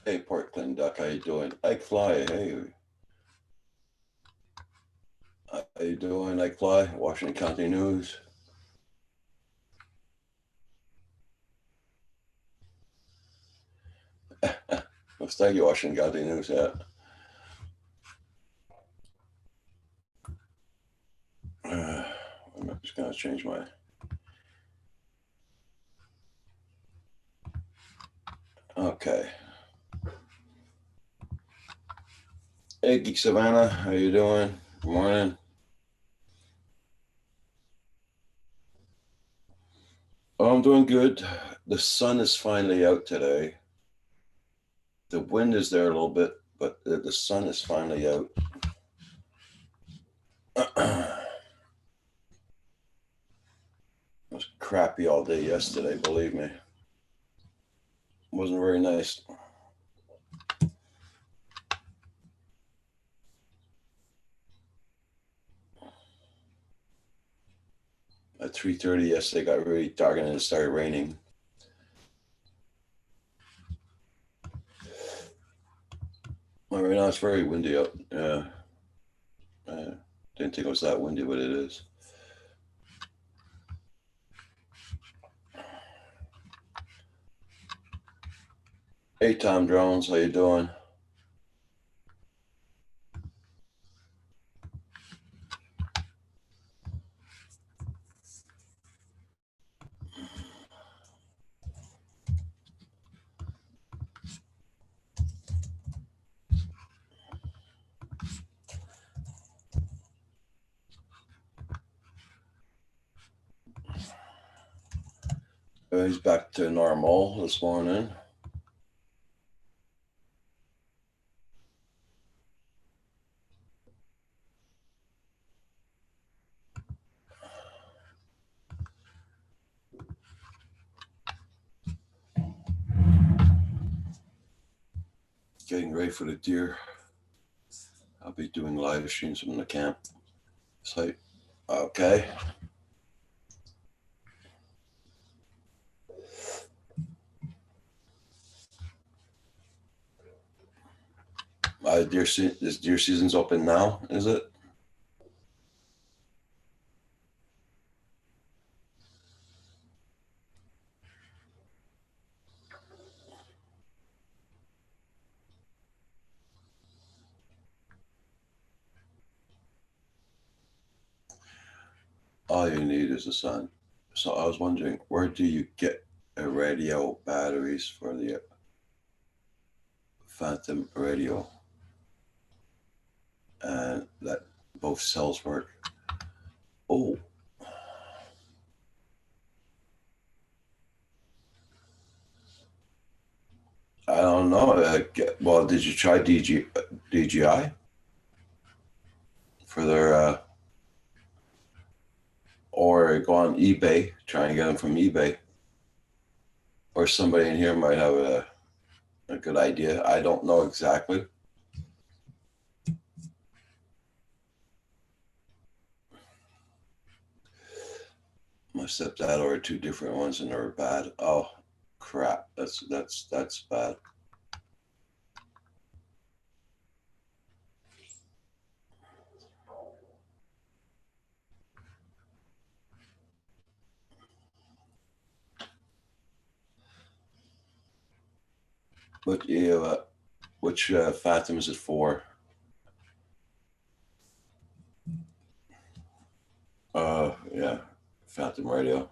Hey, Portland Duck, how you doing? Ike Fly, hey, how you doing? Ike Fly, Washington County News. Well, thank you, Washington County News. Yeah, I'm just gonna change my. Okay. Hey, Geek Savannah, how you doing? Good morning. Oh, I'm doing good. The sun is finally out today. The wind is there a little bit, but the sun is finally out. It was crappy all day yesterday, believe me. It wasn't very nice. At 3:30 yesterday, got really dark and it started raining. Well, right now it's very windy out. Yeah. Didn't think it was that windy, but it is. Hey, Tom Jones, how you doing? He's back to normal this morning. Getting ready for the deer. I'll be doing live streams from the camp site. Okay. This deer season's open now, is it? All you need is the sun. So I was wondering, where do you get a radio batteries for the Phantom radio? And that both cells work. Oh, I don't know. Well, did you try DJI for their, or go on eBay, try and get them from eBay? Or somebody in here might have a good idea. I don't know exactly. My stepdad ordered two different ones and they were bad. Oh crap! That's bad. But yeah, which Phantom is it for? Yeah, Phantom radio.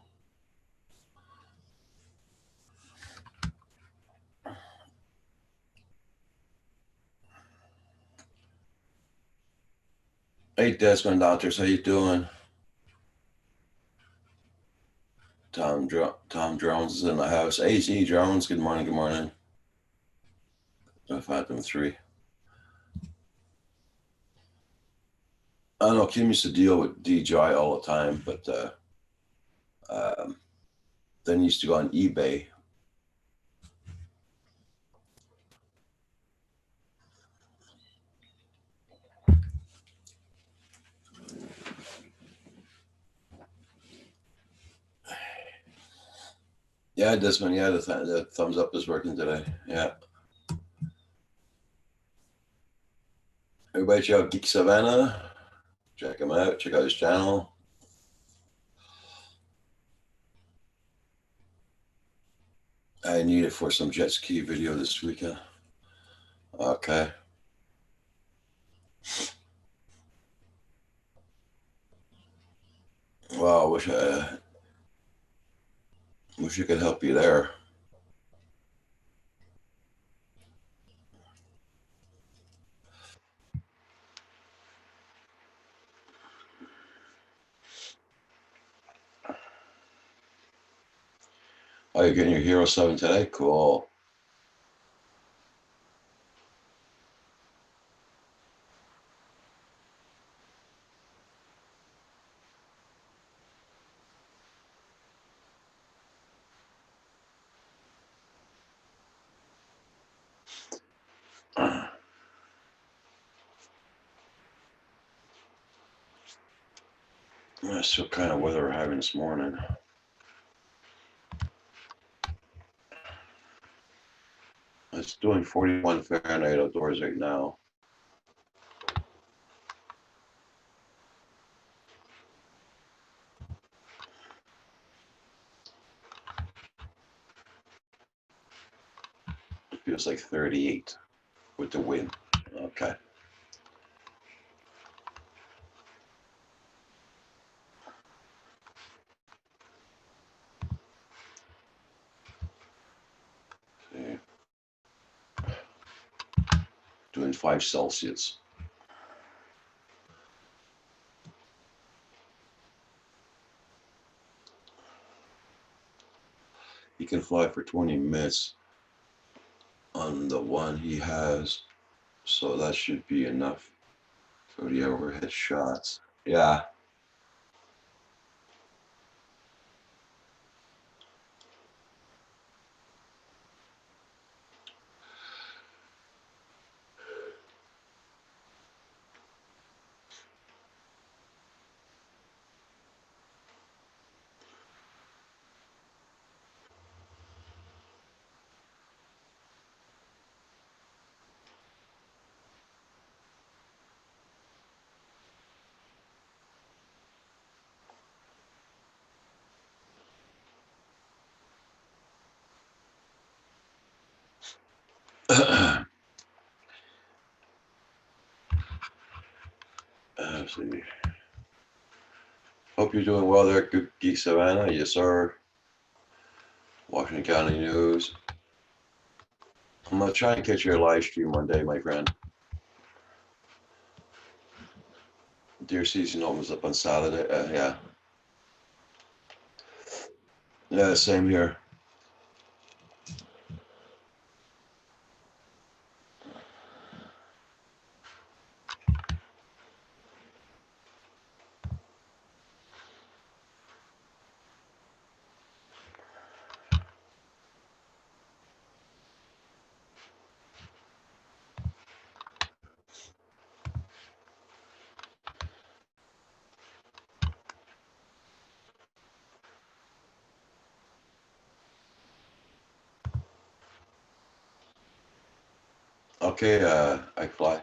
Hey Desmond Doctors, how you doing? Tom Jones is in the house. AC Jones, good morning, good morning. Phantom 3. I don't know, Kim used to deal with DJI all the time, but um, then used to go on eBay. Yeah, Desmond, yeah, the thumbs up is working today. Yeah. Everybody check out Geek Savannah. Check him out. Check out his channel. I need it for some jet ski video this weekend. Okay. Well, I wish I could help you there. Oh, you're getting your Hero 7 today? Cool. That's what kind of weather we're having this morning. It's doing 41 Fahrenheit outdoors right now. It feels like 38 with the wind. Okay. See. Doing 5 Celsius. He can fly for 20 minutes on the one he has, so that should be enough for the overhead shots. Yeah. Let's see. Hope you're doing well there, Geek Savannah. Yes, sir. Washington County News. I'm gonna try and catch your live stream one day, my friend. Deer season opens up on Saturday. Yeah. Yeah, same here. Okay, I fly.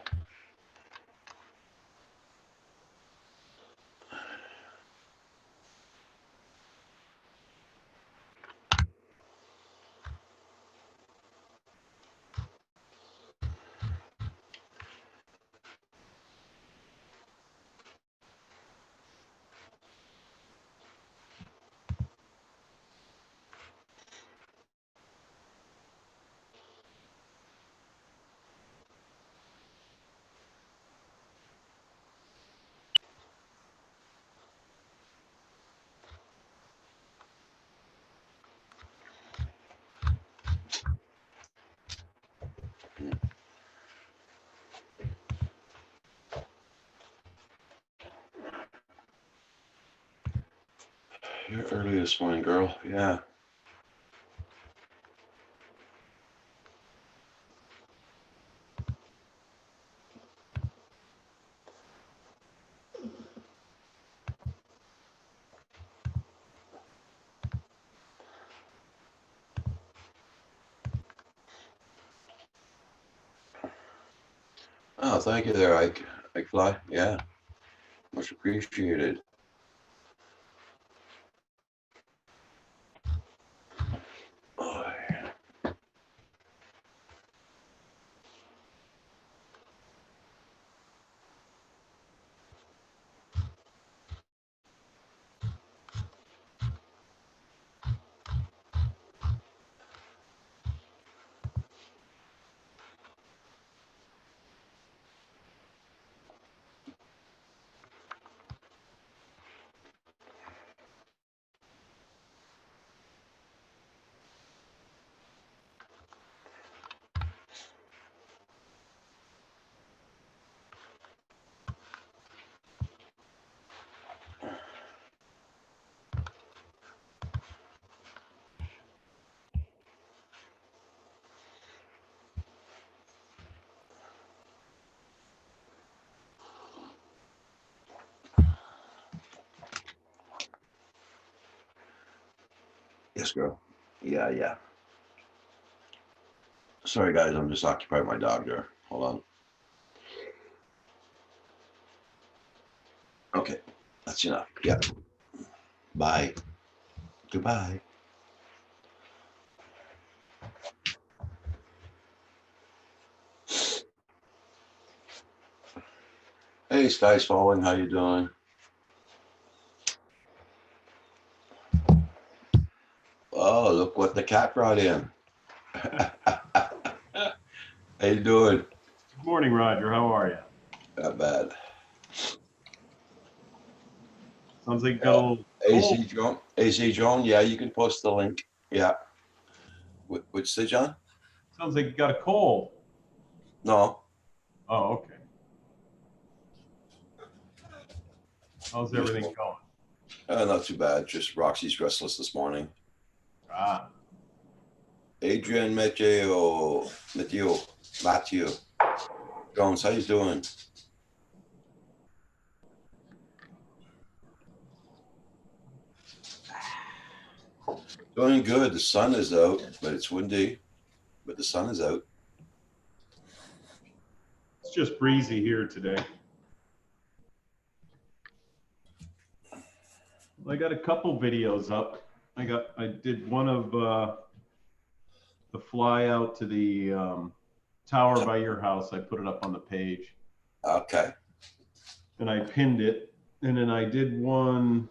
You're early this morning, girl. Yeah. Oh, thank you there, Ike. McFly, yeah. Much appreciated. Oh, yeah. Yes, girl. Yeah, yeah. Sorry, guys. I'm just occupied with my dog there. Hold on. Okay. That's enough. Yeah. Bye. Goodbye. Hey, Sky's falling. How you doing? Oh, look what the cat brought in. How you doing? Good morning, Roger. How are you? Not bad. Sounds like you got a little cold. AZ John. AZ John. Yeah, you can post the link. Yeah. Which say, John? Sounds like you got a cold. No. Oh, okay. How's everything going? Not too bad. Just Roxy's restless this morning. Ah, Adrian Matthew Jones. How you doing? Doing good. The sun is out, but it's windy. But the sun is out. it's just breezy here today. I got a couple videos up. I did one of the fly out to the tower by your house. I put it up on the page Okay. and I pinned it. And then I did one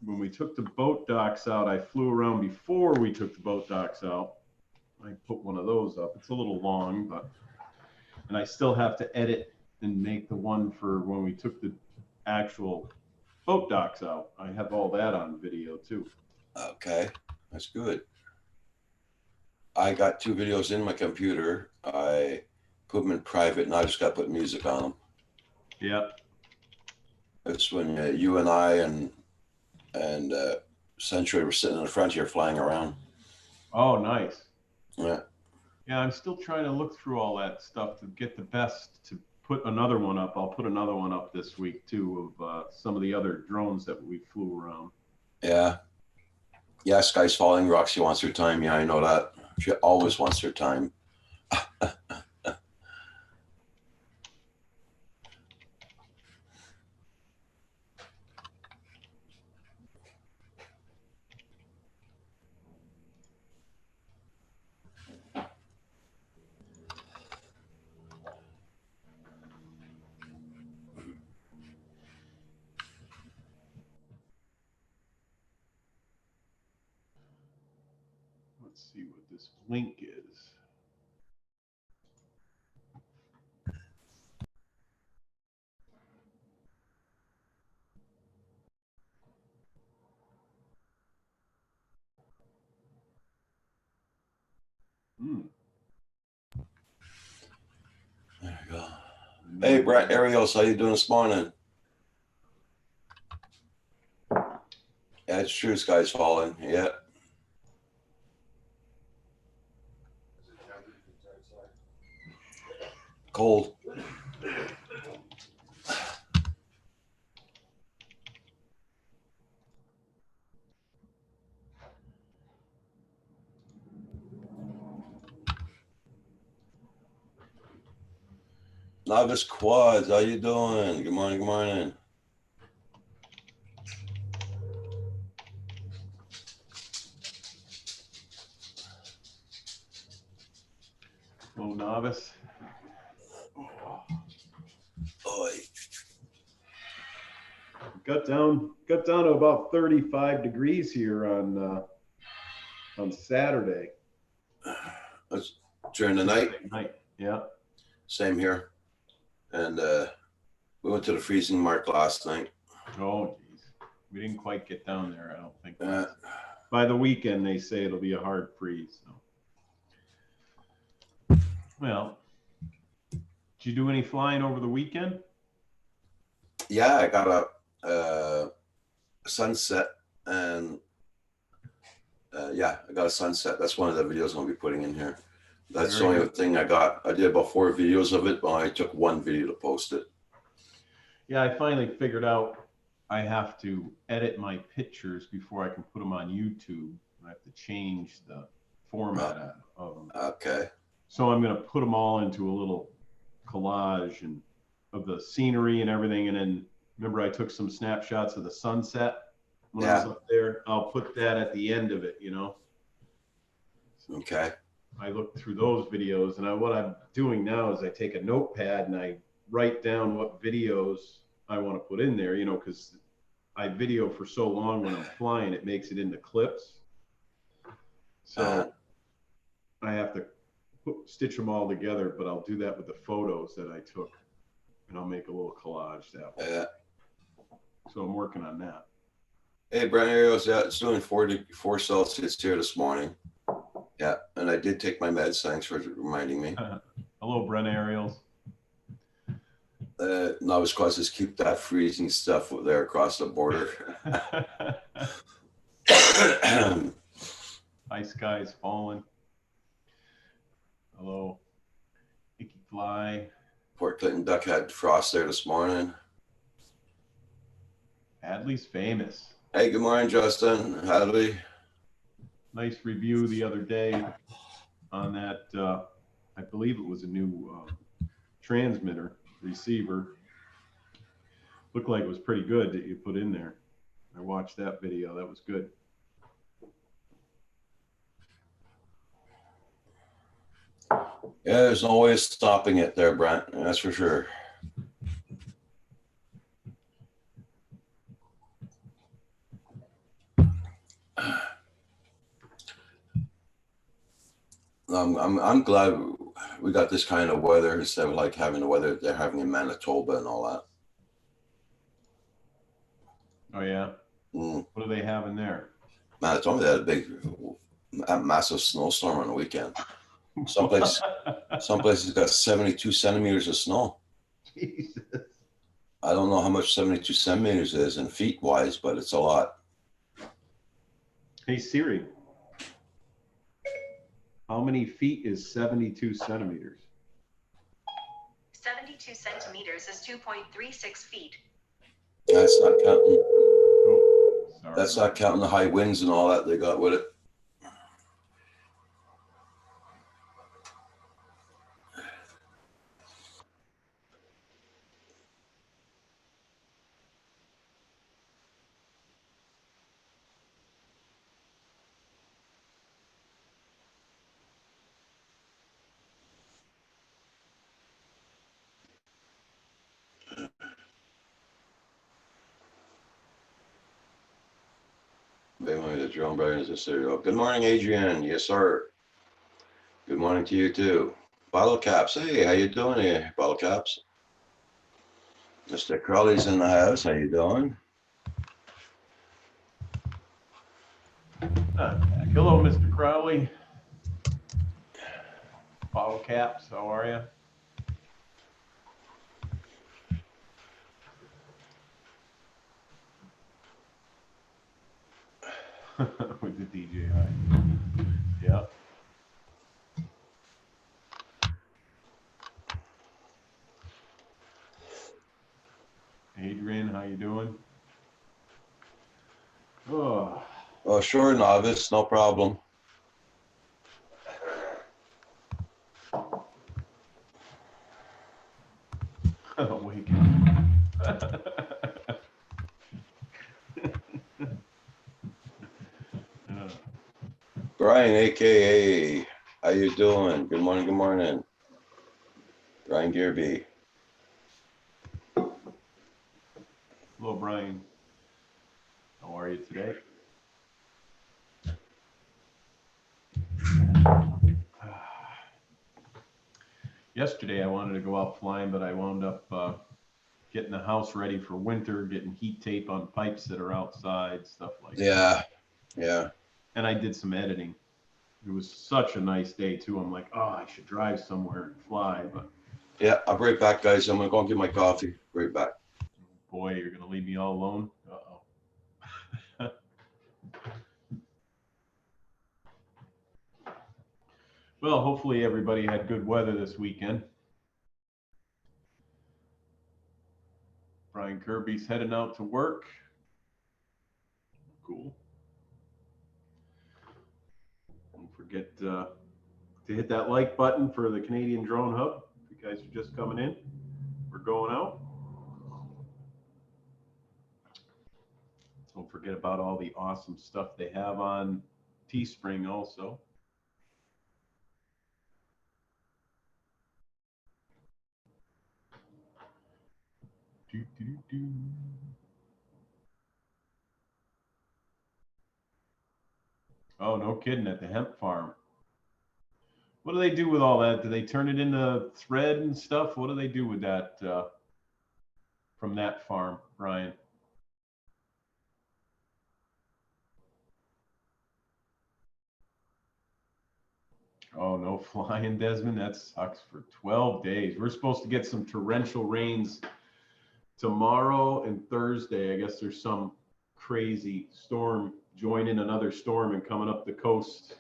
when we took the boat docks out. I flew around before we took the boat docks out. I put one of those up. It's a little long, but and I still have to edit and make the one for when we took the actual boat docks out. I have all that on video too. Okay. That's good. I got 2 videos in my computer. I put them in private, and I just got to put music on them. Yep. It's when you and I and Century were sitting in the front here flying around. Oh, nice. Yeah. Yeah, I'm still trying to look through all that stuff to get the best to put another one up. I'll put another one up this week too of some of the other drones that we flew around. Yeah. Yeah, Sky's falling. Roxy wants her time. Yeah, I know that. She always wants her time. Let's see what this link is. Hmm. There you go. Hey, Brett Ariels, how you doing this morning? Yeah, it's true. Sky's falling. Yeah. Cold. Novice Quads, how you doing? Good morning, good morning. Hello, Novice. Oi. Got down to about 35 degrees here on Saturday. That's during the night. Night. Yeah. Same here. And we went to the freezing mark last night. Oh, geez. We didn't quite get down there, I don't think. Uh, By the weekend, they say it'll be a hard freeze. So. Well, did you do any flying over the weekend? yeah, I got a sunset, and yeah, I got a sunset. That's one of the videos I'm gonna be putting in here. That's Very the only good. thing I got. I did about 4 videos of it, but I took one video to post it. Yeah, I finally figured out I have to edit my pictures before I can put them on YouTube. I have to change the format of them. Okay. So I'm going to put them all into a little collage and of the scenery and everything. And then remember, I took some snapshots of the sunset when I was up there. I'll put that at the end of it, you know. Okay. I looked through those videos, and what I'm doing now is I take a notepad and I write down what videos I want to put in there, you know, because I video for so long when I'm flying, it makes it into clips. So I have to stitch them all together, but I'll do that with the photos that I took, and I'll make a little collage that way. So I'm working on that. Hey, Brent Ariels, yeah, it's doing 4 Celsius here this morning. Yeah, and I did take my meds. Thanks for reminding me. Hello, Brent Ariels. Novice Quads, keep that freezing stuff there across the border. Ice skies falling. Hello, Icky Fly. Port Clinton Duck had frost there this morning. Hadley's famous. Hey, good morning, Justin. Hadley. Nice review the other day on that. I believe it was a new transmitter receiver. Looked like it was pretty good that you put in there. I watched that video. That was good. Yeah, there's no way of stopping it there, Brent. That's for sure. I'm glad we got this kind of weather instead of like having the weather they're having in Manitoba and all that. Oh yeah. What do they have in there? Manitoba, they had a big, massive snowstorm on the weekend. Some places got 72 centimeters of snow. Jesus. I don't know how much 72 centimeters is in feet wise, but it's a lot. Hey Siri, how many feet is 72 centimeters? 72 centimeters is 2.36 feet. That's not counting. Oh, sorry. That's not counting the high winds and all that they got with it. The drone brightness is stereo. Good morning, Adrian. Yes, sir. Good morning to you too. Bottle Caps. Hey, how you doing here, Bottle Caps? Mr. Crowley's in the house. How you doing? Hello, Mr. Crowley. Bottle Caps, how are you? With the DJI. Yeah. Adrian, how you doing? Oh. Oh, sure, Novice. No problem. Brian, AKA, how you doing? Good morning, good morning. Brian Gearby. Hello, Brian. How are you today? Yesterday, I wanted to go out flying, but I wound up getting the house ready for winter, getting heat tape on pipes that are outside, stuff like that. Yeah, yeah. And I did some editing. It was such a nice day, too. I'm like, oh, I should drive somewhere and fly, but Yeah, I'll be right back, guys. I'm gonna go and get my coffee. Right back. boy, you're going to leave me all alone? Uh-oh. Well, hopefully everybody had good weather this weekend. Brian Kirby's heading out to work. Cool. Don't forget to hit that like button for the Canadian Drone Hub. If you guys are just coming in, we're going out. Don't forget about all the awesome stuff they have on Teespring also. Do, do, do. Oh, no kidding, at the hemp farm. What do they do with all that? Do they turn it into thread and stuff? What do they do with that from that farm, Brian? Oh, no flying, Desmond. That sucks for 12 days. We're supposed to get some torrential rains tomorrow and Thursday. I guess there's some crazy storm joining another storm and coming up the coast.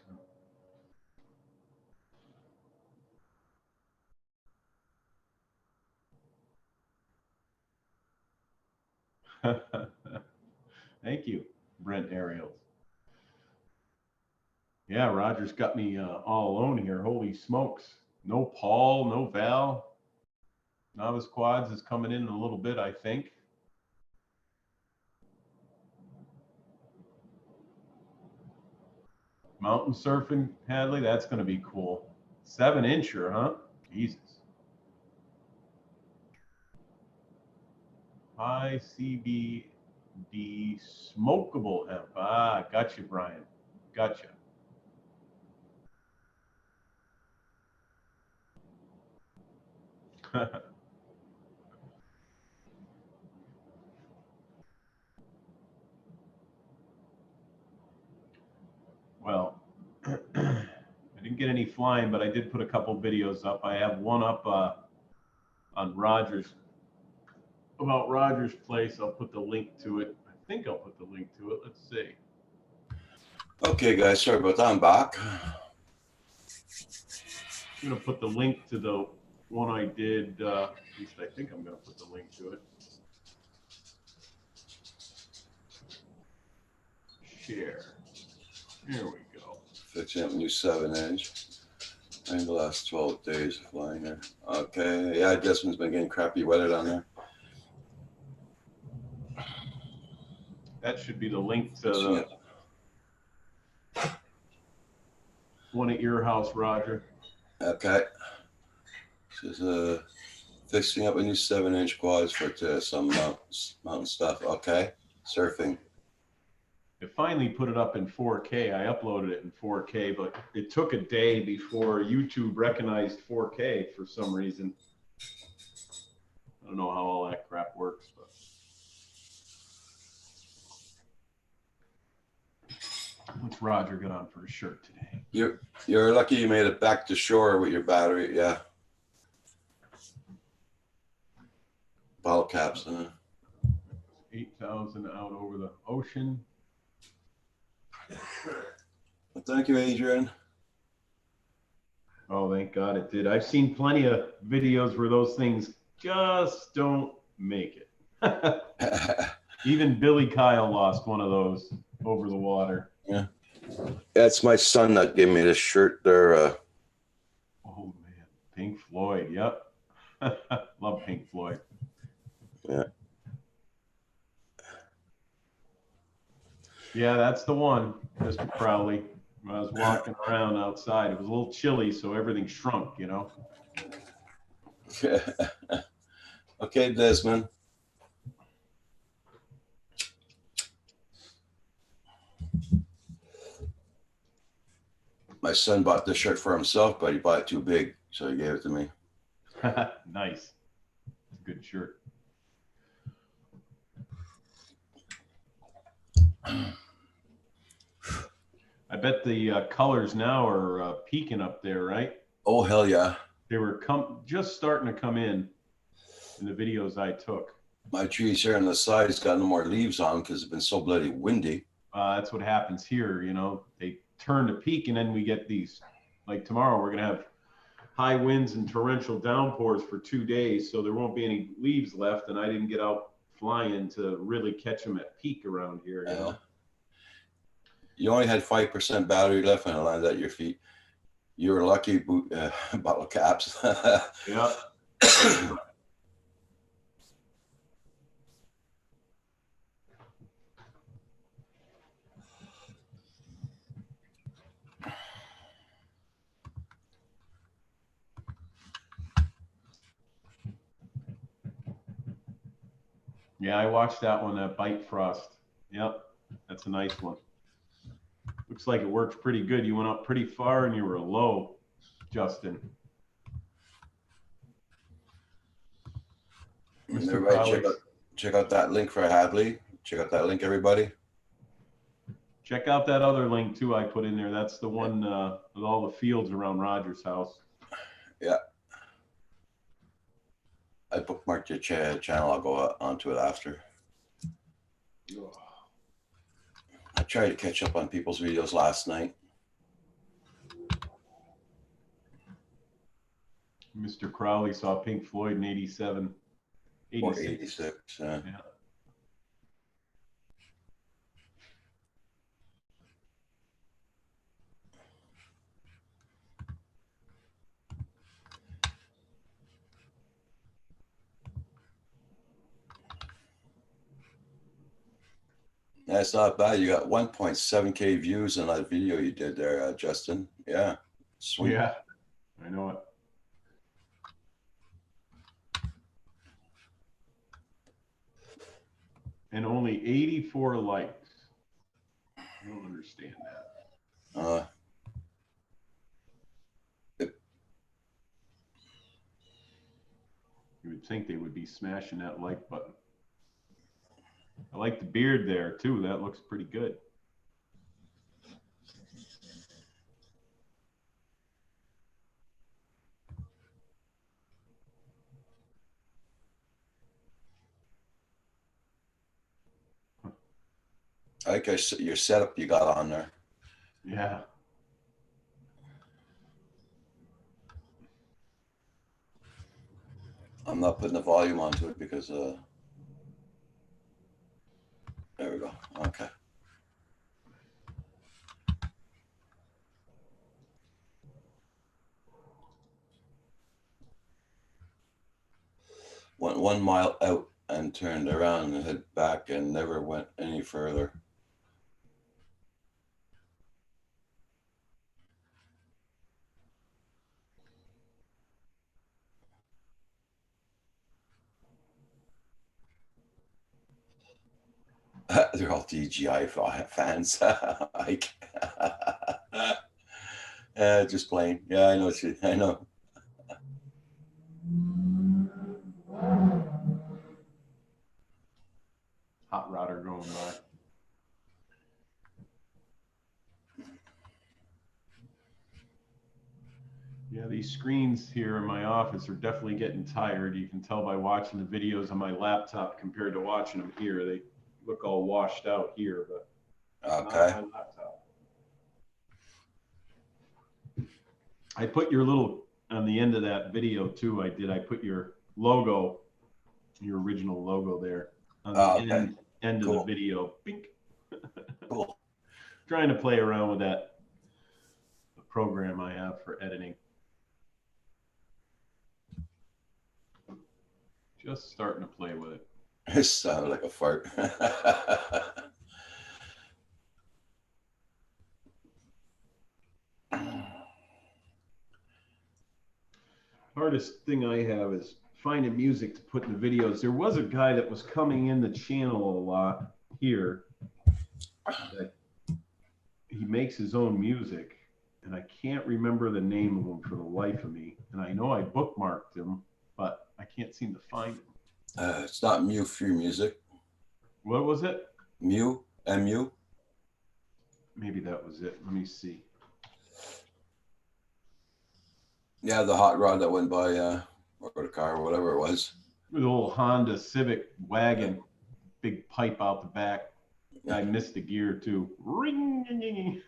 Thank you, Brent Ariels. Yeah, Roger's got me all alone here. Holy smokes. No Paul, no Val. Novice Quads is coming in a little bit, I think. Mountain surfing, Hadley, that's going to be cool. 7-incher, huh? Jesus. High CBD smokable hemp. Ah, gotcha, Brian. Gotcha. Well, I didn't get any flying, but I did put a couple videos up. I have one up on Roger's, about Roger's place. I'll put the link to it. I think I'll put the link to it. Let's see. Okay, guys, sorry about that. I'm back. I'm going to put the link to the one I did. At least I think I'm going to put the link to it. Share. Here we go. Fixing up a new 7-inch. In the last 12 days of flying there. Okay, yeah, Desmond's been getting crappy weather down there. That should be the link to the one at your house, Roger. Okay. This is fixing up a new 7-inch quads for some mountain stuff. Okay, surfing. It finally put it up in 4K. I uploaded it in 4K, but it took a day before YouTube recognized 4K for some reason. I don't know how all that crap works, but what's Roger got on for a shirt today? You're lucky you made it back to shore with your battery. Yeah. Bottle caps. 8,000 out over the ocean. Well, thank you, Adrian. Oh, thank God it did. I've seen plenty of videos where those things just don't make it. Even Billy Kyle lost one of those over the water. Yeah. That's my son that gave me this shirt there. Oh, man. Pink Floyd. Yep. Love Pink Floyd. Yeah. Yeah, that's the one, Mr. Crowley. When I was walking around outside, it was a little chilly, so everything shrunk, you know? Okay, Desmond. My son bought this shirt for himself, but he bought it too big, so he gave it to me. Nice. Good shirt. I bet the colors now are peaking up there, right? Oh, hell yeah. They were just starting to come in the videos I took. My trees here on the side's got no more leaves on because it's been so bloody windy. That's what happens here, you know. They turn to peak, and then we get these, like tomorrow, we're going to have high winds and torrential downpours for 2 days, so there won't be any leaves left, and I didn't get out flying to really catch them at peak around here, you know. You only had 5% battery left when it landed at your feet. You were lucky, bottle caps. Yeah. Yeah, I watched that one, that Bite Frost. Yep, that's a nice one. Looks like it works pretty good. You went up pretty far and you were low, Justin. And Mr. everybody Crowley, check out that link for Hadley. Check out that link, everybody. check out that other link too I put in there. That's the one with all the fields around Roger's house. Yeah. I bookmarked your channel. I'll go onto it after. I tried to catch up on people's videos last night. Mr. Crowley saw Pink Floyd in 87. Or 86. Yeah. That's not bad. You got 1.7K views on that video you did there, Justin. Yeah. Sweet. Yeah, I know it. And only 84 likes. I don't understand that. You would think they would be smashing that like button. I like the beard there too. That looks pretty good. I like your setup you got on there. Yeah. I'm not putting the volume onto it because there we go. Okay. Went 1 mile out and turned around and head back and never went any further. They're all DJI fans. Just playing. Yeah, I know. I know. Hot rodder going by. Yeah, these screens here in my office are definitely getting tired. You can tell by watching the videos on my laptop compared to watching them here. They look all washed out here, but Okay. not on my laptop. I put your little, on the end of that video too, I put your logo, your original logo there on the end Cool. of the video. Bink. Cool. Trying to play around with that the program I have for editing. Just starting to play with it. It sounded like a fart. hardest thing I have is finding music to put in the videos. There was a guy that was coming in the channel a lot here. That he makes his own music, and I can't remember the name of him for the life of me. And I know I bookmarked him, but I can't seem to find him. It's not Mew Free Music. What was it? Mew, M-U. Maybe that was it. Let me see. Yeah, the hot rod that went by, or the car, or whatever it was. The old Honda Civic wagon, big pipe out the back. I missed the gear too. Ring.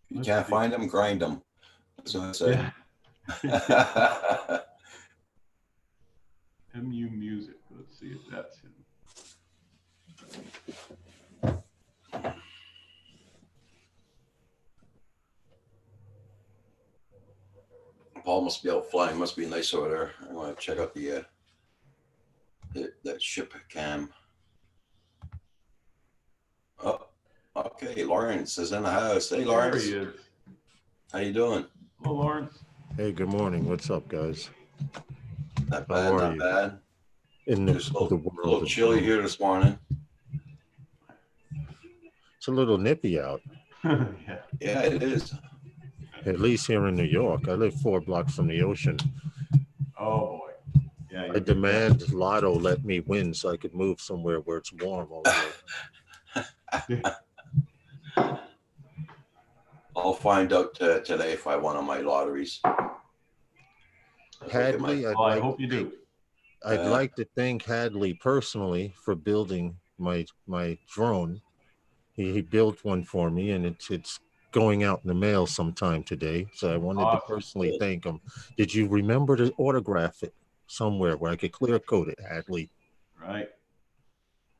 You can't find them, grind them. That's what I say. Yeah. MU Music. Let's see if that's him. Paul must be out flying. Must be nice over there. I want to check out the that ship cam. Oh, okay. Lawrence is in the house. Hey, There Lawrence. he is. How you doing? Hello, Lawrence. Hey, good morning. What's up, guys? Not How bad. are Not you? bad. In the, Just a the little world, chilly here this morning. it's a little nippy out. Yeah. Yeah, it is. At least here in New York. I live 4 blocks from the ocean. Oh boy. Yeah. I you get demand Lotto let me win so I could move somewhere where it's warm all day. that. I'll find out today if I won on my lotteries. Hadley, Well, I hope you do. I'd like to thank Hadley personally for building my drone. He built one for me, and it's going out in the mail sometime today. So I wanted Awesome. to personally thank him. Did you remember to autograph it somewhere where I could clear coat it, Hadley? Right.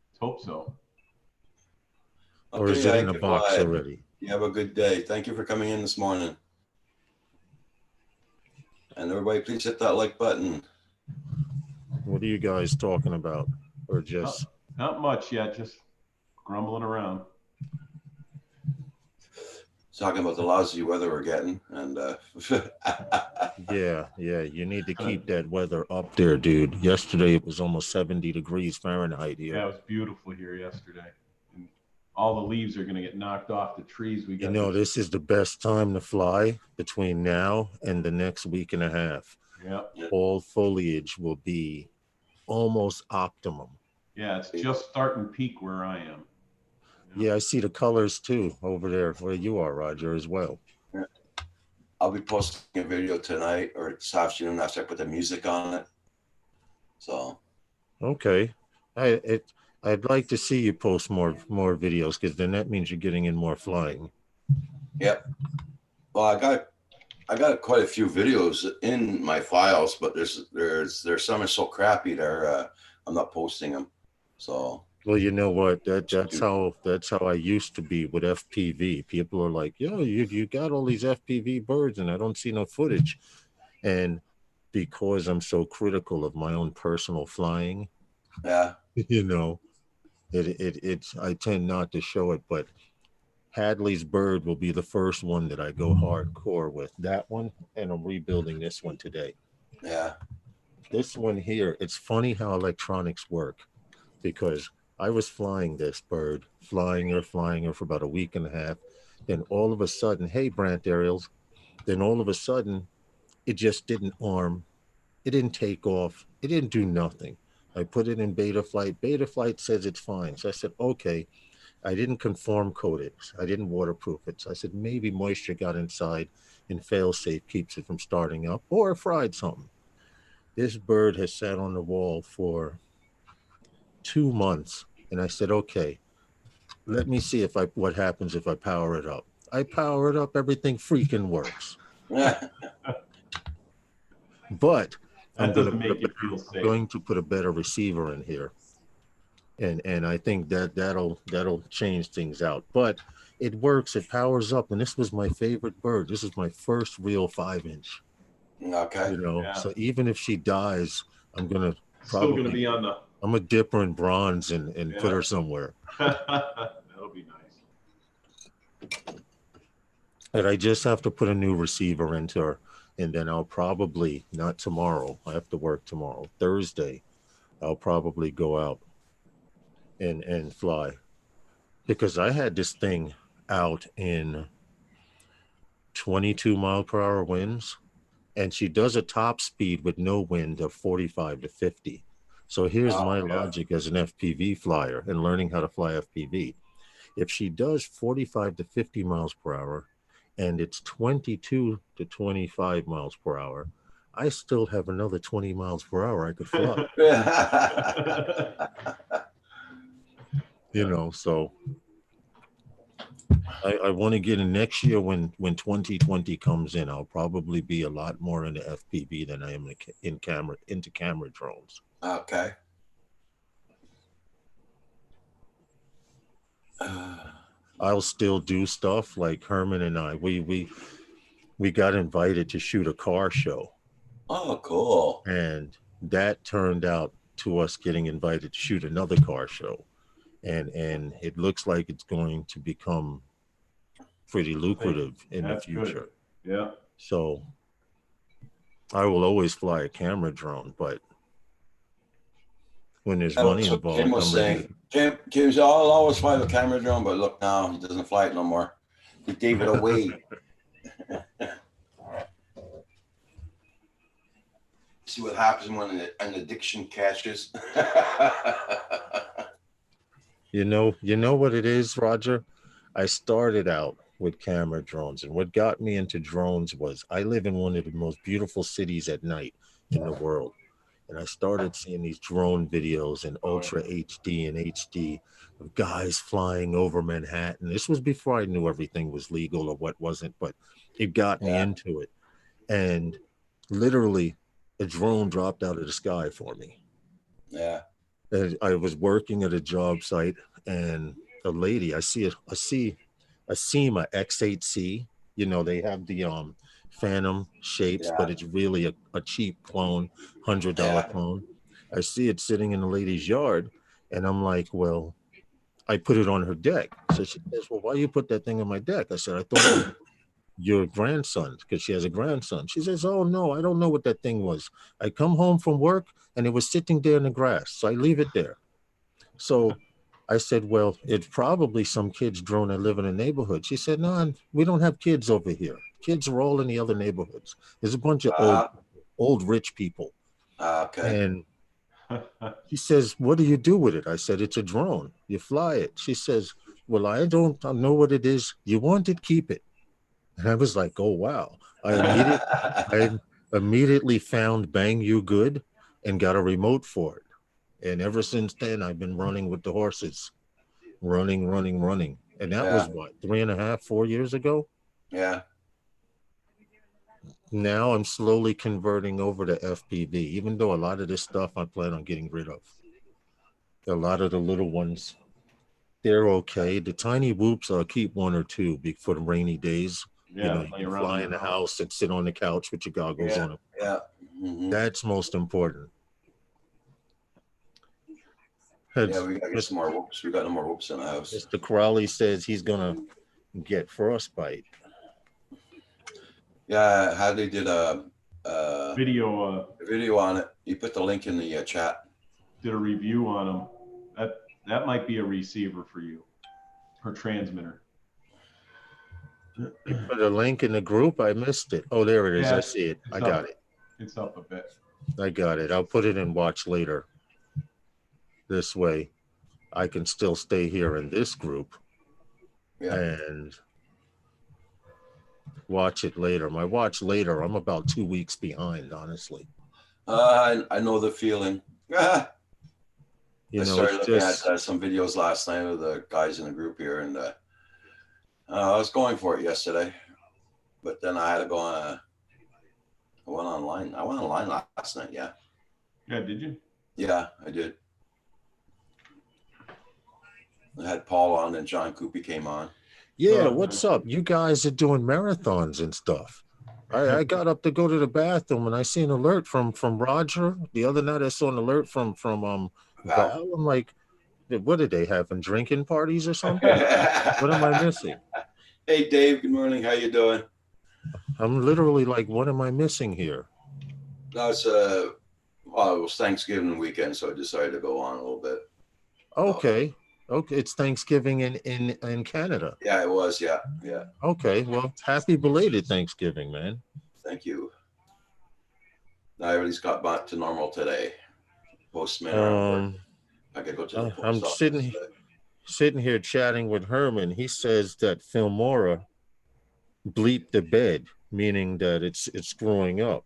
Let's hope so. Or is it in a Hank, box goodbye. already? You have a good day. Thank you for coming in this morning. And everybody, please hit that like button. What are you guys talking about? Or just Not much yet. Just grumbling around. Talking about the lousy weather we're getting. And yeah, you need to keep that weather up there, dude. Yesterday it was almost 70 degrees Fahrenheit here. Yeah, it was beautiful here yesterday. And all the leaves are going to get knocked off the trees. We got You know, this is the best time to fly between now and the next week and a half. Yeah. All foliage will be almost optimum. Yeah, it's just starting peak where I am. Yeah, I see the colors too over there where you are, Roger, as well. I'll be posting a video tonight or this afternoon after I put the music on it. So Okay. I'd like to see you post more videos, because then that means you're getting in more flying. yep. Well, I got quite a few videos in my files, but there's some are so crappy there. I'm not posting them. So Well, you know what? That's how I used to be with FPV. People are like, "Yo, you got all these FPV birds, and I don't see no footage." And because I'm so critical of my own personal flying, yeah, you know, I tend not to show it. But Hadley's bird will be the first one that I go hardcore with. That one, and I'm rebuilding this one today. yeah, This one here, it's funny how electronics work, because I was flying this bird, flying her for about a week and a half. Then all of a sudden, hey, Brant Aerials, then all of a sudden, it just didn't arm. It didn't take off. It didn't do nothing. I put it in beta flight. Beta flight says it's fine. So I said, okay. I didn't conform coat it. I didn't waterproof it. So I said, maybe moisture got inside and fail-safe keeps it from starting up, or fried something. This bird has sat on the wall for 2 months. And I said, okay, let me see what happens if I power it up. I power it up, everything freaking works. yeah. But That doesn't make you feel safe. I'm going to put a better receiver in here. And I think that'll change things out. But it works, it powers up, and this was my favorite bird. This is my first real 5-inch. Okay. You know, Yeah. so even if she dies, I'm gonna Still going to probably be on the. I'm gonna dip her in bronze and put Yeah. her somewhere. That'll be nice. And I just have to put a new receiver into her. And then I'll probably, not tomorrow, I have to work tomorrow, Thursday, I'll probably go out and fly. Because I had this thing out in 22-mile-per-hour winds, and she does a top speed with no wind of 45 to 50. So here's Oh, my yeah. logic as an FPV flyer and learning how to fly FPV. If she does 45 to 50 miles per hour and it's 22 to 25 miles per hour, I still have another 20 miles per hour I could fly. So I want to get in next year when 2020 comes in. I'll probably be a lot more into FPV than I am into camera drones. Okay. I'll still do stuff like Herman and I. We got invited to shoot a car show, Oh, cool. and that turned out to us getting invited to shoot another car show, and it looks like it's going to become pretty lucrative in the That's good. future. Yeah. So I will always fly a camera drone, but when there's money That's what involved, Kim was I'm ready. saying. Kim's, I'll always fly the camera drone, but look now, he doesn't fly it no more. He gave it away. See what happens when an addiction catches. You know what it is, Roger? I started out with camera drones, and what got me into drones was I live in one of the most beautiful cities at night in the world. And I started seeing these drone videos in ultra HD and HD of guys flying over Manhattan. This was before I knew everything was legal or what wasn't, but it got me into it. And literally, a drone dropped out of the sky for me. Yeah. And I was working at a job site, and a lady, I see a SEMA X8C. They have the Phantom shapes, Yeah. but it's really a cheap clone, $100 Yeah. clone. I see it sitting in a lady's yard, and I'm like, well, I put it on her deck. So she says, well, why you put that thing on my deck? I said, I thought it was your grandson, because she has a grandson. She says, oh no, I don't know what that thing was. I come home from work and it was sitting there in the grass, so I leave it there. So I said, well, it's probably some kid's drone that live in a neighborhood. She said, no, we don't have kids over here. Kids are all in the other neighborhoods. There's a bunch of old rich people. Okay. And she says, what do you do with it? I said, it's a drone. You fly it. She says, well, I don't know what it is. You want it, keep it. And I was like, oh, wow. I immediately found Bang You Good and got a remote for it. And ever since then, I've been running with the horses, running. And that was what, 3.5, 4 years ago? Yeah. Now I'm slowly converting over to FPV, even though a lot of this stuff I plan on getting rid of. A lot of the little ones, they're okay. The tiny whoops, I'll keep one or two for the rainy days. Yeah, you can fly in the house and sit on the couch with your goggles on. Yeah. Mm-hmm. That's most important. Yeah, we gotta get some more whoops. We got no more whoops in the house. Mr. Crowley says he's gonna get frostbite. Yeah, Hadley did a Video on it. You put the link in the chat. did a review on them. That might be a receiver for you, or transmitter. You put a link in the group. I missed it. Oh, there it is. Yeah, I see it. I it's got up. it. It's up a bit. I got it. I'll put it in watch later. This way, I can still stay here in this group and watch it later. My watch later, I'm about 2 weeks behind, honestly. I know the feeling. I started looking just at some videos last night of the guys in the group here, and I was going for it yesterday, but then I had to go on. I went online. I went online last night. Yeah. Yeah, did you? Yeah, I did. I had Paul on and John Coopy came on. Yeah, what's up? You guys are doing marathons and stuff. I got up to go to the bathroom and I see an alert from Roger. The other night I saw an alert from Val. I'm like, what did they have? Drinking parties or something? What am I missing? Hey, Dave, good morning. How you doing? I'm literally like, what am I missing here? No, well, it was Thanksgiving weekend, so I decided to go on a little bit. Okay. Okay. It's Thanksgiving in Canada. Yeah, it was. Yeah, yeah. Okay. Well, happy belated Thanksgiving, man. Thank you. Now everybody's got back to normal today. Postmen are at work. Um, I could go to the I'm post office today. sitting here chatting with Herman. He says that Filmora bleeped the bed, meaning that it's screwing up.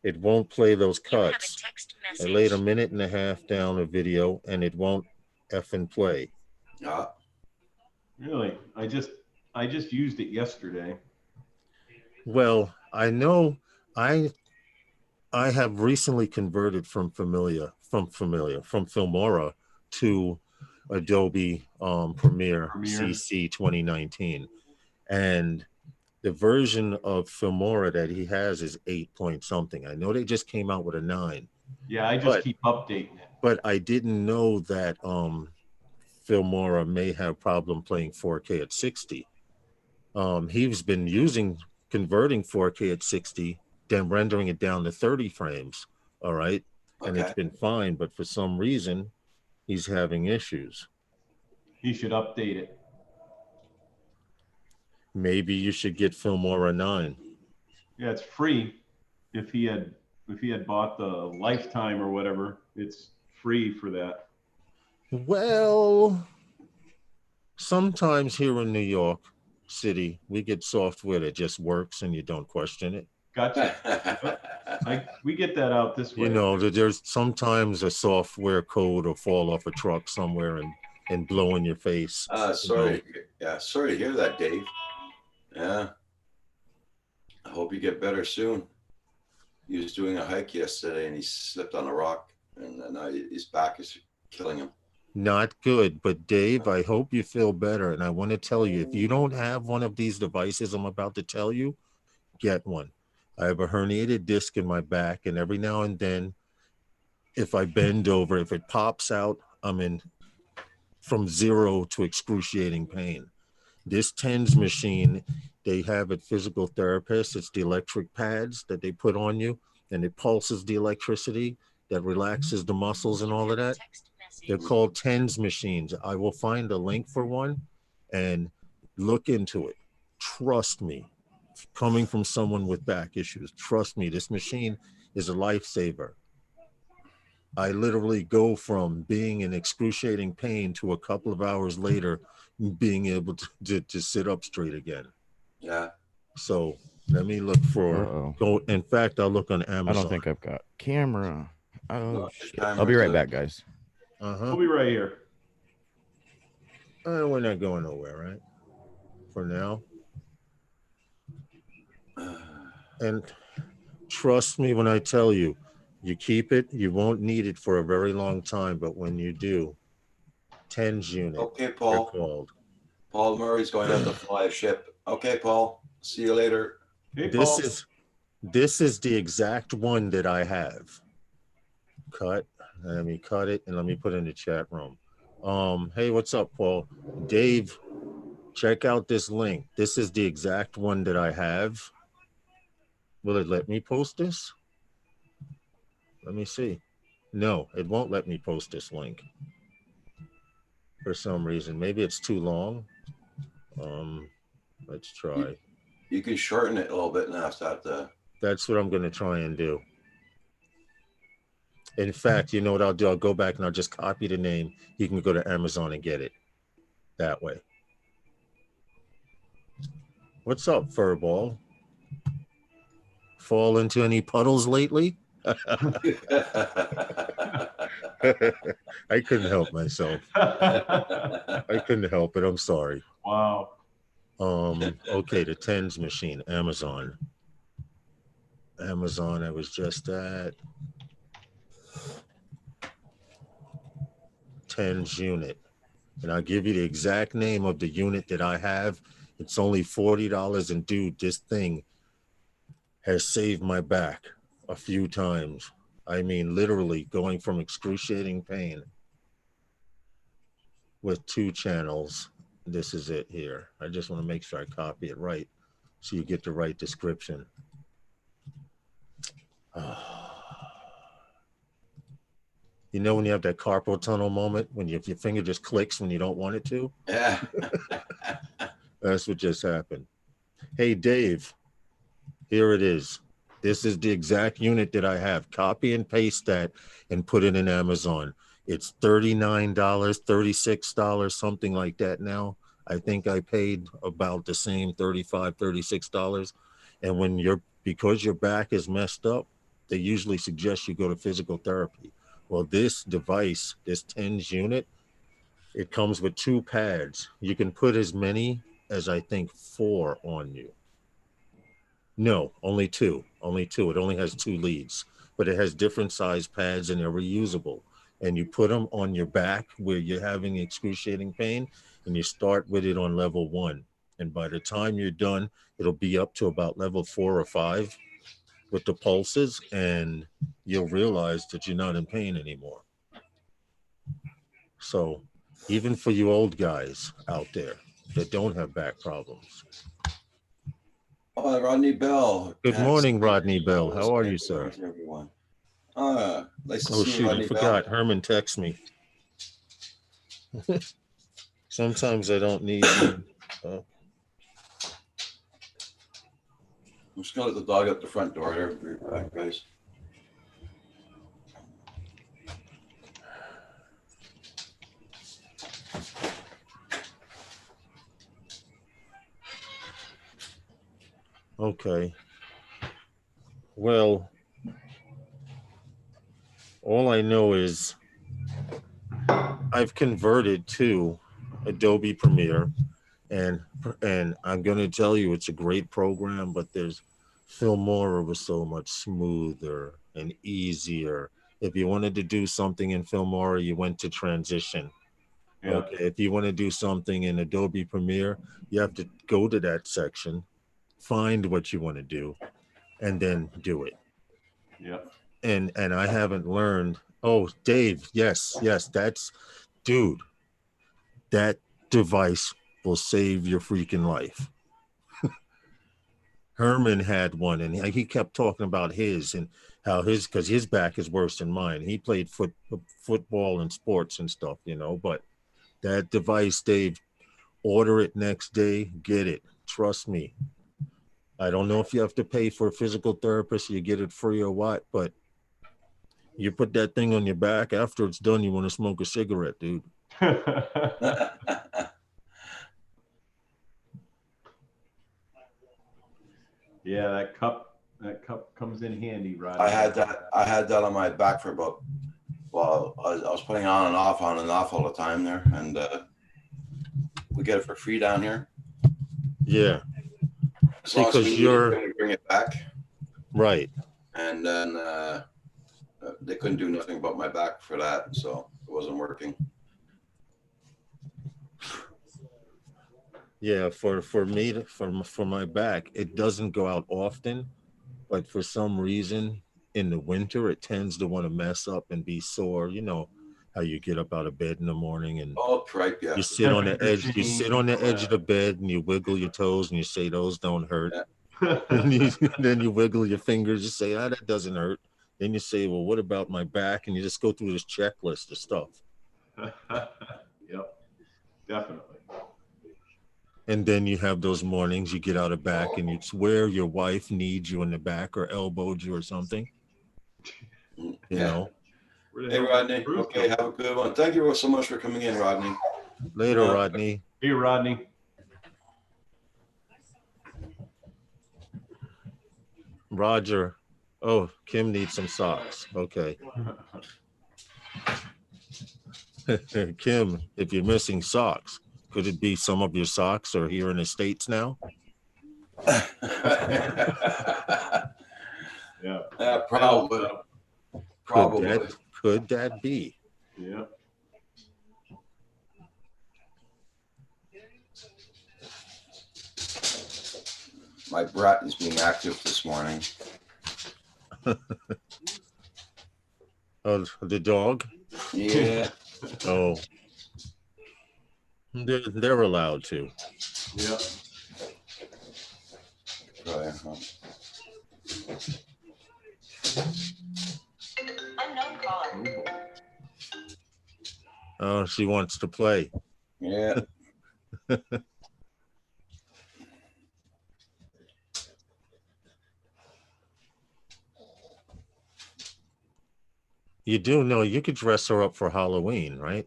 It won't play those You have a cuts. text I laid a message. minute and a half down a video and it won't effing play. Yeah. Really? I just used it yesterday. Well, I know I I have recently converted from Filmora to Adobe Premiere Premiere. CC 2019. And the version of Filmora that he has is 8 point something. I know they just came out with a 9, Yeah, I just but keep updating it. but I didn't know that Filmora may have problem playing 4K at 60. He's been using converting 4K at 60, then rendering it down to 30 frames. All right. And it's Okay. been fine, but for some reason, he's having issues. You should update it. Maybe you should get Filmora 9. Yeah, it's free. If he had bought the lifetime or whatever, it's free for that. Well, sometimes here in New York City, we get software that just works and you don't question it. Gotcha. We get that out this way. You know, there's sometimes a software code will fall off a truck somewhere and blow in your face. Sorry. Yeah, sorry to hear that, Dave. Yeah. I hope you get better soon. He was doing a hike yesterday and he slipped on a rock, and now his back is killing him. Not good, but Dave, I hope you feel better. And I want to tell you, if you don't have one of these devices I'm about to tell you, get one. I have a herniated disc in my back, and every now and then, if I bend over, if it pops out, I'm in from 0 to excruciating pain. This TENS machine, they have at physical therapists, it's the electric pads that they put on you, and it pulses the electricity that relaxes the muscles and all of that. Text message. They're called TENS machines. I will find a link for one and look into it. Trust me, coming from someone with back issues, trust me, this machine is a lifesaver. I literally go from being in excruciating pain to a couple of hours later being able to sit up straight again. Yeah. So let me look for Uh-oh. go. In fact, I'll look on I Amazon. don't think I've got camera. Oh, No, shit. I'll be right camera's back, guys. We'll be right here. We're not going nowhere, right? For now. And trust me when I tell you, you keep it, you won't need it for a very long time, but when you do, TENS unit, Okay, they're Paul. called. Paul Murray's going to have to fly a ship. Okay, Paul. See you later. Hey, Paul. This is the exact one that I have. Cut. Let me cut it and let me put it in the chat room. Hey, what's up, Paul? Dave, check out this link. This is the exact one that I have. Will it let me post this? Let me see. No, it won't let me post this link for some reason. Maybe it's too long. Let's try. You can shorten it a little bit now. That's what I'm going to try and do. In fact, you know what I'll do? I'll go back and I'll just copy the name. You can go to Amazon and get it that way. What's up, Furball? Fall into any puddles lately? I couldn't help myself. I couldn't help it. I'm sorry. Wow. Okay, the TENS machine, Amazon. Amazon, I was just at. TENS unit. And I'll give you the exact name of the unit that I have. It's only $40. And dude, this thing has saved my back a few times. I mean, literally going from excruciating pain with 2 channels, This is it here. I just want to make sure I copy it right so you get the right description. You know when you have that carpal tunnel moment when your finger just clicks when you don't want it to? Yeah. That's what just happened. Hey, Dave, here it is. This is the exact unit that I have. Copy and paste that and put it in Amazon. It's $39, $36, something like that now. I think I paid about the same $35, $36. And when because your back is messed up, they usually suggest you go to physical therapy. Well, this device, this TENS unit, it comes with 2 pads. You can put as many as I think 4 on you. No, only 2. Only 2. It only has 2 leads, but it has different size pads and they're reusable. And you put them on your back where you're having excruciating pain, and you start with it on level 1. And by the time you're done, it'll be up to about level 4 or 5 with the pulses, and you'll realize that you're not in pain anymore. So even for you old guys out there that don't have back problems. Oh, Rodney Bell. Good morning, Rodney Bell. How are you, sir? Everyone. Nice to Oh, see you, shoot, I Rodney forgot. Bell. Herman texted me. Sometimes I don't need you. I'm just gonna let the dog out the front door here. Be right back, guys. Okay. Well, all I know is I've converted to Adobe Premiere, and I'm going to tell you it's a great program, but Filmora was so much smoother and easier. If you wanted to do something in Filmora, you went to Transition. Yeah. Okay. If you want to do something in Adobe Premiere, you have to go to that section, find what you want to do, and then do it. Yeah. And I haven't learned. Oh, Dave, yes, dude, that device will save your freaking life. Herman had one, and he kept talking about his and how because his back is worse than mine. He played football and sports and stuff, but that device, Dave, order it next day, get it. Trust me. I don't know if you have to pay for a physical therapist, you get it free or what, but you put that thing on your back, after it's done, you want to smoke a cigarette, dude. Yeah, that cup comes in handy, Rodney. I had that on my back for about, well, I was putting on and off all the time there, and we get it for free down here. Yeah. As long as we need it, we bring it back. Right. And then they couldn't do nothing about my back for that, so it wasn't working. Yeah, for me, for my back, it doesn't go out often, but for some reason in the winter, it tends to want to mess up and be sore. You know how you get up out of bed in the morning and Yeah. you sit on the edge. You sit on the edge of the bed and you wiggle your toes and you say those don't hurt. Yeah. And then you wiggle your fingers. You say, that doesn't hurt. Then you say, well, what about my back? And you just go through this checklist of stuff. Yep, definitely. And then you have those mornings you get out of back and you swear your wife needs you in the back or elbowed you or something. You know. Hey, Rodney. Okay, have a good one. Thank you so much for coming in, Rodney. Later, Rodney. Hey, Rodney. Roger. Oh, Kim needs some socks. Okay. Kim, if you're missing socks, could it be some of your socks are here in the States now? Yeah. Probably. Could that be? Yeah. My brat is being active this morning. Oh, the dog? Yeah. Oh. They're allowed to. Yep. Right, huh? Unknown caller. Oh, she wants to play. Yeah. You do know you could dress her up for Halloween, right?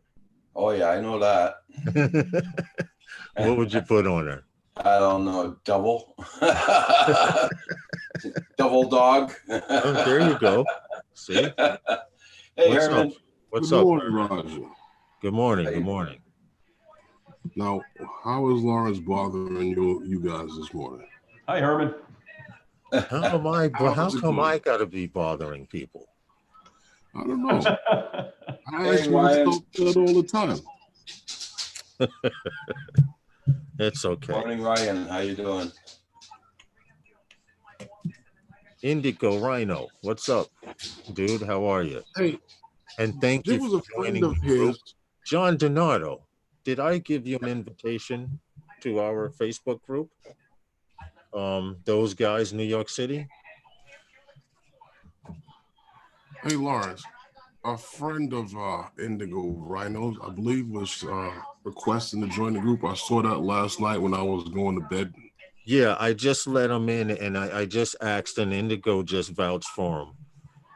Oh, yeah, I know that. What would you put on her? I don't know. Double. Double dog. Oh, there you go. See? Hey, What's Herman. up? What's Good up? morning, Roger. Good morning. Hey. Good morning. Now, how is Lawrence bothering you guys this morning? Hi, Herman. How am I? How How's it come going? I got to be bothering people? I don't know. I Hey, ask Ryan. myself that all the time. It's okay. Morning, Ryan. How you doing? Indigo Rhino, what's up, dude? How are you? Hey, And thank there you was for a friend joining of the group. his. John Donato, did I give you an invitation to our Facebook group? Those guys, New York City. Hey, Lawrence, a friend of Indigo Rhinos, I believe, was requesting to join the group. I saw that last night when I was going to bed. Yeah, I just let him in, and I just asked, and Indigo just vouched for him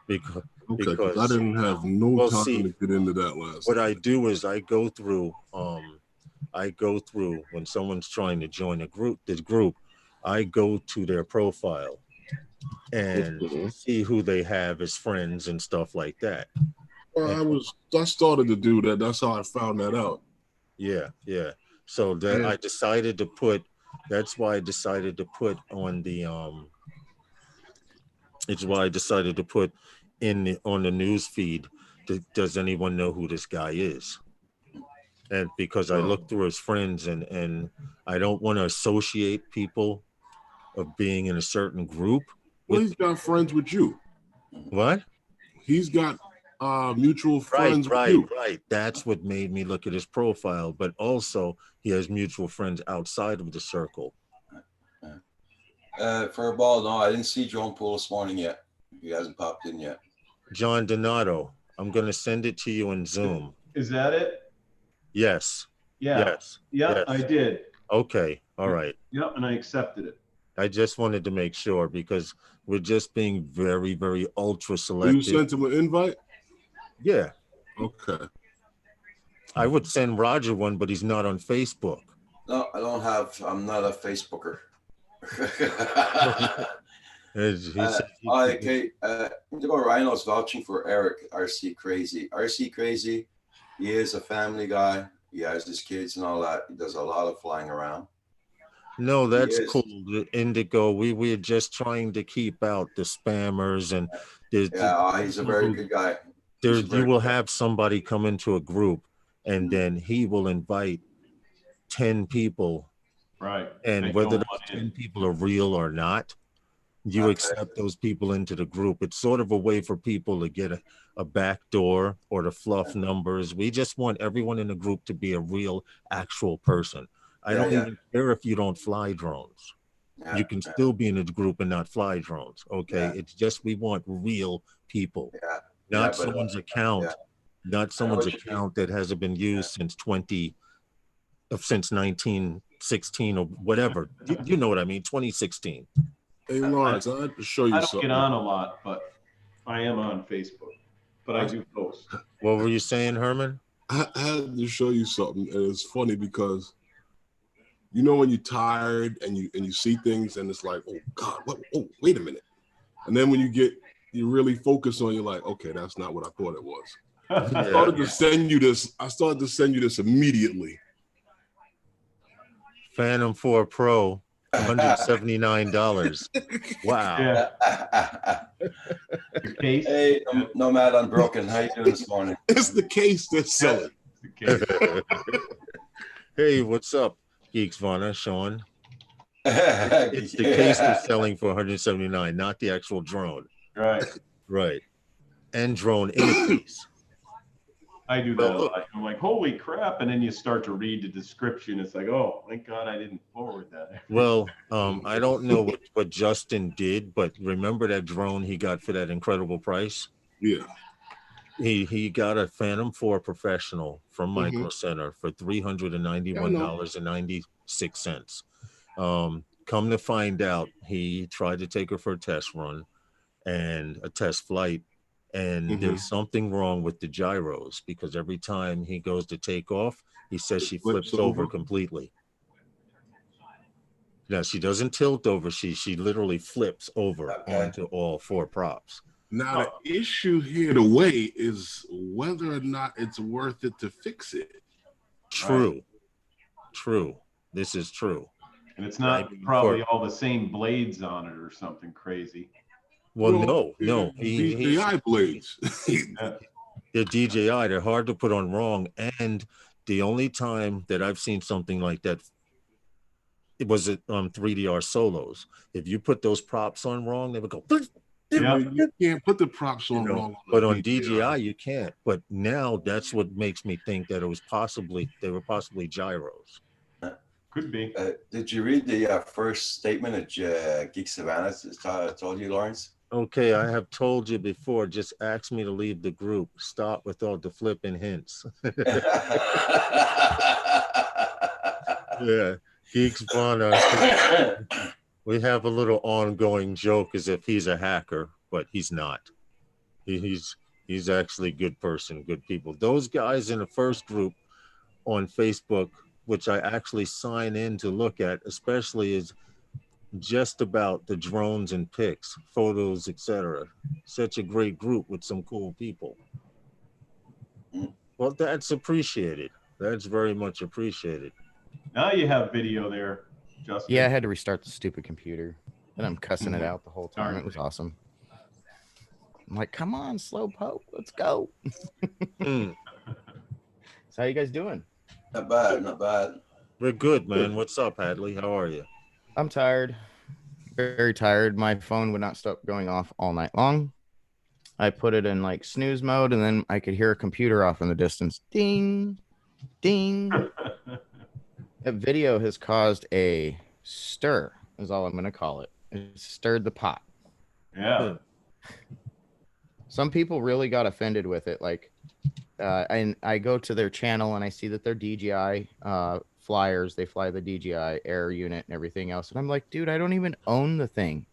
because Okay, 'cause I because didn't have no well, time see, to get into that last what night. I do is I go through when someone's trying to join this group, I go to their profile and Mhm. see who they have as friends and stuff like that. Well, I started to do that. That's how I found that out. Yeah. So that Yeah. I decided to put. That's why I decided to put on the It's why I decided to put on the news feed. Does anyone know who this guy is? And because I looked through his friends, and I don't want to associate people of being in a certain group. Well, he's got friends with you. What? He's got mutual friends with Right. you. That's what made me look at his profile. But also, he has mutual friends outside of the circle. For a ball, no, I didn't see Joan Poole this morning yet. He hasn't popped in yet. John Donato, I'm going to send it to you in Zoom. Is that it? Yes. Yeah. Yes. Yeah, Yes. I did. Okay. All right. Yep, and I accepted it. I just wanted to make sure because we're just being very, very ultra So you selective. sent him an invite? Yeah. Okay. I would send Roger one, but he's not on Facebook. No, I'm not a Facebooker. Okay. Indigo Rhino's vouching for Eric, RC Crazy. RC Crazy, he is a family guy. He has his kids and all that. He does a lot of flying around. No, that's Yes. cool. The Indigo, we're just trying to keep out the spammers and Yeah, he's a very good guy. you will have somebody come into a group and then he will invite 10 people. Right. And Make whether no those money. 10 people are real or not, you Okay. accept those people into the group. It's sort of a way for people to get a back door or to fluff numbers. We just want everyone in the group to be a real, actual person. I don't even care if you don't fly drones. Yeah, You can still be in a group and not fly drones. Okay. Yeah. It's just we want real people, yeah. not but, someone's account, yeah. not someone's what you mean. account that hasn't been used since 1916 or whatever. You know what I mean? 2016. Hey, Lawrence, I have to show you I don't something. get on a lot, but I am on Facebook. But I do post. What were you saying, Herman? I had to show you something, and it's funny because you know when you're tired and you see things and it's like, oh God, what? Oh, wait a minute. And then when you really focus on, you're like, okay, that's not what I thought it was. I started to send you this immediately. Phantom 4 Pro, $179. Wow. Yeah. Your case? Hey, Nomad Unbroken, how you doing this morning? It's the case that's selling. The case. Hey, what's up, Geeks Vana, Sean? It's the case we're selling for $179, not the actual drone. Right. Right. And drone in a case. I do that Well, a look. lot. I'm like, holy crap. And then you start to read the description. It's like, oh, thank God I didn't forward that. Well, I don't know what Justin did, but remember that drone he got for that incredible price? Yeah. He got a Phantom 4 Professional from Mhm. Micro Center for $391.96. Come to find out, he tried to take her for a test run and a test flight, and there's something wrong with the gyros because every time he goes to take off, he says she Flips flips over over. completely. Now she doesn't tilt over; she literally flips over Okay. onto all four props. Now the issue here to weigh is whether or not it's worth it to fix it. True, true. This is true. And it's not probably all the same blades on it or something crazy. Well, no. DJI blades. They're DJI. They're hard to put on wrong. And the only time that I've seen something like that, it was at 3DR solos. If you put those props on wrong, they would go. Yeah. You can't put the props on wrong. But on DJI you can't. But now that's what makes me think that they were possibly gyros. Could be. Did you read the first statement that Geek Savannah told you, Lawrence? Okay, I have told you before. Just ask me to leave the group. Stop with all the flipping hints. Yeah, Geeks want us. We have a little ongoing joke as if he's a hacker, but he's not. He's actually a good person, good people. Those guys in the first group on Facebook, which I actually sign in to look at, especially is just about the drones and pics, photos, etc. Such a great group with some cool people. Well, that's appreciated. That's very much appreciated. Now you have video there, Justin. Yeah, I had to restart the stupid computer, and I'm cussing it out the whole time. It was awesome. I'm like, come on, Slowpoke, let's go. So how you guys doing? Not bad, not bad. We're good, man. What's up, Hadley? How are you? I'm tired, very tired. My phone would not stop going off all night long. I put it in like snooze mode, and then I could hear a computer off in the distance. Ding, ding. That video has caused a stir, is all I'm going to call it. It stirred the pot. Yeah. Some people really got offended with it. Like, and I go to their channel and I see that they're DJI flyers. They fly the DJI Air unit and everything else. And I'm like, dude, I don't even own the thing.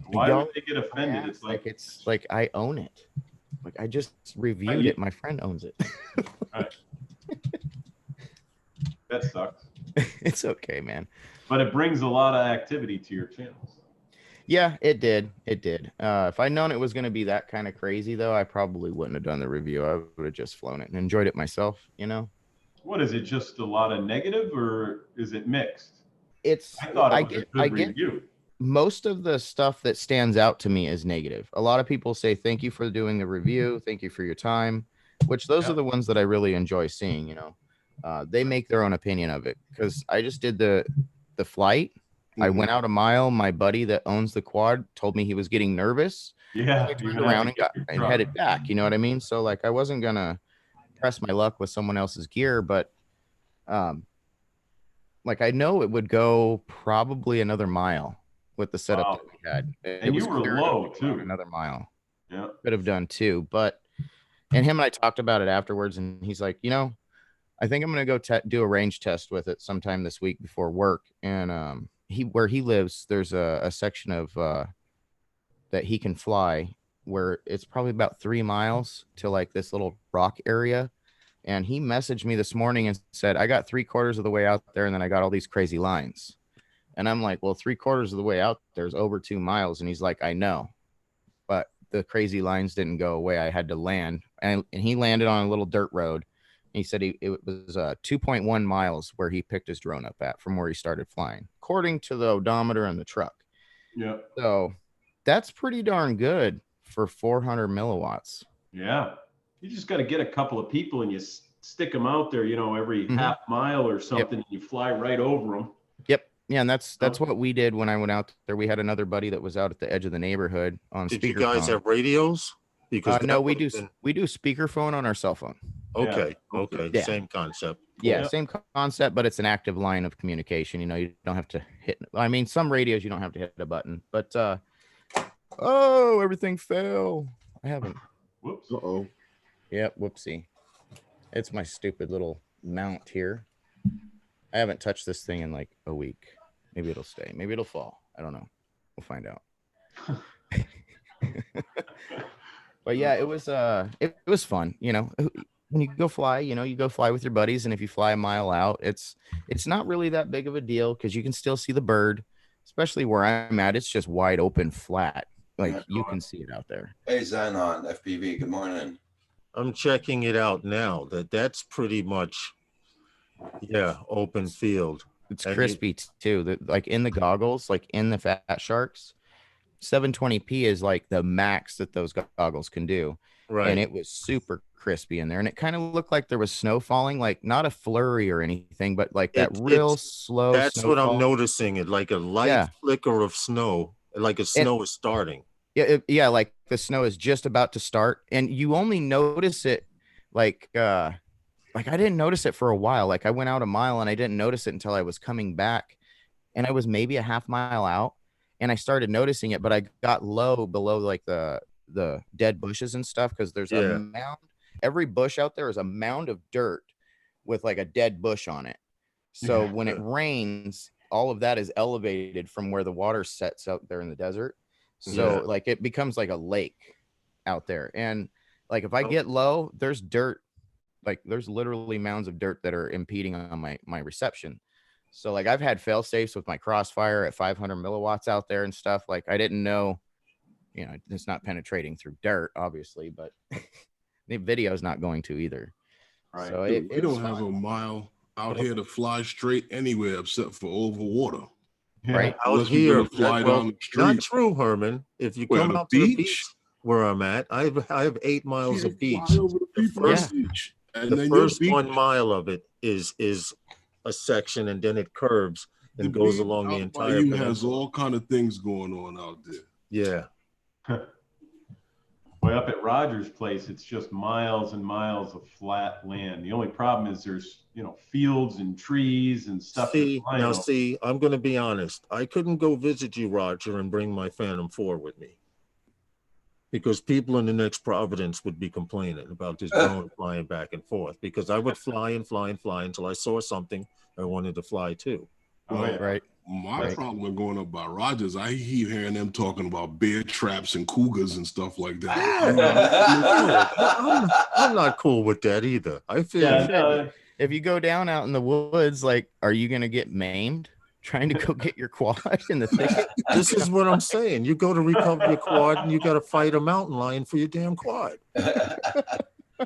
Why would they get offended? It's like I own it. Like I just reviewed it. My friend owns it. Right. That sucks. It's okay, man. But it brings a lot of activity to your channels. Yeah, it did. It did. If I'd known it was going to be that kind of crazy, though, I probably wouldn't have done the review. I would have just flown it and enjoyed it myself, you know? What is it? Just a lot of negative, or is it mixed? It's, I thought it was a good review. Most of the stuff that stands out to me is negative. A lot of people say, thank you for doing the review. Thank you for your time, which those are the ones that I really enjoy seeing, you know? They make their own opinion of it because I just did the flight. I went out a mile. My buddy that owns the quad told me he was getting nervous. Yeah. I turned around and headed back. You know what I mean? So like, I wasn't going to press my luck with someone else's gear, but like I know it would go probably another mile with the setup that we had. And you were low too. Another mile. Yeah. Could have done two, but, and him and I talked about it afterwards and he's like, you know, I think I'm going to go do a range test with it sometime this week before work. And where he lives, there's a section of that he can fly where it's probably about 3 miles to like this little rock area. And he messaged me this morning and said, I got 3/4 of the way out there. And then I got all these crazy lines. And I'm like, well, 3/4 of the way out there's over 2 miles. And he's like, I know, but the crazy lines didn't go away. I had to land and he landed on a little dirt road. He said it was 2.1 miles where he picked his drone up at from where he started flying, according to the odometer in the truck. Yeah. So that's pretty darn good for 400 milliwatts. Yeah. You just got to get a couple of people and you stick them out there, you know, every half mile or something. And you fly right over them. Yep. Yeah. And that's what we did when I went out there. We had another buddy that was out at the edge of the neighborhood on speakerphone. Did you guys have radios? Because No, that we would've do been- we do speakerphone on our cell phone. Okay, Yeah. okay, Yeah. same concept. Yeah, Yeah. same concept, but it's an active line of communication. You know, you don't have to hit. I mean, some radios you don't have to hit a button, but oh, everything fell. I haven't. Whoops. Uh-oh. Yep, whoopsie. It's my stupid little mount here. I haven't touched this thing in like a week. Maybe it'll stay. Maybe it'll fall. I don't know. We'll find out. But yeah, it was fun. You know, when you go fly, you know, you go fly with your buddies, and if you fly a mile out, it's not really that big of a deal because you can still see the bird, especially where I'm at. It's just wide open, flat. Like you can see it out there. Hey, Xenon, FPV, good morning. I'm checking it out now. That's pretty much, yeah, open field. It's And you- crispy too. Like in the goggles, like in the Fat Sharks, 720p is like the max that those goggles can do. Right. And it was super crispy in there, and it kind of looked like there was snow falling, like not a flurry or anything, but like that real slow. That's what I'm snowfall. noticing. It like a light Yeah. flicker of snow, like a snow is starting. Yeah, like the snow is just about to start, and you only notice it like I didn't notice it for a while. Like I went out a mile and I didn't notice it until I was coming back, and I was maybe a half mile out, and I started noticing it, but I got low below like the dead bushes and stuff because there's Yeah. a mound. Every bush out there is a mound of dirt with like a dead bush on it. So Yeah. when it rains, all of that is elevated from where the water sets out there in the desert. So Yeah. like it becomes like a lake out there. And like if I Oh. get low, there's dirt. Like there's literally mounds of dirt that are impeding on my reception. So like I've had fail safes with my Crossfire at 500 milliwatts out there and stuff. Like I didn't know, you know, it's not penetrating through dirt, obviously, but the video is not going to either. Right. So Dude, we it was don't have fun. a mile out here to fly straight anywhere except for over water. Yeah. Right. Out Unless we're here, gonna fly well, down the not street. true, Herman. If you Where, come the out to the beach? beach where I'm at, I have 8 miles You of beach. fly over the The people first- beach. And The then your first beach, 1 mile of it is a section, and then it curves the and goes beach along the out by entire you has peninsula. all kind of things going on out there. Yeah. Way up at Rogers Place, it's just miles and miles of flat land. The only problem is there's, you know, fields and trees and stuff. that's See, flying now over. see, I'm going to be honest. I couldn't go visit you, Roger, and bring my Phantom 4 with me because people in the next Providence would be complaining about this drone flying back and forth because I would fly and fly and fly until I saw something I wanted to fly too. Oh, yeah. Right. My Right. problem with going up by Rogers, I keep hearing them talking about bear traps and cougars and stuff like that. I'm not cool with that either. I feel Yeah, you. no, If you go down out in the woods, like, are you gonna get maimed trying to go get your quad in the thicket? This is what I'm saying. You go to recover your quad and you got to fight a mountain lion for your damn quad.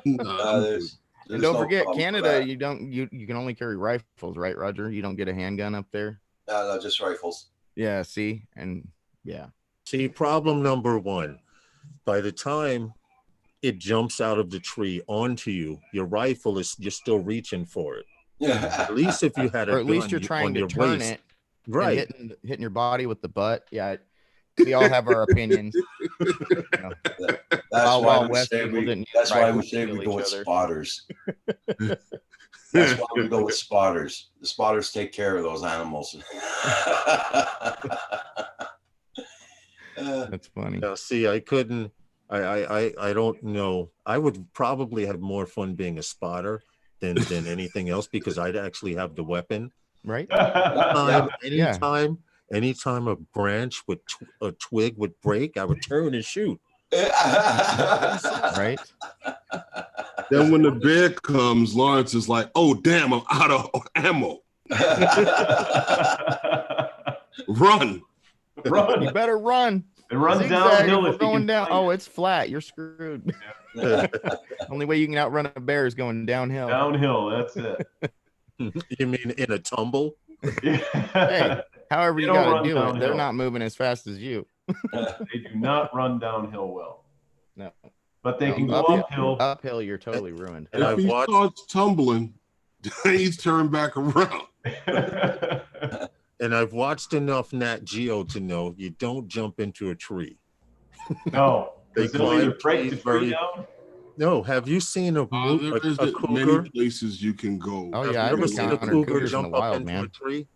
Nah, there's And don't no forget, problem with Canada, that. you can only carry rifles, right, Roger? You don't get a handgun up there. No, just rifles. Yeah, see, and yeah, See, problem number 1, by the time it jumps out of the tree onto you, your rifle you're still reaching for it. Yeah. At least if you had a or at least gun you're trying on to your turn waist. it, and Right. hitting your body with the butt. Yeah, we all have our opinions. You know, That's Wild why Wild we West say people we, didn't use that's why we rifles to say kill we go each with other. spotters. That's why we go with spotters. The spotters take care of those animals. That's funny. Now, see, I couldn't. I don't know. I would probably have more fun being a spotter than anything else because I'd actually have the weapon. Right? Anytime a branch would a twig would break, I would turn and shoot. Right? Then when the bear comes, Lawrence is like, "Oh damn, I'm out of ammo. Run!" Run. You better run. It runs Zigzag, downhill if we're if you going can down. find Oh, it. it's flat. You're screwed. Only way you can outrun a bear is going downhill. Downhill, that's it. You mean in a tumble? Hey, however They you don't got run to do it, they're downhill. not moving as fast as you. They do not run downhill well, No. but they can go uphill, uphill. uphill, you're totally ruined. And If I've he watched. starts tumbling, he's turned back around. And I've watched enough Nat Geo to know you don't jump into a tree. No, They Does they'll either climb break the trees tree very. down? No, have you seen a There isn't many cougar? places you can go. Oh Have yeah, you I've ever seen a encountered cougar cougars in the jump up wild, into a man. tree?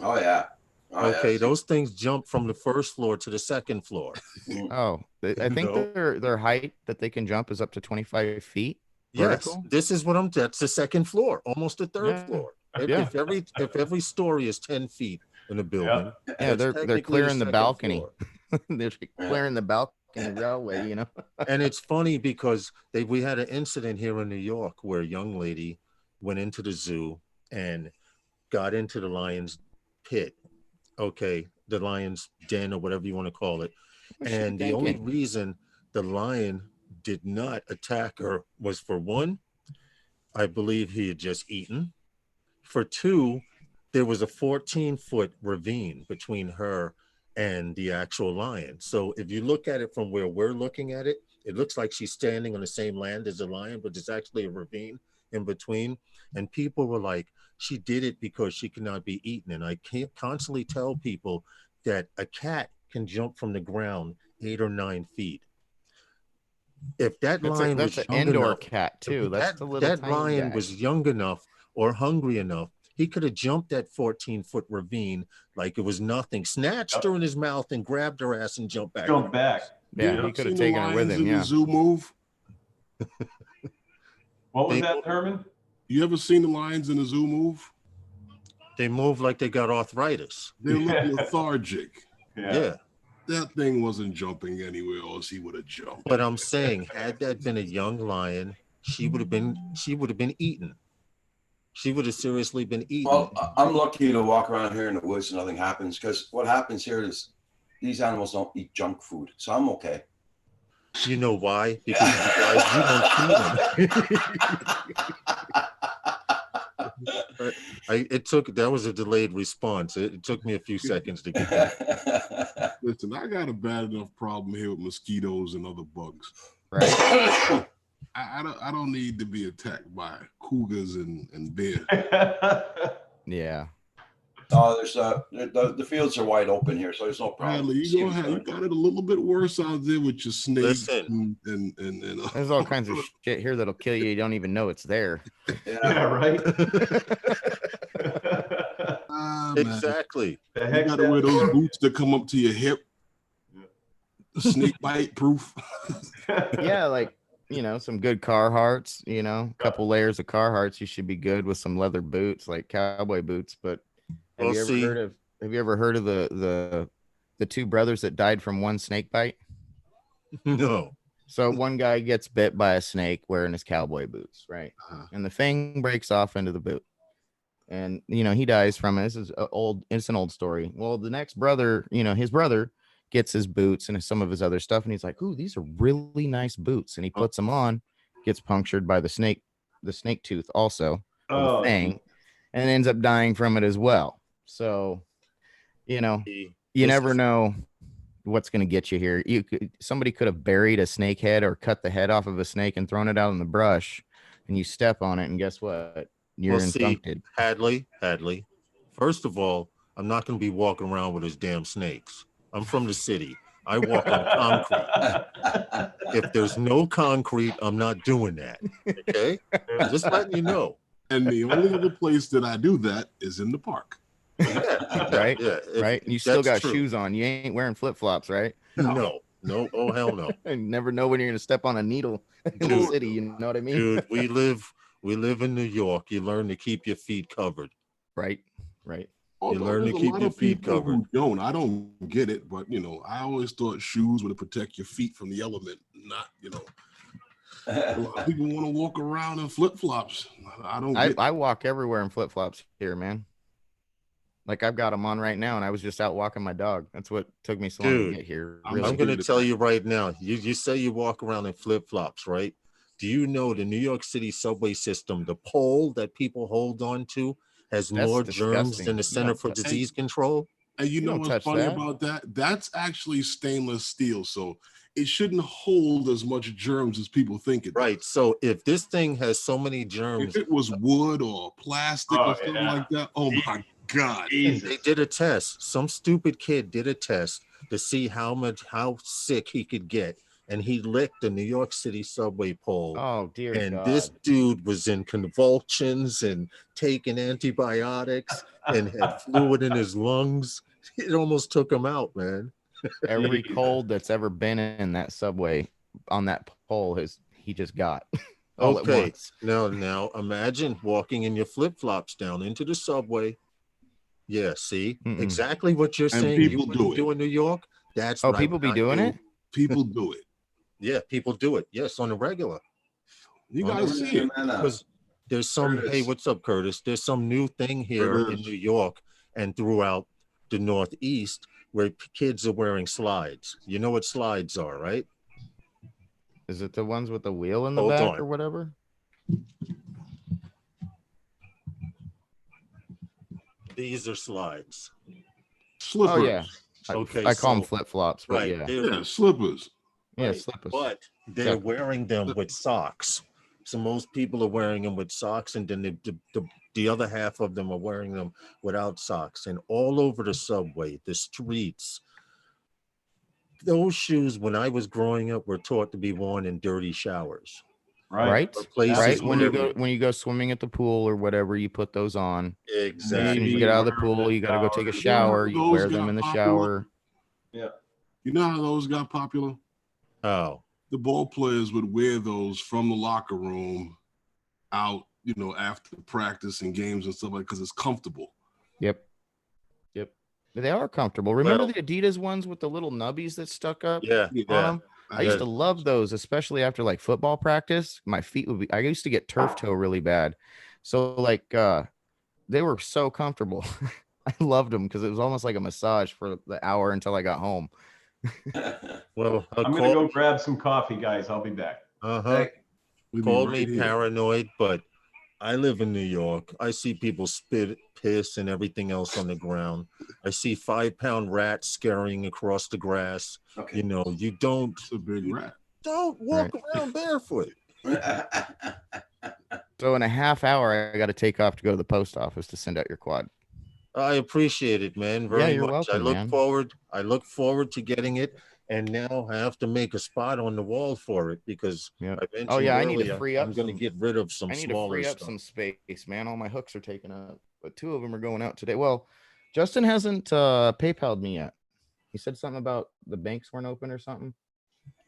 Oh, yeah. Oh, Okay, yes. those things jump from the first floor to the second floor. Oh, I think No. their height that they can jump is up to 25 feet. Yes, Vertical? this is what I'm. That's the second floor, almost the third Yeah. floor. Yeah. If every story is 10 feet in a building, Yeah, that's they're technically clearing the second balcony. floor. They're clearing the balcony railway, you know. And it's funny because we had an incident here in New York where a young lady went into the zoo and got into the lion's pit. Okay, the lion's den or whatever you want to call it. What's she And the only thinking? reason the lion did not attack her was, for one, I believe he had just eaten. For two, there was a 14-foot ravine between her and the actual lion. So if you look at it from where we're looking at it, it looks like she's standing on the same land as the lion, but there's actually a ravine in between. And people were like, she did it because she could not be eaten. And I can't constantly tell people that a cat can jump from the ground 8 or 9 feet. If that lion was That's an young indoor enough, cat too. if That's the little that tiny lion guy. was young enough or hungry enough, he could have jumped that 14-foot ravine like it was nothing, snatched her in his mouth and grabbed her ass and jumped back. Jump back. Yeah, You he could have seen the taken her with lions him. in Yeah. the zoo move. What was They- that, Herman? You ever seen the lions in the zoo move? They move like they got arthritis. They look Yeah. lethargic. Yeah. That thing wasn't jumping anywhere else. He would have jumped. But I'm saying, had that been a young lion, she would have been eaten. She would have seriously been eaten. Well, I'm lucky to walk around here in the woods and nothing happens, because what happens here is these animals don't eat junk food. So I'm okay. You know why? Because you don't feed them. That was a delayed response. It took me a few seconds to get that. Listen, I got a bad enough problem here with mosquitoes and other bugs. Right. I don't need to be attacked by cougars and bear. Yeah. Oh, there's the fields are wide open here, so there's no problem. Bradley, you got it a little bit worse out there with your snakes Listen. and There's all kinds of shit here that'll kill you. You don't even know it's there. Yeah, right. man. Exactly. The You heck gotta wear those boots that come up to your hip. Snake bite proof. Yeah, like, you know, some good Carhartts, you know, a couple layers of Carhartts, you should be good with some leather boots, like cowboy boots. But have Well, you ever heard of the two brothers that died from one snake bite? No. So one guy gets bit by a snake wearing his cowboy boots, right? Uh-huh. And the fang breaks off into the boot. And, you know, he dies from it. This is it's an old story. Well, the next brother, you know, his brother gets his boots and some of his other stuff. And he's like, ooh, these are really nice boots. And he puts them on, gets punctured by the snake tooth also, Oh, the fang, and ends up dying from it as well. So, you know, you never know what's going to get you here. Somebody could have buried a snake head or cut the head off of a snake and thrown it out in the brush, and you step on it, and guess what? You're infected. Hadley. First of all, I'm not going to be walking around with those damn snakes. I'm from the city. I walk on concrete. If there's no concrete, I'm not doing that. Okay? I'm just letting you know. And the only other place that I do that is in the park. Yeah. Right? Yeah. Right? You still that's got true. shoes on. You ain't wearing flip-flops, right? No. Oh, hell no. You never know when you're going to step on a needle in the Dude. city. You know what I mean? Dude, we live in New York. You learn to keep your feet covered. Right. Although learn to there's a keep lot your of feet people covered. who don't. I don't get it, but you know, I always thought shoes were to protect your feet from the element, not, you know. A lot of people want to walk around in flip-flops. I don't get I walk everywhere in flip-flops here, man. Like I've got them on right now, and I was just out walking my dog. That's what took me so long Dude, to get here. I'm Really. I'm going to tell you right now. You say you walk around in flip-flops, right? Do you know the New York City subway system, the pole that people hold on to has That's more germs disgusting. than the Center for Don't touch- Disease Control? And you know don't what's touch funny that. about that? That's actually stainless steel, so it shouldn't hold as much germs as people think it does. Right. So if this thing has so many germs, If it was wood or plastic Oh, or something yeah. like that, oh my God. Jesus. they did a test. Some stupid kid did a test to see how sick he could get and he licked the New York City subway pole. Oh dear And God. this dude was in convulsions and taking antibiotics and had fluid in his lungs. It almost took him out, man. Every Jesus. cold that's ever been in that subway on that pole he just got all at Okay, once. now imagine walking in your flip-flops down into the subway. Yeah, see, Mm-mm. exactly what you're And saying. You people wouldn't do do in New York. That's Oh, what I people would be not doing do. it? People do it. Yeah, people do it. Yes, on the regular. You On guys the see it. Because there's some, Curtis. hey, what's up, Curtis? There's some new thing here in Curtis. New York and throughout the Northeast where kids are wearing slides. You know what slides are, right? Is it the ones with the wheel in the Hold back on. or whatever? These are slides. Slippers. Oh yeah. Okay, I call them so- flip flops, but Right. yeah. they're- Yeah, slippers. Yeah, right, slippers. But they're Check. wearing them with socks. So most people are wearing them with socks, and then the other half of them are wearing them without socks. And all over the subway, the streets, those shoes, when I was growing up, were taught to be worn in dirty showers. Right? Or places Right. When you Absolutely. go swimming at the pool or whatever, you put those on. As soon as Exactly. you get out of the pool, you got to go take a shower. You Those wear them got in the popular. shower. You know how those got popular? Oh, The ball players would wear those from the locker room out, you know, after practice and games and stuff like because it's comfortable. Yep. They are comfortable. Remember Well- the Adidas ones with the little nubbies that stuck up yeah, Yeah. on yeah. them? I used to love those, especially after like football practice. My feet would be, I used to get turf toe really bad. So like they were so comfortable. I loved them because it was almost like a massage for the hour until I got home. Well, I'm gonna go grab some coffee, guys. I'll be back. Uh-huh. We'd be Call right me here. paranoid, but I live in New York. I see people spit, piss, and everything else on the ground. I see 5-pound rats scurrying across the grass. Okay. You know, you don't It's a big rat. walk around barefoot. So in a half hour, I got to take off to go to the post office to send out your quad. I appreciate it, man. Very you're much. welcome, man. I look forward to getting it. And now I have to make a spot on the wall for it because Yep. I mentioned Oh yeah, I need to earlier, free up I'm going to some- get rid of some I need to smaller free up stuff. some space, man. All my hooks are taken up, but 2 of them are going out today. Well, Justin hasn't PayPal'd me yet. He said something about the banks weren't open or something.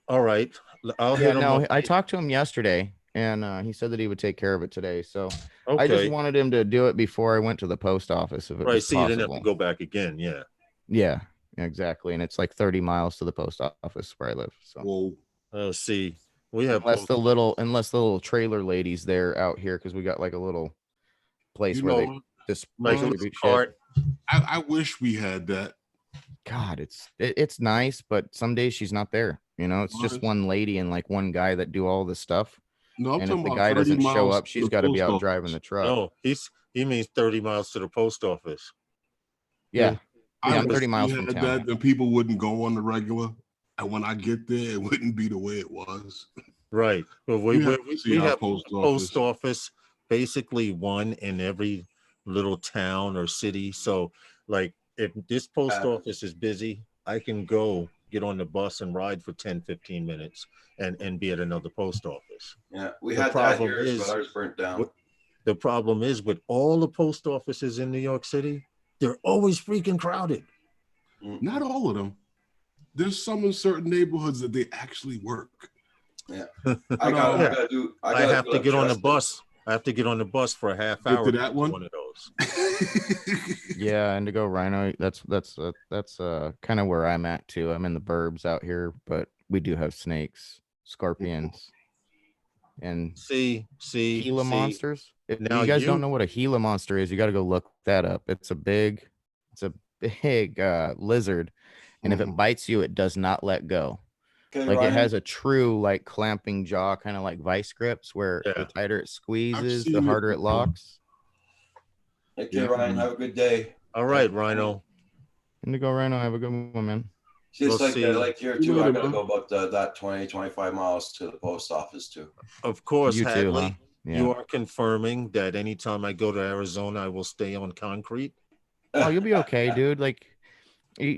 All right. I'll Yeah, hit him no, up. I talked to him yesterday, and he said that he would take care of it today. So Okay. I just wanted him to do it before I went to the post office, if it right. was So you didn't have possible. to go back again. Yeah. Yeah, exactly. And it's like 30 miles to the post office where I live. So Whoa. See, we have unless the little trailer ladies there out here, because we got like a little place You where know they what? just like a distribute shit. cart. I wish we had that. God, it's nice, but some days she's not there. You know, it's just Right. one lady and like one guy that do all the stuff. No, I'm And if talking the about guy 30 doesn't show miles up, to she's the got to be post out driving office. the truck. No, he means 30 miles to the post office. Yeah. I I'm wish 30 miles we from had town. that, then people wouldn't go on the regular. And when I get there, it wouldn't be the way it was. Right. But we have to see our have post post office basically one in every little town or city. So like if this post office is busy, I can go get on the bus and ride for 10, 15 minutes and be at another post office. Yeah, we The had that problem here, is- but ours burnt down. What- The problem is with all the post offices in New York City, they're always freaking crowded. Not all of them. There's some in certain neighborhoods that they actually work. I Yeah. gotta do. I have to get on the bus. I have to get on the bus for a half Get hour to to that get to one? one of those. Yeah, and to go Rhino, that's kind of where I'm at too. I'm in the burbs out here, but we do have snakes, scorpions, and See, Gila monsters. If Now you guys you- don't know what a Gila monster is, you got to go look that up. It's a big lizard, and if it Mhm. bites you, it does not let go. Okay, Like Ryan, it has a true like clamping jaw, kind of like vice grips, where Yeah. the tighter it squeezes, the seen it harder it before. locks. Okay, Yeah. Ryan, have a good day. All right, Rhino. Indigo Rhino, have a good one, man. See, it's We'll like see. like here You too. I later, gotta man. go about that 20, 25 miles to the post office too. Of course, You too, Hadley, huh? Yeah. you are confirming that anytime I go to Arizona, I will stay on concrete. Oh, you'll be okay, dude. Like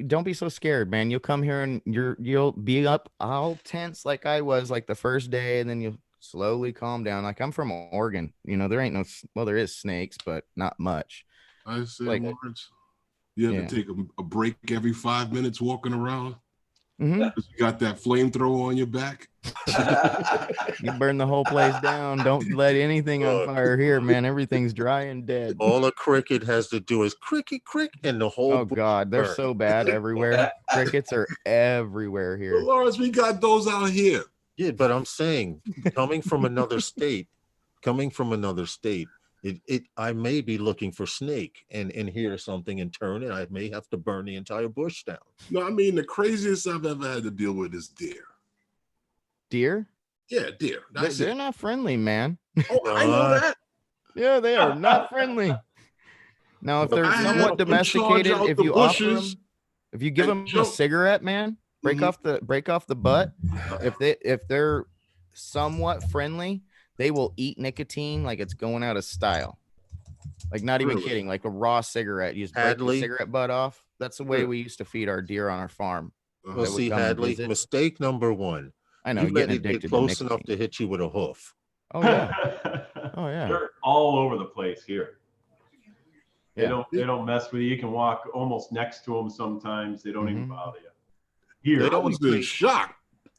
Don't be so scared, man. You'll come here and you'll be up all tense like I was like the first day, and then you'll slowly calm down. Like I'm from Oregon, there ain't well, there is snakes, but not much. I say, Like- Lawrence, you have Yeah. to take a break every 5 minutes walking around. Mhm. 'Cause you got that flamethrower on your back. You burn the whole place down. Don't let anything on Look. fire here, man. Everything's dry and dead. All a cricket has to do is cricket, crick, and the whole. Oh bush God, they're burn. so bad everywhere. Crickets are everywhere But here. Lawrence, we got those out here. Yeah, but I'm saying, coming from another state, I may be looking for snake and hear something and turn it. I may have to burn the entire bush down. No, I mean the craziest I've ever had to deal with is deer. Deer? Yeah, deer. That's They're it. not friendly, man. Oh, I know that. Yeah, they are not friendly. Now, if they're I had somewhat to charge domesticated, out if the you offer bushes them, if you give and them a jump. cigarette, man, break Mhm. off the butt. If they're somewhat friendly, they will eat nicotine like it's going out of style. Like not even Really? kidding, like a raw cigarette. You just break the Hadley? cigarette butt off. That's the way Sure. we used to feed our deer on our farm. Uh-huh. Well, That would see, come and Hadley, visit. mistake number one. I know You you're let getting it get addicted to close enough nicotine. to hit you with a hoof. Oh yeah. Oh yeah. They're all over the place here. They Yeah. don't mess with you. You can walk almost next to them sometimes. They don't even Mhm. bother you. Here, They I don't was play- in shock.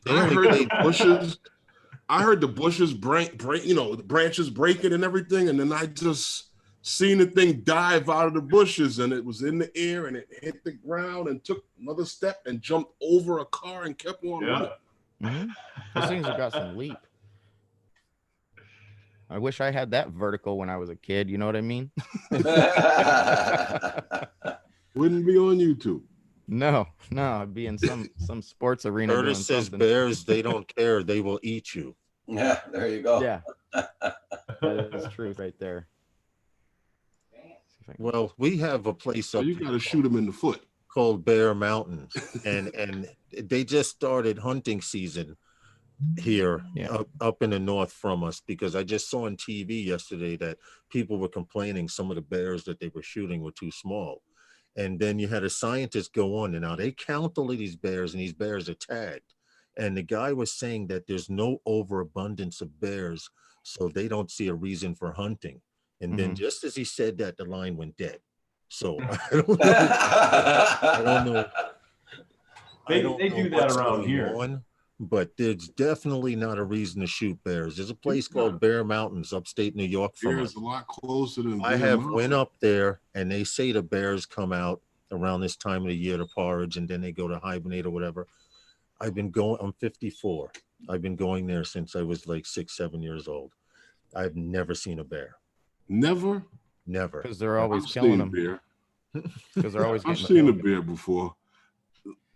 They I only heard play- the bushes. I heard the bushes break, the branches breaking and everything, and then I just seen the thing dive out of the bushes, and it was in the air, and it hit the ground, and took another step and jumped over a car and kept on running. yeah. Those things have got some leap. I wish I had that vertical when I was a kid. You know what I mean? Wouldn't be on YouTube. No, I'd be in some sports arena. Curtis doing says something. bears, they don't care. They will eat you. Yeah, there you go. Yeah, that is truth right there. Well, we have a place So up you here got to shoot him in the foot. called Bear Mountains, and they just started hunting season here Yeah. up in the north from us, because I just saw on TV yesterday that people were complaining some of the bears that they were shooting were too small. And then you had a scientist go on, and now they count all of these bears, and these bears are tagged. And the guy was saying that there's no overabundance of bears, so they don't see a reason for hunting. And then Mhm. just as he said that, the line went dead. So I don't know. I don't know. They don't do know that what's around going here. on, but there's definitely not a reason to shoot bears. There's a place called Bear Mountains, upstate New York from Here us. is a lot closer than I Bear have Mountain. went up there, and they say the bears come out around this time of the year to forage, and then they go to hibernate or whatever. I'm 54. I've been going there since I was like 6, 7 years old. I've never seen a bear. Never. Never. Because they're always I've killing seen them. bear. Because they're always I've getting seen a killed. bear before.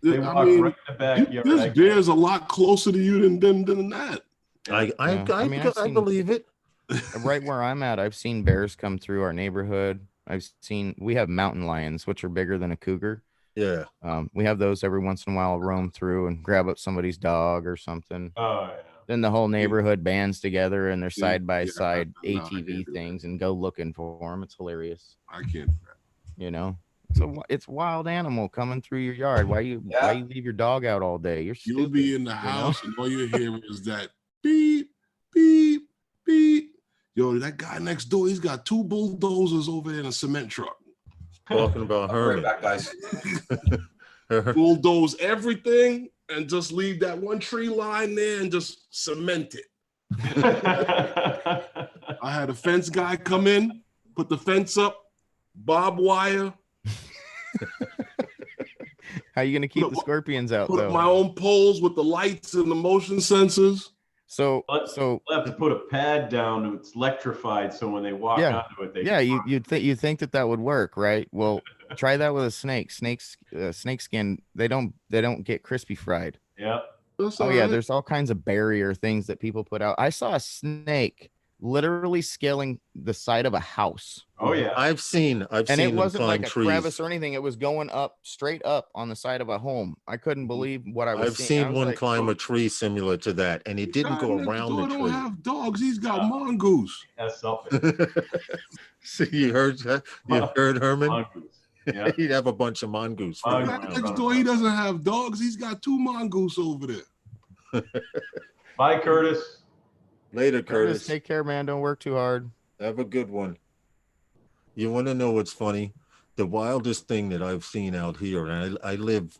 They I walk mean, right in the backyard. this bear's a lot closer to you than that. I I've believe it. Right where I'm at, I've seen bears come through our neighborhood. We have mountain lions, which are bigger than a cougar. Yeah. We have those every once in a while roam through and grab up somebody's dog or something. Oh, yeah. Then the whole neighborhood bands together in their Yeah, side by yeah, side no, I can't ATV do that. things and go looking for them. It's hilarious, I can't. It's a wild animal coming through your yard. Why you leave your dog out all day? You're You'll stupid. be in the house and all you hear is that beep, beep, beep. Yo, that guy next door, he's got 2 bulldozers over there in a cement truck. Talking about I'll be right Herman. back, guys. Bulldoze everything and just leave that one tree line there and just cement it. I had a fence guy come in, put the fence up, barbed wire, How you gonna keep Put- the scorpions out put up though? my own poles with the lights and the motion sensors. So We'll have to put a pad down that's electrified, so when they walk Yeah. onto it, they yeah, you'd think that would work, right? Well, try that with a snake. Snake skin, they don't get crispy fried. yeah. That's Oh all yeah, right. there's all kinds of barrier things that people put out. I saw a snake literally scaling the side of a house. Oh yeah. I've seen And them it wasn't climb like a trees. crevice or anything. It was going up straight up on the side of a home. I couldn't believe what I was I've seeing. I seen was one like, climb a tree similar to that, and it didn't go Guy next around door the don't tree. have dogs. He's got mongoose. That's selfish. See, you heard that? You heard Herman? Mongoose. Yeah. He'd have a bunch of mongoose. Oh, running Guy yeah. around. next door, he doesn't have dogs. He's got 2 mongoose over there. Bye, Curtis. Later, Curtis, Curtis. take care, man. Don't work too hard. Have a good one. You want to know what's funny? The wildest thing that I've seen out here, and I live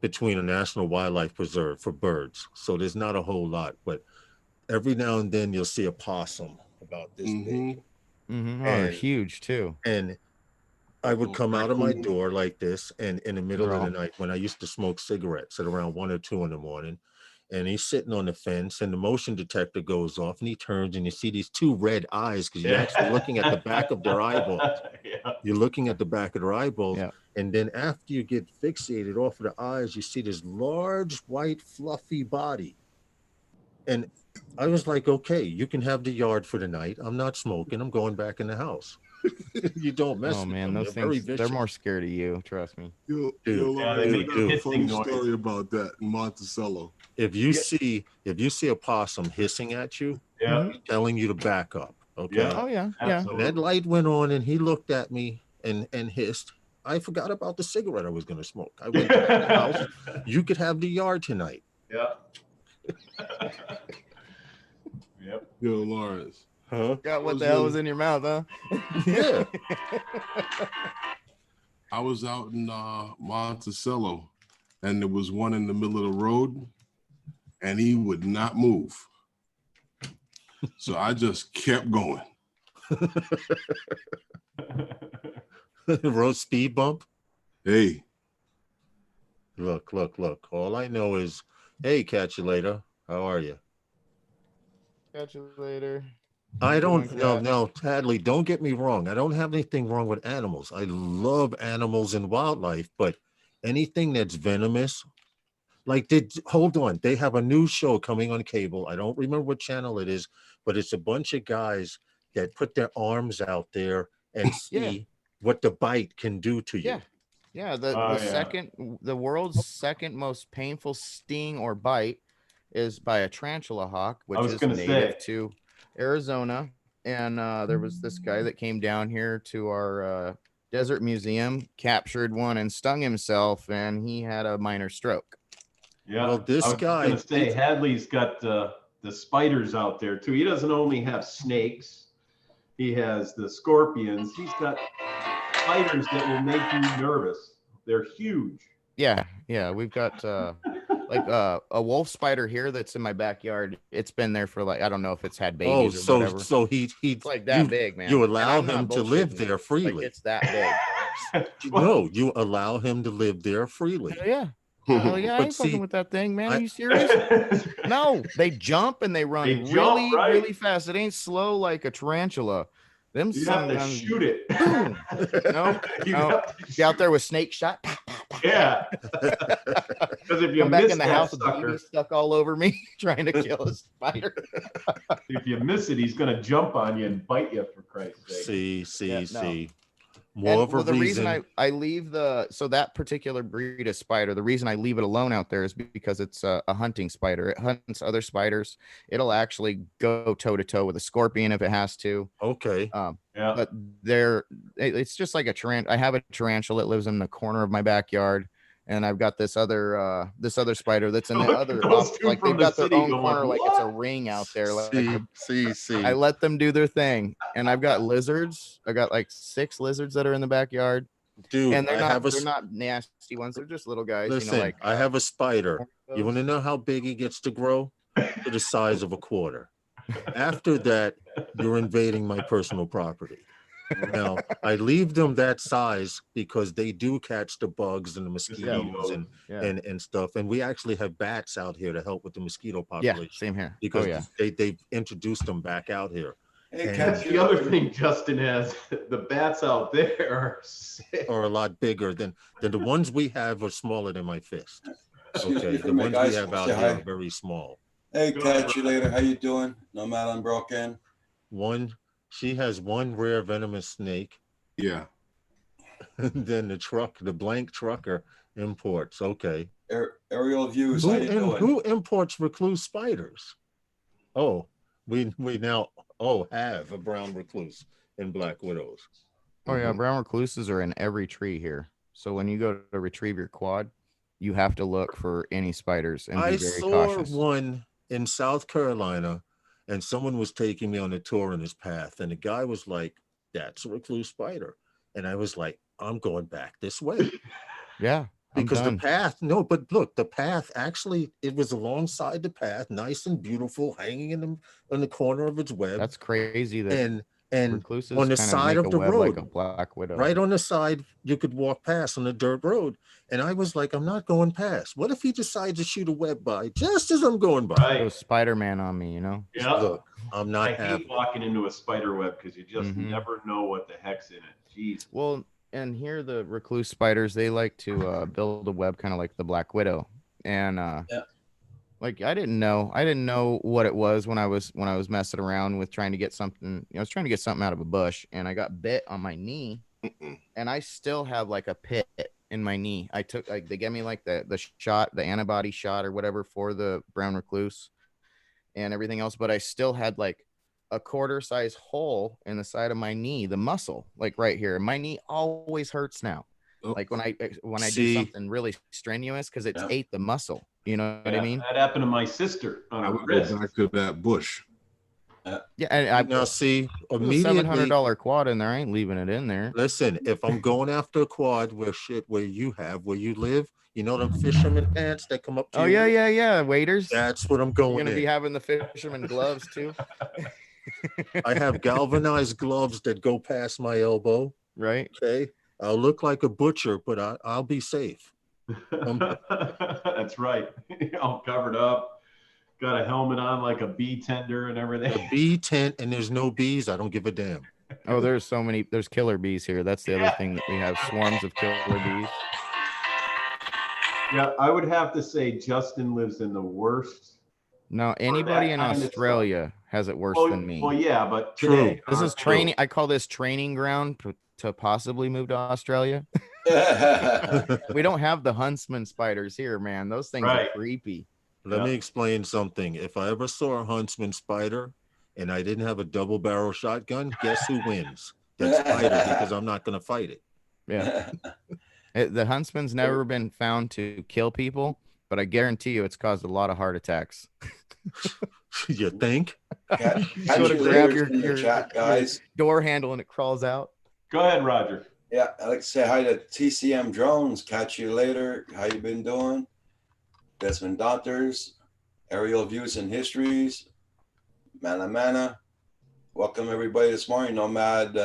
between a national wildlife preserve for birds, so there's not a whole lot, but every now and then you'll see a possum about this big. Mm-hmm. Oh, they're And- huge too. And I would come out of my Raccoon. door like this, and in the middle of the Girl. night, when I used to smoke cigarettes at around 1 or 2 in the morning, and he's sitting on the fence, and the motion detector goes off, and he turns, and you see these 2 red eyes because you're actually looking at the back of their eyeballs. Yeah. You're looking at the back of their eyeballs, Yeah. and then after you get fixated off of the eyes, you see this large, white, fluffy body. And I was like, okay, you can have the yard for the night. I'm not smoking. I'm going back in the house. You don't mess Oh with man, them. those They're very things, they're vicious. more scared of you. Trust me. Yo, Dude. yo, Yeah, Lawrence, they I make got a hissing funny noise. story about that in Monticello. If you see a possum hissing at you, Yeah. he's telling you to back up. Okay. Yeah. Oh yeah, yeah. When that light went on and he looked at me and hissed, I forgot about the cigarette I was going to smoke. I went back in the house. You could have the yard tonight. Yeah. Yep. Yo, Lawrence. Huh? Got what was the hell in- was in your mouth, huh? Yeah. I was out in Monticello, and there was one in the middle of the road, and he would not move. So I just kept going. Road speed bump. Hey, Look. All I know is, hey, catch you later. How are you? Catch you later. I don't Doing no cat. no Tadley, don't get me wrong. I don't have anything wrong with animals. I love animals and wildlife, but anything that's venomous, like hold on, they have a new show coming on cable. I don't remember what channel it is, but it's a bunch of guys that put their arms out there and see Yeah. what the bite can do to you. Yeah. Yeah, the Oh, yeah. the world's second most painful sting or bite is by a tarantula hawk, which was is gonna native say. to Arizona. And there was this guy that came down here to our desert museum, captured one and stung himself, and he had a minor stroke. Yeah. Well, this I was guy- gonna say Hadley's got the spiders out there too. He doesn't only have snakes. He has the scorpions. He's got spiders that will make you nervous. They're huge. Yeah, we've got like a wolf spider here that's in my backyard. It's been there for like, I don't know if it's had Oh, babies or whatever. so he It's like that you, big, man. you And allow I'm not him to live bullshitting there you. Like, freely. it's that big. No, you allow him to live there freely. Hell yeah. Hell yeah, I But ain't fucking see, with that thing, man. I- Are you serious? No, they jump and they run They really, jump, right? really fast. It ain't slow like a tarantula. Them You have to some shoot it. boom. No, You no. have to Be out there with snake shot. Yeah. Because if you Come back miss in the that house with sucker, baby stuck all over me, trying to kill a spider. if you miss it, he's gonna jump on you and bite you for Christ's sake. See. Yeah, no. See. More And, of a well, the reason. I leave that particular breed of spider, the reason I leave it alone out there is because it's a hunting spider. It hunts other spiders. It'll actually go toe to toe with a scorpion if it has to. Okay. Yeah. But it's just like a tarantula. I have a tarantula that lives in the corner of my backyard, and I've got this other spider that's in the other Those two like from they've the got their city own going, corner, like it's a "What?" ring out there. Like See. I let them do their thing, and I've got lizards. I got like 6 lizards that are in the backyard, Dude, and I have a they're not nasty ones. They're just little guys. listen. You know, like I have a spider. You those. want to know how big he gets to grow? To the size of a quarter. After that, you're invading my personal property. Now, I leave them that size because they do catch the bugs and the mosquitoes and, Yeah. and stuff. And we actually have bats out here to help with the mosquito Yeah, population same here. because Oh yeah. they've introduced them back out here. Hey, And- That's catch the you other later. thing Justin has. The bats out there are sick. Are a lot bigger than the ones we have are smaller than my fist. Excuse Okay, me the for my ones guys. we have out Say here hi. are very small. Hey, catch you later. How you doing? Nomad Unbroken. She has one rare venomous snake. yeah. And then the blank trucker imports. Okay. Aerial views. How you doing? Who imports recluse spiders? Oh, we now have a brown recluse and black widows. Oh yeah, Mhm. brown recluses are in every tree here. So when you go to retrieve your quad, you have to look for any spiders and I be very saw cautious. one in South Carolina, and someone was taking me on a tour in his path, and the guy was like, "That's a recluse spider," and I was like, "I'm going back this way." Yeah, I'm Because the done. path, no, but look, the path actually, it was alongside the path, nice and beautiful, hanging in the corner of its web, That's crazy that and recluses on the kind of side make a of the web like a road, black widow. right on the side, you could walk past on the dirt road. And I was like, I'm not going past. What if he decides to shoot a web by just as I'm going by? It Right. was Spider-Man on me, you know? Yeah. Look, I'm not I hate having it. walking into a spider web because you just Mhm. never know what the heck's in it. Jeez. Well, and here the recluse spiders, they like to build a web kind of like the black widow. And Yeah. like I didn't know what it was when I was messing around with trying to get something. I was trying to get something out of a bush, and I got bit on my knee, and I still have like a pit in my knee. I took like they gave me like the shot, the antibody shot or whatever for the brown recluse and everything else, but I still had like a quarter size hole in the side of my knee, the muscle, like right here. My knee always hurts now. Oh, Like when I do See? something really strenuous because it's Yeah. ate the muscle. You know what I Yeah, mean? that happened to my sister on I her would wrist. go back to that bush. Yeah, and I Now, see, there's a $700 immediately, quad in there. I ain't leaving it in there. listen, if I'm going after a quad where where you live, you know them fisherman pants that come up to Oh your yeah, waist? yeah. Waiters. That's what I'm You're going gonna be in. having the fisherman gloves too, I have galvanized gloves that go past my elbow. right? Okay. I'll look like a butcher, but I'll be safe. That's right. All covered up. Got a helmet on like a bee tender and everything. A bee tent and there's no bees. I don't give a damn. Oh, there's so many. There's killer bees here. That's the other Yeah. thing that we have swarms of killer bees. Yeah, I would have to say Justin lives in the worst. No, anybody in kind of stuff. Australia has it worse than me. Well, yeah, but True. today, This is true. training. I call this training ground to possibly move to Australia. We don't have the huntsman spiders here, man. Those things Right. are creepy. Let Yeah. me explain something. If I ever saw a huntsman spider and I didn't have a double barrel shotgun, guess who wins? That spider, because I'm not going to fight it. Yeah. The huntsman's never been found to kill people, but I guarantee you it's caused a lot of heart attacks. You think? Can Go to you grab leave in the chat, guys? door handle and it crawls out. Go ahead, Roger. Yeah, I'd like to say hi to TCM Drones. Catch you later. How you been doing? Desmond Doctors, Aerial Views and Histories, Mana. Welcome everybody this morning. Nomad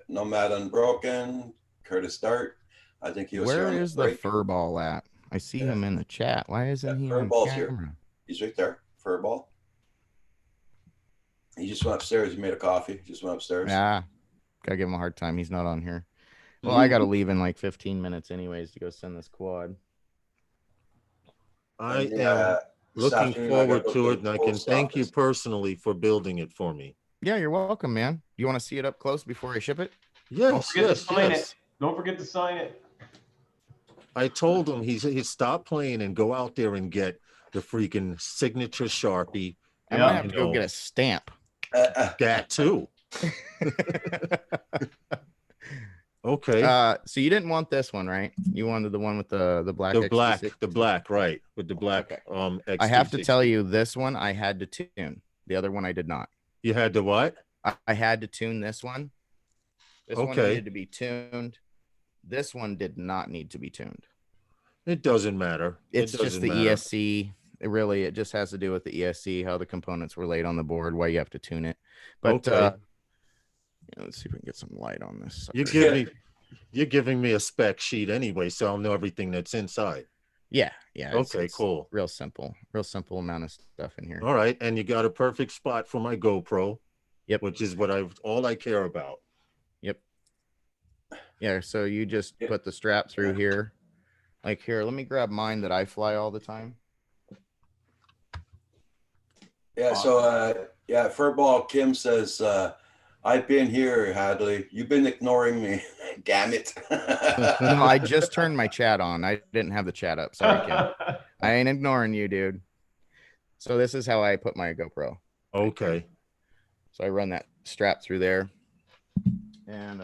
Unbroken, Curtis Dart. I think he was here Where on is the break. fur ball at? I see him in the chat. Why isn't Yeah, he fur on ball's here. camera? He's right there, Furball. He just went upstairs. He made a coffee. Just went upstairs. Yeah. Gotta give him a hard time. He's not on here. Well, I gotta leave in like 15 minutes anyways to go send this quad. I And, am this looking afternoon, I forward gotta go to to it, the and I can post thank you office. personally for building it for me. Yeah, you're welcome, man. You want to see it up close before I ship it? Yes, forget to yes, sign yes. it. Don't forget to sign it. I told him he'd stop playing and go out there and get the freaking signature Sharpie. I Yeah. might have to go No. get a stamp. That too. Okay. So you didn't want this one, right? You wanted the one with the black. the black, XT6? the black, right? With the black I have to XT60. tell you, this one I had to tune. The other one I did not. You had to what? I had to tune this one. This one Okay. needed to be tuned. This one did not need to be tuned. It doesn't matter. It's It just doesn't the matter. ESC. It just has to do with the ESC, how the components were laid on the board, why you have to tune it. But Okay. let's see if we can get some light on this. You sucker. give me, you're giving me a spec sheet anyway, so I'll know everything that's inside. Yeah. Okay, cool. Real simple amount of stuff in here. All right, and you got a perfect spot for my GoPro. Yep. Which is what all I care about. Yep. Yeah. So you just Yeah. put the strap through here. Like here, let me grab mine that I fly all the time. Yeah, so Furball Kim says, I've been here, Hadley. You've been ignoring me. Damn it. No, I just turned my chat on. I didn't have the chat up. Sorry, Kim. I ain't ignoring you, dude. So this is how I put my GoPro. Okay. So I run that strap through there. And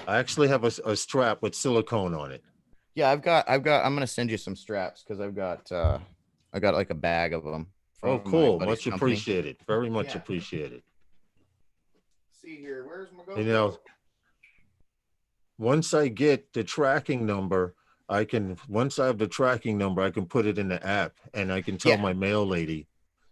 I actually have a strap with silicone on it. Yeah, I'm gonna send you some straps because I got like a bag of them. Oh, from my cool. buddy's Much company. appreciated. Very much Yeah. appreciated. See here, where's my GoPro? You know, once I get the tracking number, once I have the tracking number, I can put it in the app and I can tell Yeah. my mail lady,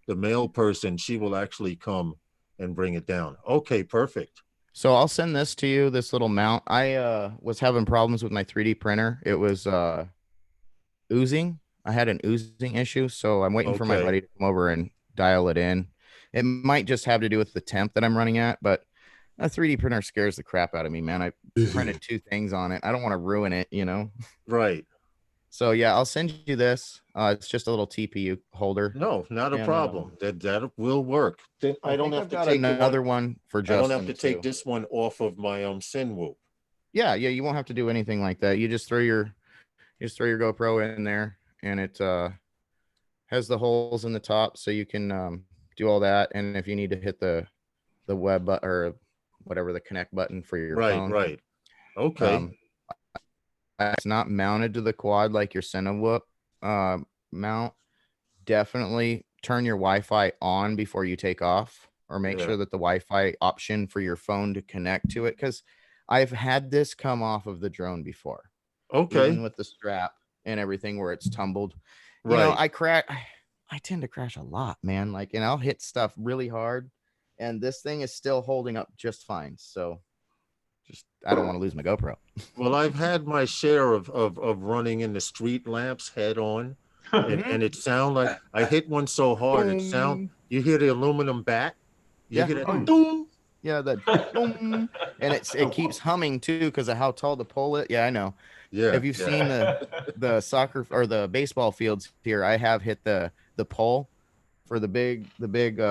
the mail person, she will actually come and bring it down. Okay, perfect. So I'll send this to you, this little mount. I was having problems with my 3D printer. It was oozing. I had an oozing issue, so I'm waiting for my Okay. buddy to come over and dial it in. It might just have to do with the temp that I'm running at, but a 3D printer scares the crap out of me, man. I printed 2 things on it. I don't want to ruin it, you know. Right. So yeah, I'll send you this. It's just a little TPU holder. No, not a And, problem. That will work. Then I don't think have I've to got take another one for I Justin. don't have to take too. this one off of my Sinwhoop. Yeah, you won't have to do anything like that. You just throw your GoPro in there, and it has the holes in the top, so you can do all that. And if you need to hit the web button or whatever, the connect button for your phone, Right. Okay. It's not mounted to the quad like your Cinewhoop mount. Definitely turn your Wi-Fi on before you take off, or make Yeah. sure that the Wi-Fi option for your phone to connect to it, because I've had this come off of the drone before. Okay. Even with the strap and everything where it's tumbled. You know, I tend to crash a lot, man. Like, and I'll hit stuff really hard, and this thing is still holding up just fine. So I don't want to lose my GoPro. Well, I've had my share of running in the street lamps head on, and it sound like I hit one so hard. You hear the aluminum bat. You hear that boom. Yeah, that boom, and it keeps humming too because of how tall the pole is. Yeah, I know. Yeah. If you've seen the soccer or the baseball fields here, I have hit the pole for the big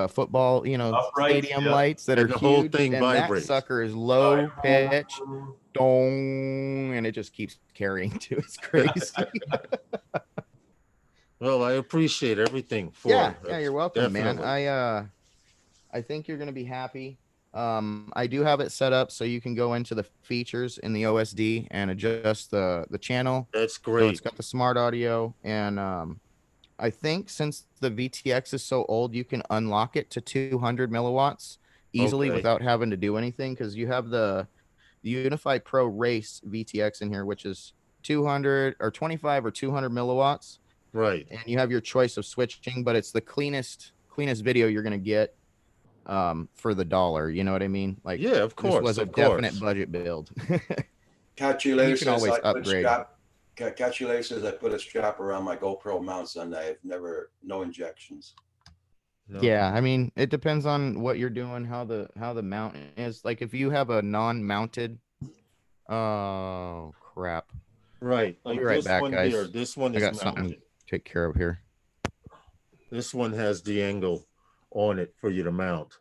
football, Uprights, stadium yeah. lights that And are the whole huge, thing and vibrates. that sucker is low pitch, dong, and it just keeps carrying too. It's crazy. Well, I appreciate everything. Yeah, you're welcome, Definitely. man. I think you're gonna be happy. I do have it set up so you can go into the features in the OSD and adjust the channel. That's So great. it's got the smart audio, and I think since the VTX is so old, you can unlock it to 200 milliwatts easily Okay. without having to do anything, because you have the Unify Pro Race VTX in here, which is 200 or 25 or 200 milliwatts, Right. and you have your choice of switching, but it's the cleanest video you're gonna get for the dollar. You know what I mean? Like, Yeah, of course. this was a of course. definite budget build. Catch you You later. can always upgrade. Catch you later says I put a strap around my GoPro mounts and I've no injections. No. Yeah, I mean, it depends on what you're doing, how the mount is. Like, if you have a non-mounted, oh crap, Right. I'll Like be right this back, one guys. here. This one I is got something mounted. to take care of here. This one has the angle on it for you to mount.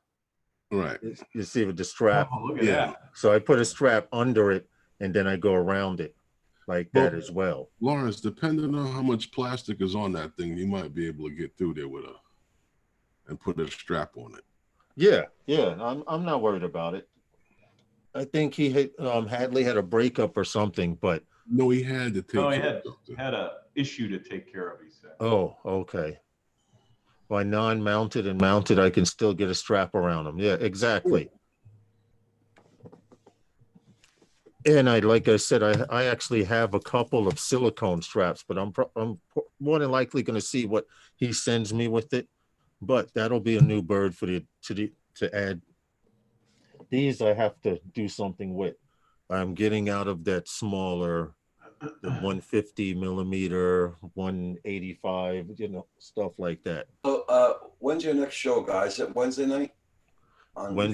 Right. You see with the strap. Oh, look at Yeah. that. So I put a strap under it and then I go around it like that as well. Lawrence, depending on how much plastic is on that thing, you might be able to get through there and put a strap on it. Yeah. I'm not worried about it. I think he had Hadley had a breakup or something, but No, he had to take No, he care had of something. had a issue to take care of, he said. oh, okay. By non-mounted and mounted, I can still get a strap around them. Yeah, exactly. And like I said, I actually have a couple of silicone straps, but I'm more than likely going to see what he sends me with it. But that'll be a new bird for to add. These I have to do something with. I'm getting out of that smaller, the 150 millimeter, 185, stuff like that. So, when's your next show, guys? Is it Wednesday night?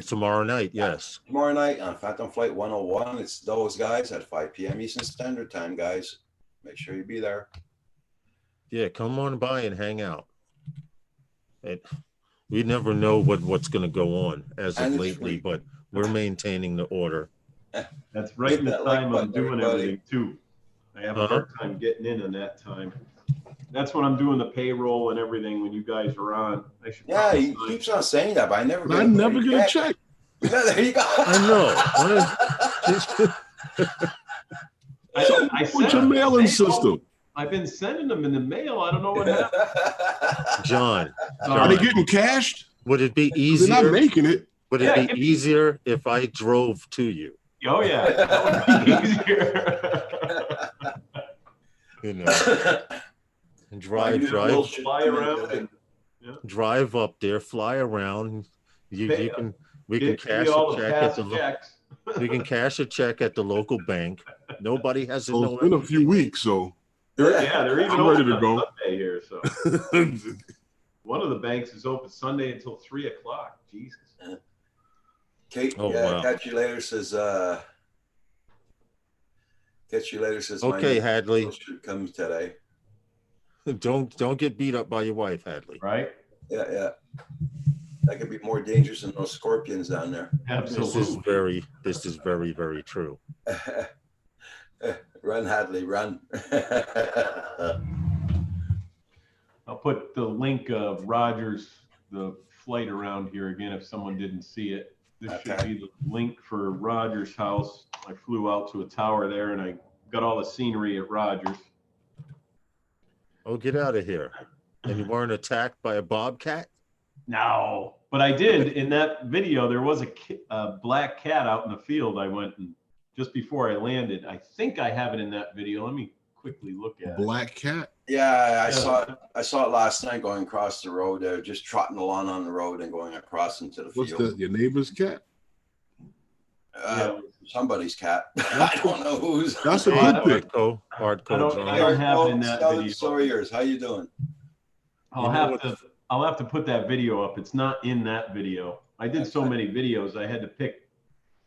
Tomorrow night? Yes. Tomorrow night on Phantom Flight 101. It's those guys at 5 p.m. Eastern Standard Time, guys. Make sure you be there. Yeah, come on by and hang out. We never know what's going to go on as of And it's lately, free. but we're maintaining the order. That's right in the Hit that like time I'm button, doing everybody. everything too. I have a Uh-huh. hard time getting in that time. That's when I'm doing the payroll and everything when you guys are on. I should Yeah, probably he sign- keeps on saying that, but I never But I never get a check. Yeah, there you go. I know. So what's your mailing system? I've been sending them in the mail. I don't know what happened. John, Are they getting cashed? would it be 'Cause they're not easier? making it. Would Yeah, it be easier if I drove to you? Oh yeah, that would be easier. You know, and drive Fly around and drive up there, fly around. We can give cash me all a the check at past the checks. we can cash a check at the local bank. Nobody has to So know. it's been a few weeks, so Yeah, they're even I'm ready open to on go. Sunday here. So one of the banks is open Sunday until 3:00. Jesus. Kate, Oh, yeah, wow. catch you later says, catch you later says. my Okay, new Hadley, bill should come today. don't get beat up by your wife, Hadley. Right? Yeah, yeah. That could be more dangerous than those scorpions down there. Absolutely. This is very, very true. Run, Hadley, run. I'll put the link of Rogers, the flight around here again, if someone didn't see it. This should Okay. be the link for Rogers House. I flew out to a tower there and I got all the scenery at Rogers. Oh, get out of here. And you weren't attacked by a bobcat? No, but I did in that video. There was a black cat out in the field. I went and just before I landed. I think I have it in that video. Let me quickly look at it. Black cat. Yeah, I saw it last night going across the road. They're just trotting along on the road and going across into the What's field. that? Your neighbor's cat? Somebody's cat. I don't know whose. That's a Yeah, good thing. Hardcore, I hardcore. don't John. have it in that video. Sawyers, how you doing? I'll have to put that video up. It's not in that video. I did so many videos. I had to pick.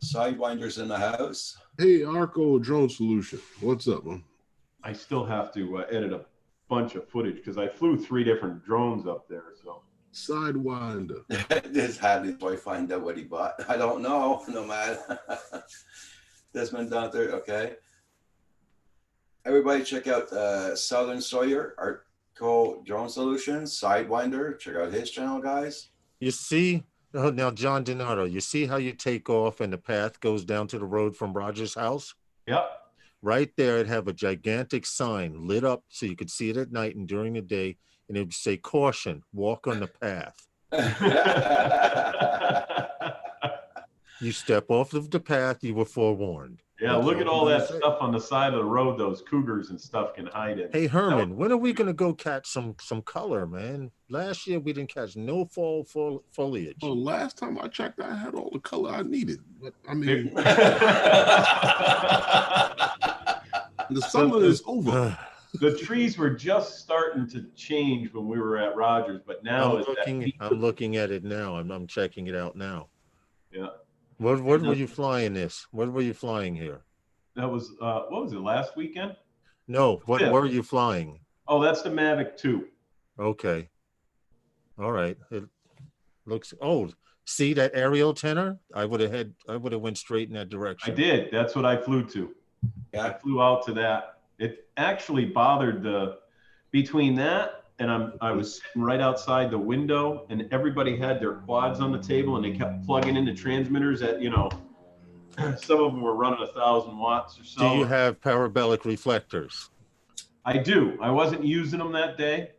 Sidewinders in the house. Hey, Arco Drone Solution. What's up, man? I still have to edit a bunch of footage because I flew 3 different drones up there. So Sidewinder. This Hadley's boy find out what he bought. I don't know. No matter. Desmond down there. Okay. Everybody check out Southern Sawyer, Arco Drone Solutions, Sidewinder. Check out his channel, guys. You see, oh, now John Donato, you see how you take off and the path goes down to the road from Rogers' house? yep. Right there, it'd have a gigantic sign lit up so you could see it at night and during the day, and it would say, "Caution, walk on the path." You step off of the path, you were forewarned. Yeah, look at all that stuff on the side of the road. Those cougars and stuff can hide in. Hey Herman, when are we gonna go catch some color, man? Last year we didn't catch no fall foliage. Well, last time I checked, I had all the color I needed. But I mean, the summer is over. The trees were just starting to change when we were at Rogers, but now I'm looking at it now. I'm checking it out now. Yeah. What were you flying this? What were you flying here? That was what was it, last weekend? No, what Yeah. were you flying? Oh, that's the Mavic 2. Okay. All right. It looks old. See that aerial tenor? I would have went straight in that direction. I did. That's what I flew to. I Yeah. flew out to that. It actually bothered between that and I was sitting right outside the window and everybody had their quads on the table and they kept plugging into transmitters at, some of them were running 1,000 watts or so. Do you have parabolic reflectors? I do. I wasn't using them that day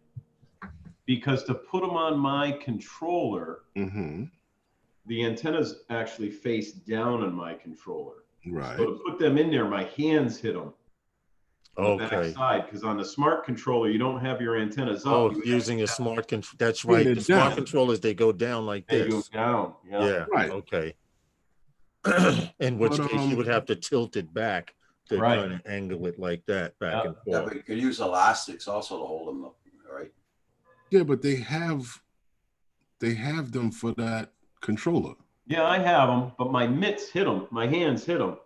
because to put them on my controller, Mm-hmm. the antennas actually face down on my controller. Right. So to put them in there, my hands hit them. Okay. Side, because on the smart controller, you don't have your antennas up. Oh, You using a smart control. That's Yeah, right. they're The smart down. controllers, they go down like they go this. down. Yeah. Yeah. Right. Okay. In which But, case you would have to tilt it back to Right. kind of angle it like that back and Yeah, forth. but you could use elastics also to hold them up, right? Yeah, but they have them for that controller. Yeah, I have them, but my mitts hit them. My hands hit them.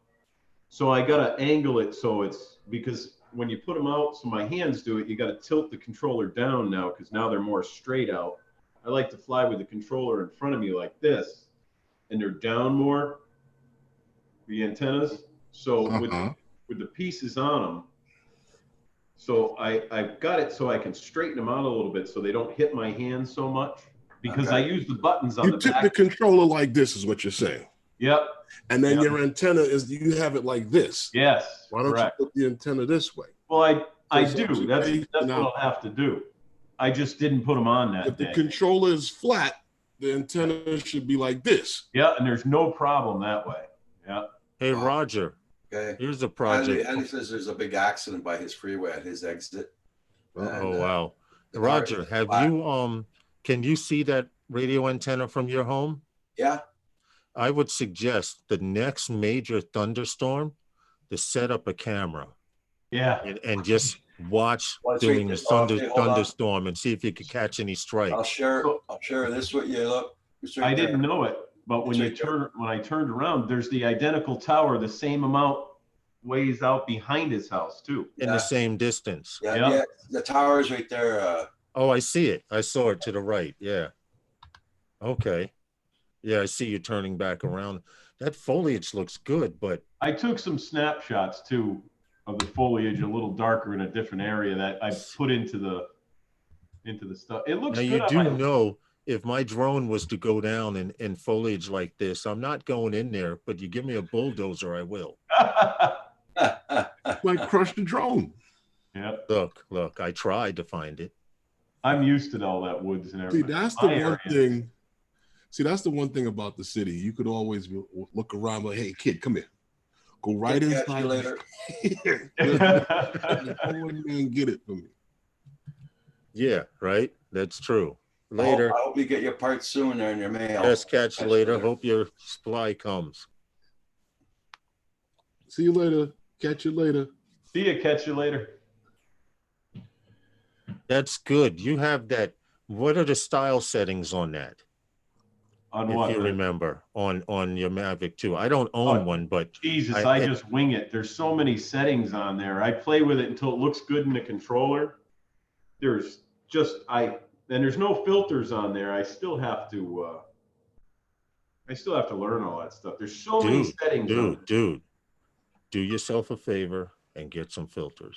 So I got to angle it so it's because when you put them out, so my hands do it, you got to tilt the controller down now because now they're more straight out. I like to fly with the controller in front of me like this, and they're down more, the antennas. So with the pieces on them, so I've got it so I can straighten them out a little bit so they don't hit my hands so much because I use the buttons on You the tip back. the controller like this is what you're saying. Yep. and then Yeah. your antenna is you have it like this. Yes, Why don't correct. you put the antenna this way? Well, I So do. it's That's actually what now- I'll have to do. I just didn't put them on If that the day. controller is flat, the antenna should be like this. Yeah, and there's no problem that way. Yeah. Hey, Roger, Okay. here's a Andy, project. Andy says there's a big accident by his freeway at his exit. Oh, And, wow. the car Roger, is have flat. you, can you see that radio antenna from your home? Yeah. I would suggest the next major thunderstorm to set up a camera Yeah. and just watch Well, it's during right the there. Okay, hold on. thunderstorm and see if you could catch any I'll strikes. share this with you. Look. It's right I didn't there. know it, but when It's right there. when I turned around, there's the identical tower, the same amount ways out behind his house too. In Yeah. the same distance. Yeah, Yeah. yeah. The tower is right there. Oh, I see it. I saw it to the right. Yeah. Okay. Yeah, I see you turning back around. That foliage looks good, but I took some snapshots too of the foliage a little darker in a different area that I put into the stuff. It looks now good. you on do my- know if my drone was to go down in foliage like this, I'm not going in there, but you give me a bulldozer, I will. Like crush the drone. Yep. Look, I tried to find it. I'm used to all that woods and See, everything. that's the My one area. thing. See, that's the one thing about the city. You could always look around like, hey, kid, come here. Go right Catch you inside. later. Go in there and get it for me. Yeah, right? That's true. I Later. hope you get your parts soon there in your mail. Yes, catch you later. Hope your supply comes. See you later. Catch you later. See you. Catch you later. That's good. You have that. What are the style settings on that? On If what? you remember on your Mavic 2. I don't own Oh, one, but Jesus, I- I just wing it. There's so many settings on there. I play with it until it looks good in the controller. There's just and there's no filters on there. I still have to learn all that stuff. There's so many settings on there. dude, do yourself a favor and get some filters.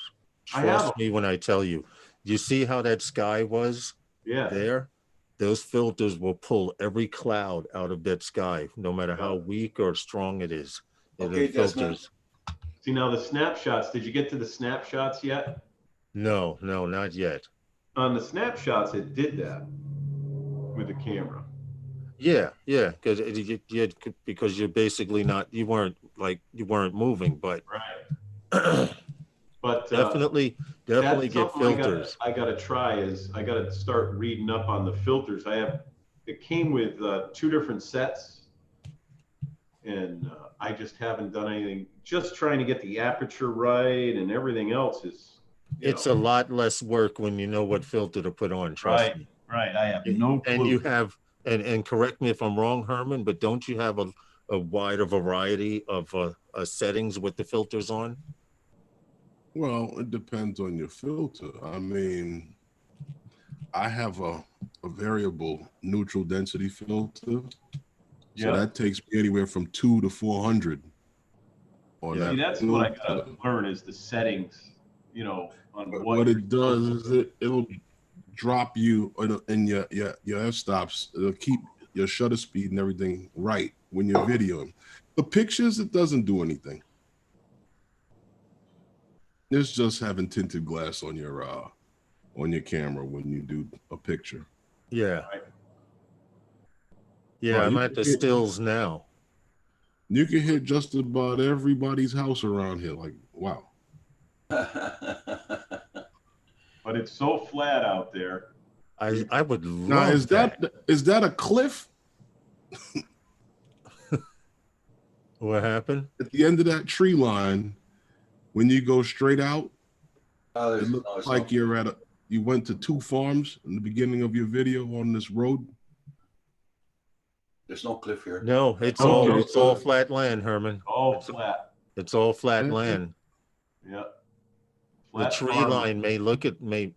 I have Trust me when I tell you. You see how that sky was Yeah. there? Those filters will pull every cloud out of that sky, no matter how weak or strong it is. They're Okay, Desmond. filters. See now the snapshots. Did you get to the snapshots yet? No, not yet. On the snapshots, it did that with the camera. Yeah, because you're basically not, you weren't moving, but Right. But definitely that's get something filters. I gotta try is I gotta start reading up on the filters. It came with 2 different sets, and I just haven't done anything. Just trying to get the aperture right, and everything else is. It's a lot less work when you know what filter to put on. Trust Right. me. Right. I have no clue. And you have, and correct me if I'm wrong, Herman, but don't you have a wider variety of settings with the filters on? Well, it depends on your filter. I mean, I have a variable neutral density filter. So Yeah. that takes me anywhere from 2 to 400. On Yeah. See, that's what I gotta filter. learn is the settings. On But what what you're it does is it'll drop you in your f-stops. It'll keep your shutter speed and everything right when you're videoing. The pictures, it doesn't do anything. It's just having tinted glass on your camera when you do a picture. Yeah. Right. Yeah, Well, I'm you at the can- stills now. You can hit just about everybody's house around here. Like, wow. But it's so flat out there. I would love Now, is that a cliff what happened? at the end of that tree line? When you go straight out, Oh, it there's, looks no, it's like not. you went to 2 farms in the beginning of your video on this road. There's no cliff here. No, it's Oh, all flat land, Herman. All flat. It's all flat Mhm. land. Yeah. The Flat tree farm. line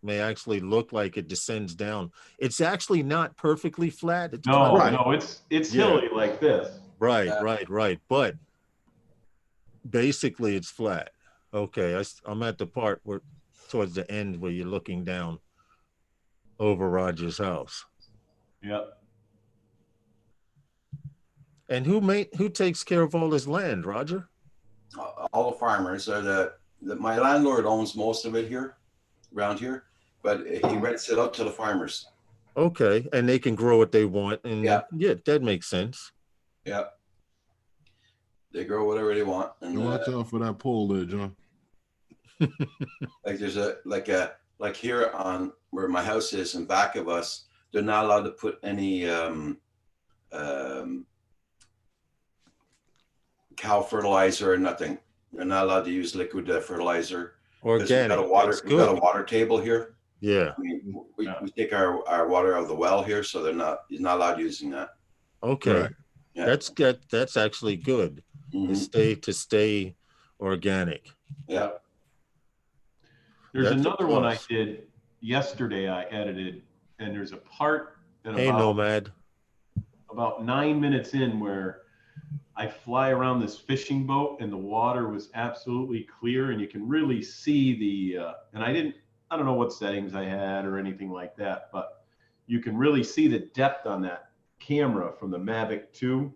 may actually look like it descends down. It's actually not perfectly flat. It's No, Right. no, it's Yeah. hilly like this. right, Yeah. right. But basically, it's flat. Okay, I'm at the part where towards the end where you're looking down over Roger's house. Yep. And who takes care of all this land, Roger? All the farmers are my landlord owns most of it here, around here, but he rents it out to the farmers. Okay, and they can grow what they want, and Yeah. yeah, that makes sense. Yeah. They grow whatever they want. And You watch out for that pole there, John. like there's like here on where my house is in back of us, they're not allowed to put any cow fertilizer or nothing. They're not allowed to use liquid fertilizer. 'Cause Organic. We got That's we got a good. water table here. Yeah. I mean, we take our water out of the well here, so he's not allowed using that. Okay. Right. Yeah. That's good. That's actually good. Mhm. To stay organic. Yeah. There's That's a another one I plus. did yesterday. I edited, and there's a part at Hey, Nomad. about 9 minutes in where I fly around this fishing boat and the water was absolutely clear and you can really see and I don't know what settings I had or anything like that, but you can really see the depth on that camera from the Mavic 2.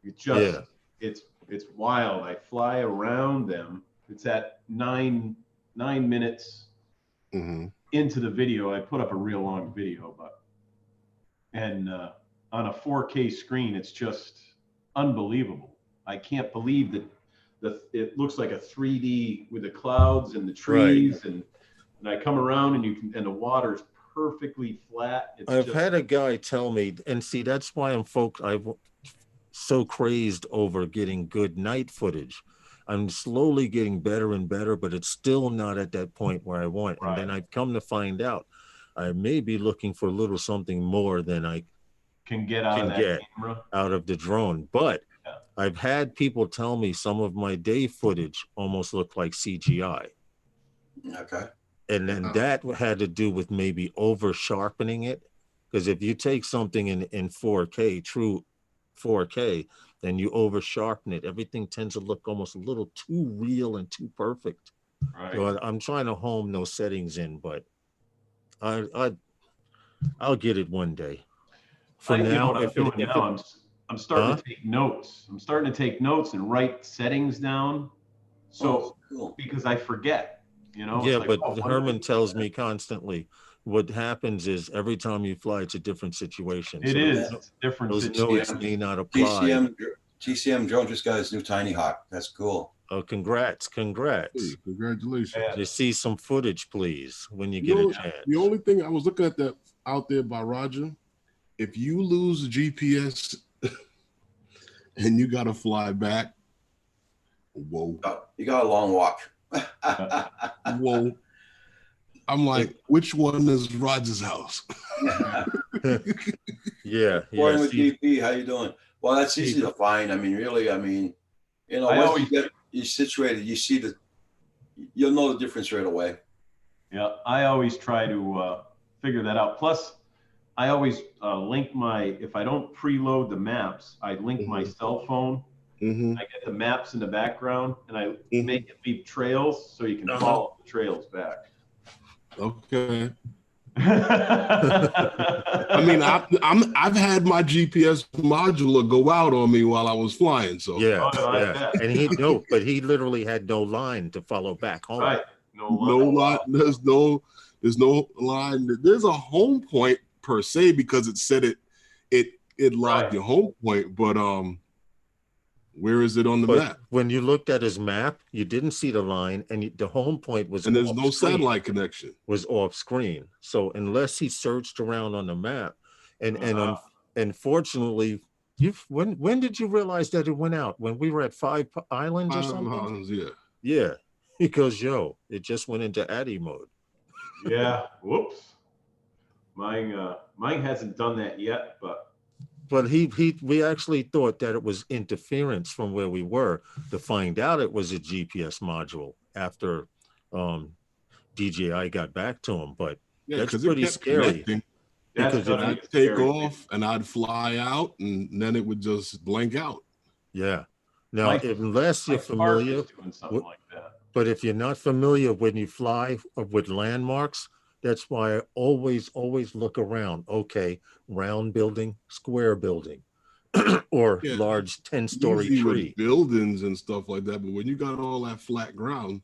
Yeah. It's wild. I fly around them. It's at 9 minutes Mm-hmm. into the video. I put up a real long video, and on a 4K screen, it's just unbelievable. I can't believe that it looks like a 3D with the clouds and the trees, and I come around and the water's perfectly flat. I've had a guy tell me, and see, that's why I'm so crazed over getting good night footage. I'm slowly getting better and better, but it's still not at that point where I want. And then I've come to find out I may be looking for a little something more than I can get out of that camera, out of the drone. But I've had people tell me some of my day footage almost looked like CGI. Okay. And then that had to do with maybe over sharpening it. Because if you take something in 4K, true 4K, then you over sharpen it, everything tends to look almost a little too real and too perfect. Right. So I'm trying to home those settings in, but I'll get it one day. For now, I'm starting to take notes. I'm starting to take notes and write settings down. So cool. Because I forget, Yeah, like, but Herman tells me constantly, what happens is every time you fly, it's a different situation. It is different. Those notes may not apply. TCM drone just got his new Tiny Hawk. That's cool. Oh, congrats. Hey, congratulations. To see some footage, please, when you get a chance. The only thing I was looking at that out there by Roger, if you lose the GPS and you got to fly back, whoa. You got a long walk. Whoa. I'm like, which one is Roger's house? Yeah. Morning with DP, how you doing? Well, that's easy to find. I mean, really, once you get you situated, you'll know the difference right away. Yeah, I always try to figure that out. Plus, I always link if I don't preload the maps, I link my cell phone. Mm-hmm. I get the maps in the background and I make it leave trails so you can follow the trails back. Okay. I mean, I've had my GPS modular go out on me while I was flying. So yeah. And he literally had no line to follow back home. Right. No line. There's no line. There's a home point per se because it said it logged your home point, but where is it on the map? When you looked at his map, you didn't see the line, and the home point was. And there's no satellite connection. Was off screen. So unless he searched around on the map, and unfortunately, when did you realize that it went out? When we were at 5 Islands or something? Islands, yeah. Yeah. He goes, it just went into Addy mode. Yeah. Whoops. Mine hasn't done that yet, but we actually thought that it was interference from where we were. To find out it was a GPS module after DJI got back to him. But that's pretty scary. Because I'd take off and I'd fly out and then it would just blank out. Yeah. Now, unless you're familiar, but if you're not familiar when you fly with landmarks, that's why I always look around. Okay, round building, square building. or Yeah. large 10-story Usually with tree. buildings and stuff like that, but when you got all that flat ground,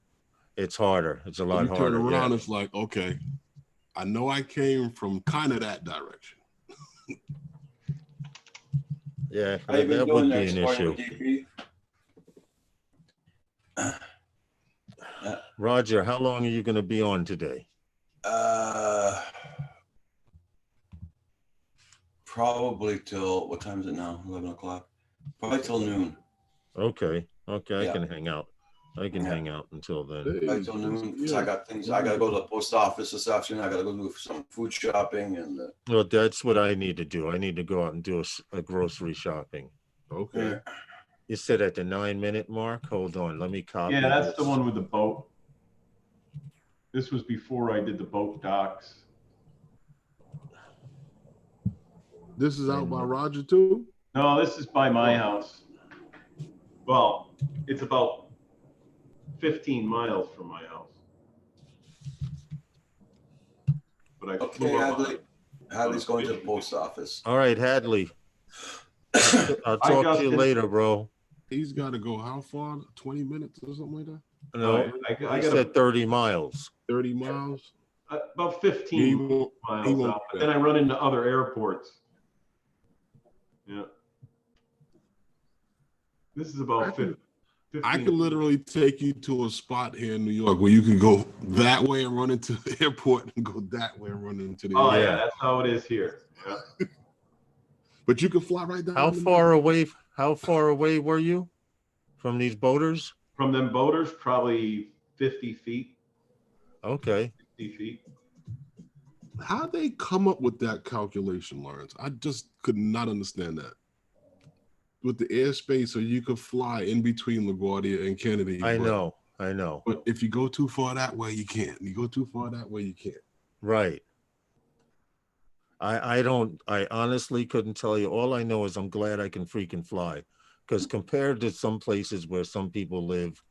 It's harder. It's a when lot you turn harder. around, Yeah. it's like, okay, I know I came from kind of that direction. Yeah, How you been that doing would there be this an morning issue. with DP? Roger, how long are you going to be on today? Probably till, what time is it now? 11 o'clock? Probably till noon. Okay. Okay. I Yeah. can hang out. I can Yeah. hang out until then. Hey, Probably till noon, because yeah. I got things, I gotta go to the post office this afternoon. I gotta go do some food shopping and, Well, that's what I need to do. I need to go out and do a grocery shopping. Okay. You said at the 9-minute mark? Hold on. Let me copy Yeah, that's this. the one with the boat. This was before I did the boat docks. This is out by Roger too? No, this is by my house. Well, it's about 15 miles from my house. But I okay, flew up on Hadley. Hadley's going to the post office. All right, Hadley. I'll talk to you later, bro. He's got to go how far? 20 minutes or something like that? No, I I got said 30 miles. 30 miles? about He 15 won't, miles won't out. do But then I run into other airports. Yeah. This is about 15. I could literally take you to a spot here in New York where you can go that way and run into the airport and go that way and run into the Oh airport. yeah, that's how it is here. Yeah. But you can fly right down. How in the far away were you from these boaters? From them boaters, probably 50 feet. Okay. 50 feet. How'd they come up with that calculation, Lawrence? I just could not understand that. With the airspace, so you could fly in between LaGuardia and Kennedy. I but- know. But if you go too far that way, you can't. You go too far that way, you can't. Right. I honestly couldn't tell you. All I know is I'm glad I can freaking fly. Because compared to some places where some people live,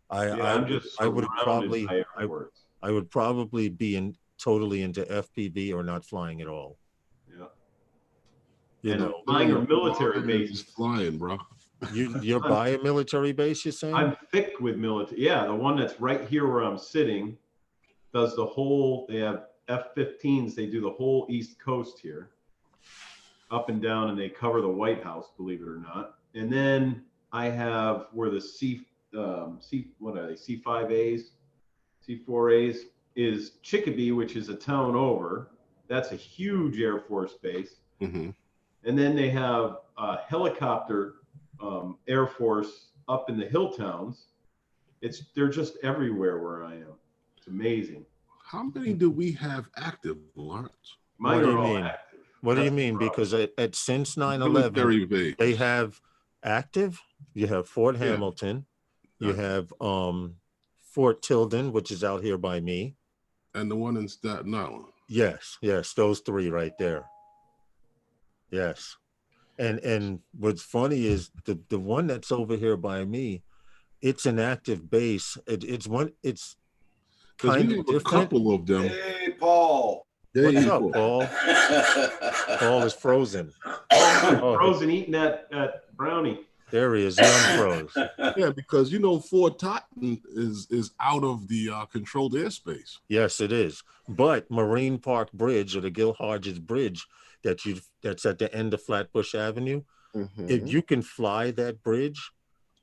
I'm just I would surrounded by airports. I would probably be totally into FPV or not flying at all. Yeah. You And know, flying a military Just base. flying, bro. you're by a military base, you're saying? I'm thick with military. Yeah, the one that's right here where I'm sitting does the whole. They have F-15s. They do the whole East Coast here, up and down, and they cover the White House, believe it or not. And then I have where the what are they? C5As, C4As is Chicopee, which is a town over. That's a huge Air Force base. Mm-hmm. And then they have a helicopter Air Force up in the hill towns. They're just everywhere where I am. It's amazing. How many do we have active, Lawrence? Mine What do are you all mean? active. What do you That's the mean? problem. Because since 9/11, Military base. they have active. You have Fort Yeah. Hamilton. You Gotcha. have Fort Tilden, which is out here by me. And the one in Staten Island. Yes, those three right there. Yes. And what's funny is the one that's over here by me, it's an active base. It's Because kind we of have a different. couple of them. Hey, Paul. What's up, Paul? Paul is frozen. Oh, Frozen eating that brownie. there he is. He unfroze. Yeah, because Fort Totten is out of the controlled airspace. Yes, it is. But Marine Park Bridge, or the Gil Hodges Bridge, that's at the end of Flatbush Avenue, if you can fly that bridge,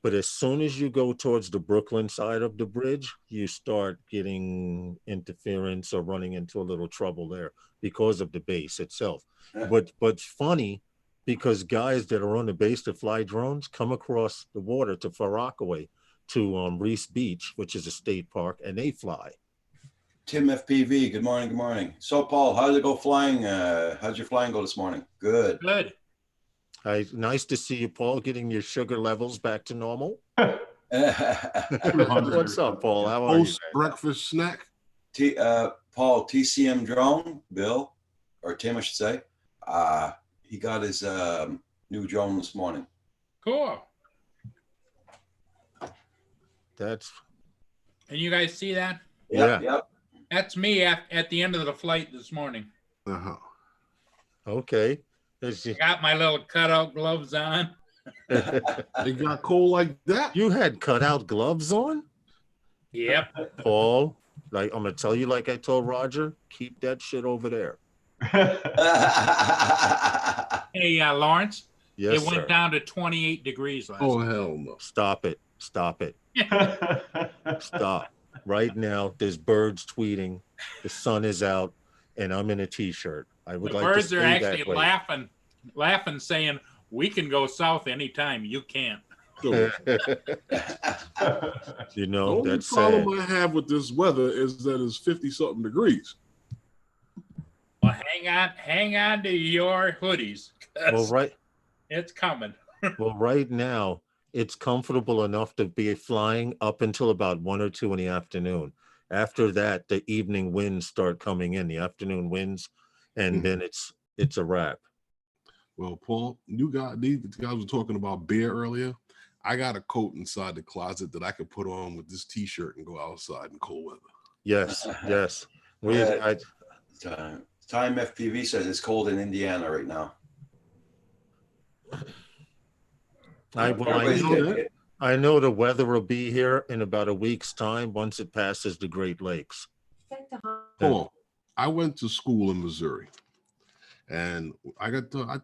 but as soon as you go towards the Brooklyn side of the bridge, you start getting interference or running into a little trouble there because of the base itself. But funny, because guys that are on the base that fly drones come across the water to Far Rockaway, to Reese Beach, which is a state park, and they fly. Tim FPV, good morning, good morning. So, Paul, how did it go flying? How'd your flying go this morning? Good. Good. Nice to see you, Paul, getting your sugar levels back to normal. T, What's up, Paul? How are you? Post breakfast snack. Paul, TCM drone, Bill, or Tim, I should say. He got his new drone this morning. Cool. That's And you guys see that? Yep, Yeah. Yep. That's me at the end of the flight this morning. Uh-huh. okay. Got my little cutout gloves on. It got cold like that. You had cutout gloves on, Yep. Paul. Like I'm gonna tell you, like I told Roger, keep that shit over there. Hey, Lawrence, Yes, it went sir. down to 28 degrees last Oh night. hell no! Stop it. Stop it. Stop. Right now, there's birds tweeting. The sun is out, and I'm in a t-shirt. I would The like birds to are stay actually that way. laughing, saying, "We can go south anytime. You can't." So, You the know, only that's sad. problem I have with this weather is that it's 50-something degrees. Well, hang on to your hoodies. 'Cause Well, right. it's coming. Well, right now, it's comfortable enough to be flying up until about 1 or 2 in the afternoon. After that, the evening winds start coming in, the afternoon winds, and then it's a wrap. Well, Paul, these guys were talking about beer earlier. I got a coat inside the closet that I could put on with this t-shirt and go outside in cold weather. Yes, yes. Time FPV says it's cold in Indiana right now. Everybody's getting it. I know the weather will be here in about a week's time once it passes the Great Lakes. Paul, I went to school in Missouri, and I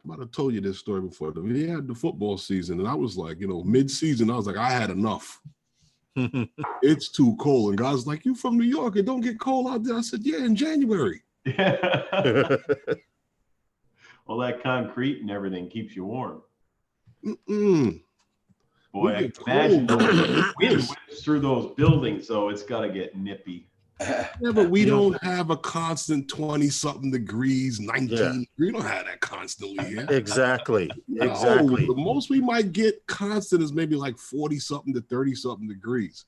might have told you this story before. We had the football season, and I was like, mid-season, I was like, I had enough. It's too cold. And guys like, you from New York, it don't get cold out there. I said, yeah, in January. Well, that concrete and everything keeps you warm. Mm-mm. Boy, I can imagine the wind whips through those buildings, so it's got to get nippy. Yeah, but we don't have a constant 20-something degrees, 19. Yeah. We don't have that constantly here. Exactly. No, Exactly. the most we might get constant is maybe like 40-something to 30-something degrees.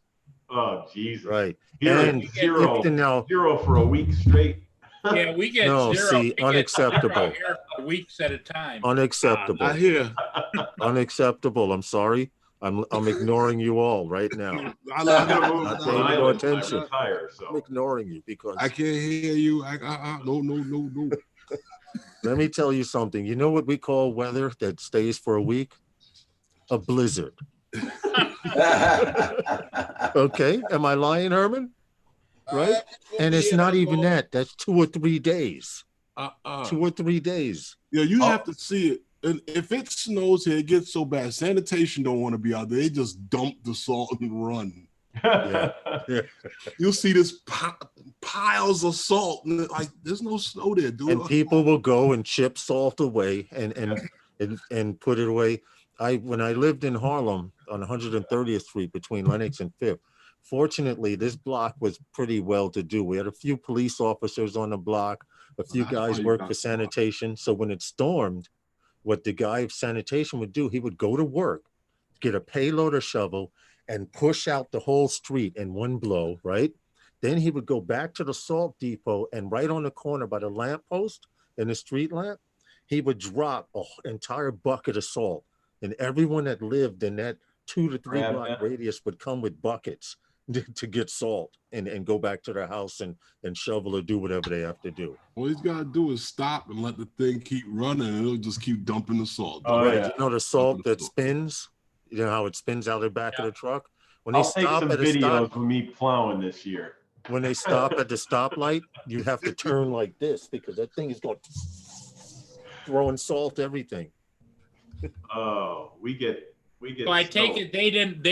Oh, Jesus. Right. Here, And zero, now, zero for a week straight. Yeah, we get No, zero. see, we get unacceptable. 0 here for weeks at a time. unacceptable. I hear. Unacceptable. I'm sorry. I'm ignoring you all right now. I Not paying no I attention. retire, I'm so. ignoring you because can't hear you. No. let me tell you something. You know what we call weather that stays for a week? A blizzard. Okay. Am I lying, Herman? Right? And it's not even that. That's 2 or 3 days. 2 or 3 days. Yeah, you have to see it. And if it snows here, it gets so bad. Sanitation don't want to be out there. They just dump the salt and run. Yeah. You'll see this piles of salt, and like there's no snow there, dude. And people will go and chip salt away and put it away. When I lived in Harlem on 130th Street between Lenox and Fifth, fortunately, this block was pretty well to do. We had a few police officers on the block, a few That's why guys you worked got for sanitation. So when it stormed, what the guy of sanitation would do, he would go to work, get a payloader shovel, and push out the whole street in one blow, right? Then he would go back to the salt depot, and right on the corner by the lamppost and the street lamp, he would drop an entire bucket of salt. And everyone that lived in that 2 to 3 Grab block that. radius would come with buckets to get salt and go back to their house and shovel or do whatever they have to do. All he's got to do is stop and let the thing keep running, and it'll just keep dumping the salt. Oh, Right? yeah. You know the salt that spins? You know how it spins out the back of the truck? When they I'll take stop some at a videos stop, of me plowing this year. when they stop at the stoplight, you have to turn like this because that thing is going throwing salt everything. Oh, we get. So I take snow. it they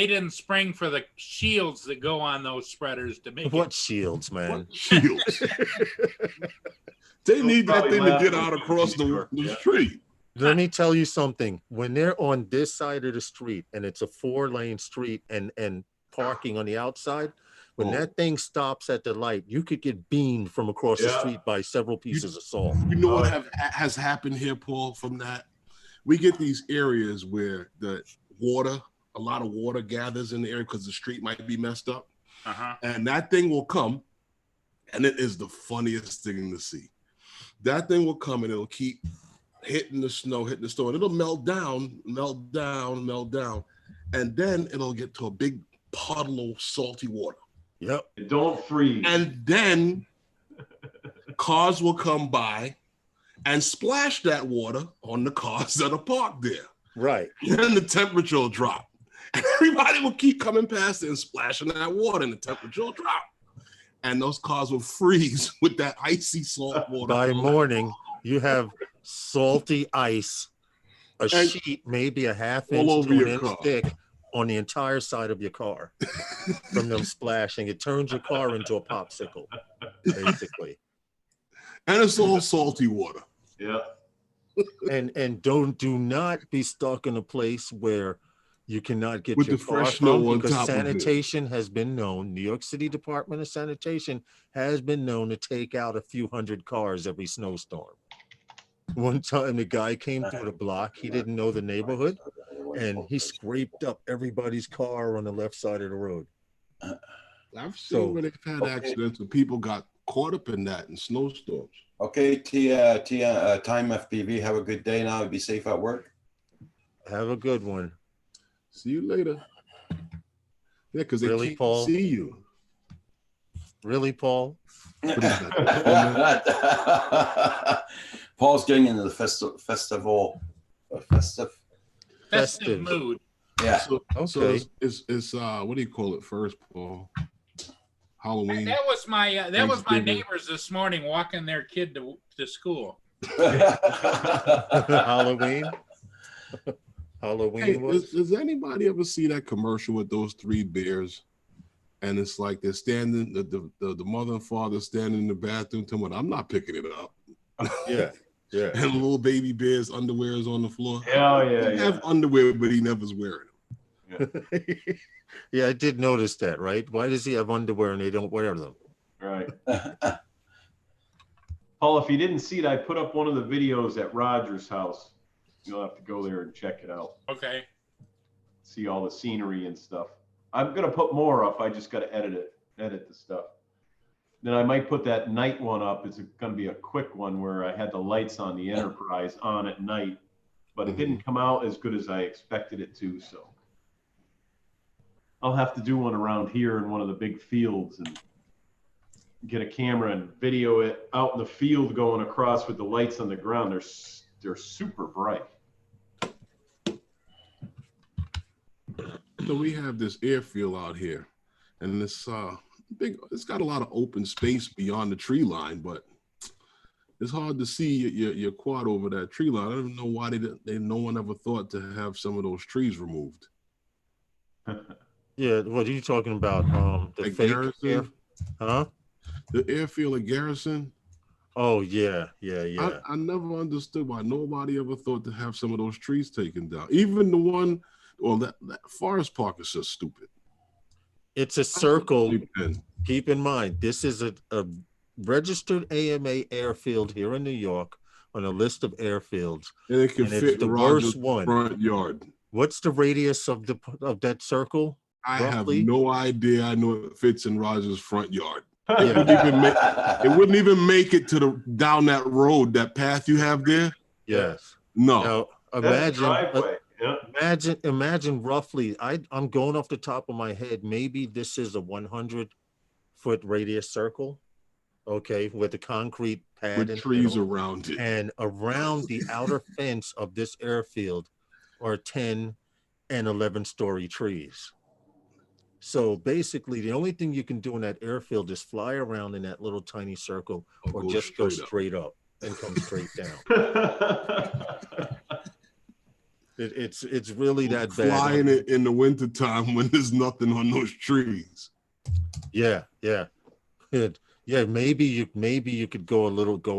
didn't spring for the shields that go on those spreaders to make What it. shields, man? What shields? They need that Probably thing to last get week out was across the short, yeah. street. Let me tell you something. When they're on this side of the street and it's a 4-lane street and parking on the outside, when that thing stops at the light, you could get beamed from across the Yeah. street by several pieces of salt. You know what has happened here, Paul, from that? We get these areas where a lot of water gathers in the area because the street might be messed up. Uh-huh. And that thing will come, and it is the funniest thing to see. That thing will come and it'll keep hitting the snow, and it'll melt down, and then it'll get to a big puddle of salty water. Yep. Don't freeze. And then cars will come by and splash that water on the cars that are parked there. Right. Then the temperature will drop. And everybody will keep coming past it and splashing that water, and the temperature will drop. And those cars will freeze with that icy salt water. By morning, you have salty ice, a And sheet maybe a half all inch over to an your inch car. thick on the entire side of your car from them splashing. It turns your car into a popsicle, basically. And it's all salty water. Yeah. And do not be stuck in a place where you cannot get With your the car fresh snow from, on because top of it. sanitation has been known. New York City Department of Sanitation has been known to take out a few hundred cars every snowstorm. One time the guy came through the block, he didn't know the neighborhood, and he scraped up everybody's car on the left side of the road. I've seen So- where they've had accidents where people got caught up in that in snowstorms. Okay, Time FPV, have a good day now. Be safe at work. Have a good one. See you later. Yeah, because they Really, can't Paul? see you. Really, Paul? What is that? Paul's getting into the festive. Festive Festive. mood. Yeah. So Okay. it's what do you call it first, Paul? Halloween. That was my Thanksgiving. neighbors this morning walking their kid to school. Halloween? Halloween Hey, was? does anybody ever see that commercial with those three bears? And it's like they're standing, the mother and father standing in the bathroom telling them, I'm not picking it up. Yeah, yeah. And little baby bear's underwear is on the floor. Hell yeah, He yeah. have underwear, but he never's wearing them. Yeah, I did notice that, right? Why does he have underwear and they don't wear them? Right. Paul, if you didn't see it, I put up one of the videos at Roger's house. You'll have to go there and check it out. Okay. See all the scenery and stuff. I'm gonna put more up. I just gotta edit the stuff. Then I might put that night one up. It's gonna be a quick one where I had the lights on the Enterprise on at night, but it didn't come out as good as I expected it to. So I'll have to do one around here in one of the big fields and get a camera and video it out in the field going across with the lights on the ground. They're super bright. So we have this airfield out here, and this big. It's got a lot of open space beyond the tree line, but it's hard to see your quad over that tree line. I don't know why no one ever thought to have some of those trees removed. Yeah, what are you talking about? The Like fake Garrison? air, huh? The airfield at Garrison. Oh yeah. I never understood why nobody ever thought to have some of those trees taken down. Even the one, well, that Forest Park is just stupid. It's a circle. And Keep in mind, this is a registered AMA airfield here in New York on a list of airfields. it can And it's fit the in Roger's worst one. front yard. What's the radius of that circle? I Roughly? have no idea. I know it fits in Roger's front yard. Yeah. It wouldn't even make it to down that road, that path you have there. Yes. No. Now That's a imagine, driveway. Yeah. imagine roughly. I'm going off the top of my head. Maybe this is a 100-foot radius circle. Okay, with the concrete pad in With the trees middle. around it. And around the outer fence of this airfield are 10 and 11-story trees. So basically, the only thing you can do in that airfield is fly around in that little tiny circle, or go just go straight up. straight up and come straight down. It's really that bad. Flying it in the wintertime when there's nothing on those trees. Yeah. Yeah, maybe you could go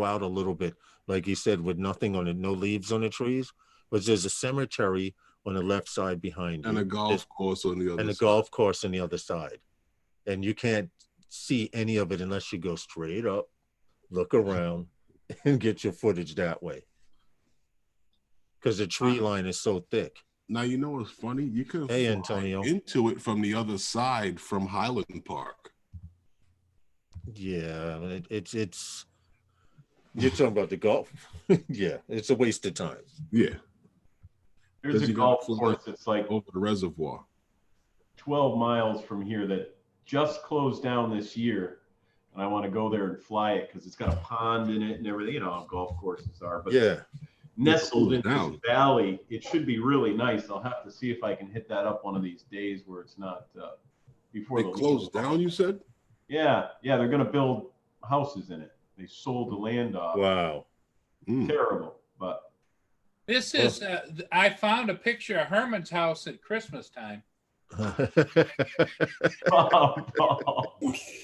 out a little bit, like you said, with nothing on it, no leaves on the trees, but there's a cemetery on the left side behind you. And a golf course on the other And a side. golf course on the other side. And you can't see any of it unless you go straight up, look around, and get your footage that way. Because the tree line is so thick. Now, you know what's funny? You can Hey, fly Antonio. into it from the other side from Highland Park. Yeah, it's you're talking about the golf. Yeah, it's a waste of time. Yeah, There's Does a he gotta golf fly course that's like over the reservoir. 12 miles from here that just closed down this year. and I want to go there and fly it because it's got a pond in it and everything. You know how golf courses are, but Yeah. nestled in Down. this valley, it should be really nice. I'll have to see if I can hit that up one of these days where it's not before They the closed down, you said? Yeah, they're gonna build houses in it. They sold the land off. Wow. Mm. Terrible, but This is, I found a picture of Herman's house at Christmas time.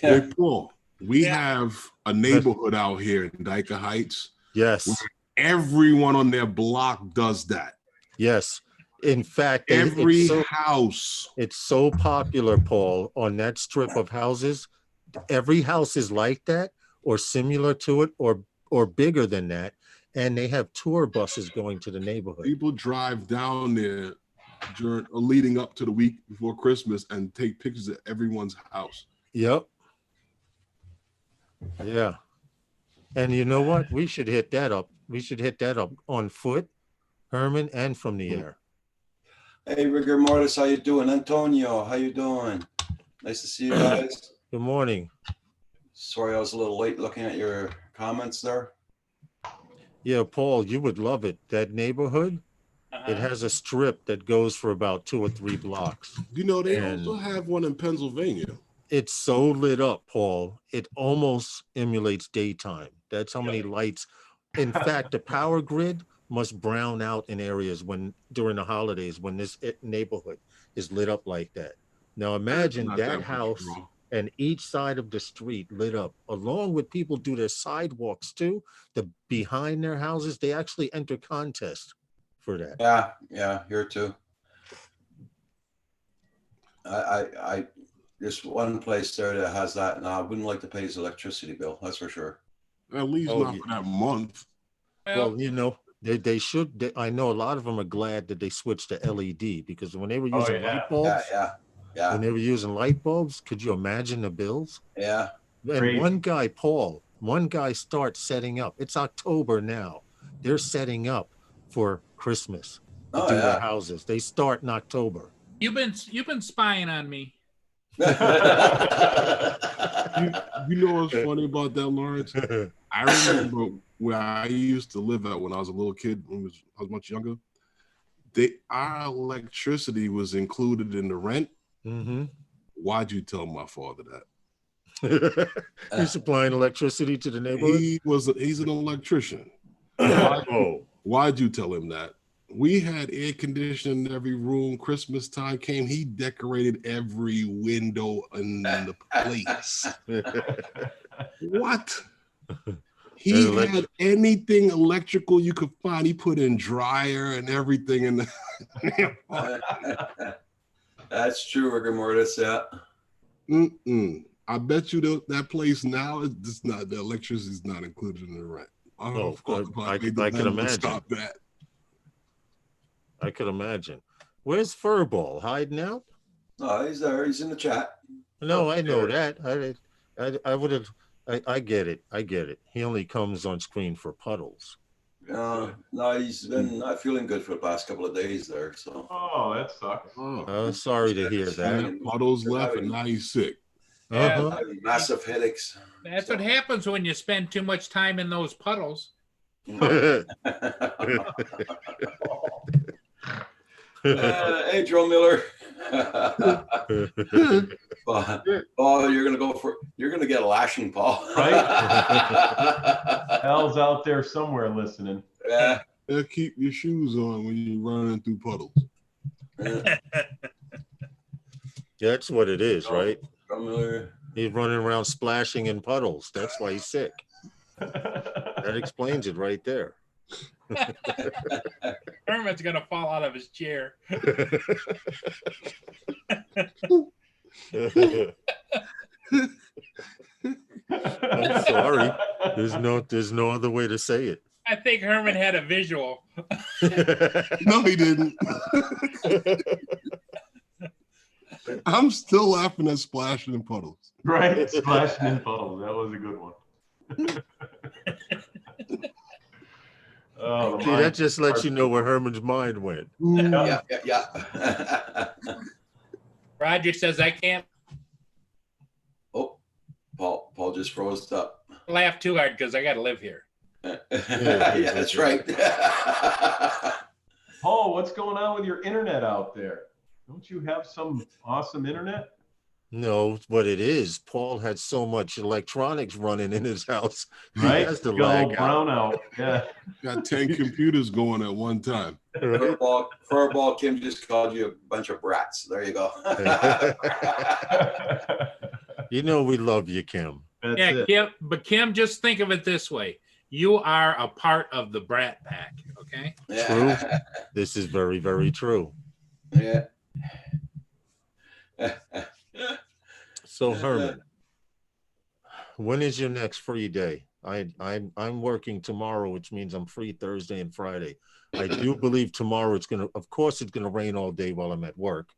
Hey, Paul, we Yeah. have a neighborhood out here in Dyker Heights. Yes. Everyone on their block does that. Yes. In fact, Every house. it's so popular, Paul, on that strip of houses. Every house is like that or similar to it or bigger than that. And they have tour buses going to the neighborhood. People drive down there during leading up to the week before Christmas and take pictures of everyone's house. Yep. Yeah. And you know what? We should hit that up. We should hit that up on foot, Herman, and from the air. Hey, Rigor Mortis, how you doing? Antonio, how you doing? Nice to see you guys. Good morning. Sorry I was a little late looking at your comments there. Yeah, Paul, you would love it. That neighborhood, it has a strip that goes for about 2 or 3 blocks. You know, they And- also have one in Pennsylvania. It's so lit up, Paul. It almost emulates daytime. That's how many lights. In fact, the power grid must brown out in areas during the holidays when this neighborhood is lit up like that. Now imagine Not that much house wrong. and each side of the street lit up, along with people do their sidewalks too. The behind their houses, they actually enter contests for that. Yeah, here too. I there's one place there that has that, and I wouldn't like to pay his electricity bill. That's for sure. At least Oh, not yeah. for that month. Well, you know, they should. I know a lot of them are glad that they switched to LED because when they were using yeah. light bulbs, Yeah. when they were using light bulbs, could you imagine the bills? Yeah. And Crazy. one guy starts setting up. It's October now. They're setting up for Christmas to Oh do their yeah. houses. They start in October. You've been spying on me. You know what's funny about that, Lawrence? I remember where I used to live at when I was a little kid, when I was much younger. Our electricity was included in the rent. Mm-hmm. Why'd you tell my father that? He's supplying electricity to the neighborhood. He's an electrician. Oh, Why'd you tell him that? We had air conditioning in every room. Christmas time came, he decorated every window in the place. What? He And had anything electrical you could find. He put in dryer and everything in the. That's true, Rigor Mortis. Yeah. I bet you that place now is just not, the electricity is not included in the rent. I don't know if I made could the landlord imagine. Stop that. I could imagine. Where's Furball hiding out? No, he's there. He's in the chat. No, I know that. I would have. I get it. I get it. He only comes on screen for puddles. No, he's been not feeling good for the past couple of days there. So oh, that sucks. Oh, Sorry to hear that. and Puddles left and now he's sick. Uh-huh. having massive headaches. That's what happens when you spend too much time in those puddles. Hey, Joe Miller. Oh, you're gonna get a lashing, Paul. Al's out there somewhere listening. Yeah. Keep your shoes on when you're running through puddles. That's what it is, right? Joe Miller. He's running around splashing in puddles. That's why he's sick. That explains it right there. Herman's gonna fall out of his chair. I'm sorry. There's no other way to say it. I think Herman had a visual. No, he didn't. I'm still laughing at splashing in puddles. Right? Splashing in puddles. That was a good one. Oh, See, that just lets you know where Herman's mind went. Yeah. Roger says I can't. Oh, Paul just froze up. Laugh too hard because I got to live here. Yeah, that's right. Paul, what's going on with your internet out there? Don't you have some awesome internet? No, what it is, Paul had so much electronics running in his house. Right? He has to Got a lag little out. brownout. Yeah. Got 10 computers going at one time. Right? Furball, Kim just called you a bunch of brats. There you go. You know we love you, Kim. That's Yeah, it. Kim, but Kim, just think of it this way. You are a part of the Brat Pack, okay? Yeah. This is very, very true. Yeah. So Herman, when is your next free day? I'm working tomorrow, which means I'm free Thursday and Friday. I do believe tomorrow of course it's gonna rain all day while I'm at work.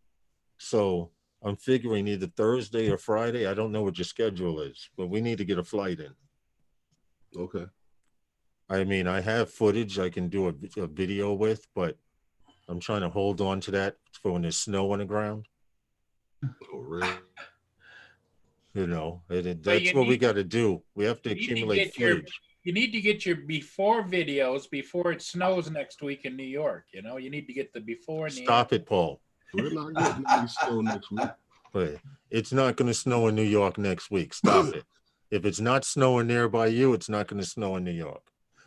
So I'm figuring either Thursday or Friday. I don't know what your schedule is, but we need to get a flight in. Okay. I mean, I have footage I can do a video with, but I'm trying to hold on to that for when there's snow on the ground. Oh, really? You know, But that's you what we need- got to do. We have to you need to accumulate get your- footage. You need to get your before videos before it snows next week in New York. You know, you need to get the before and the Stop it, Paul. We're not getting any snow next week. But it's not going to snow in New York next week. Stop it. If it's not snowing there by you, it's not going to snow in New York.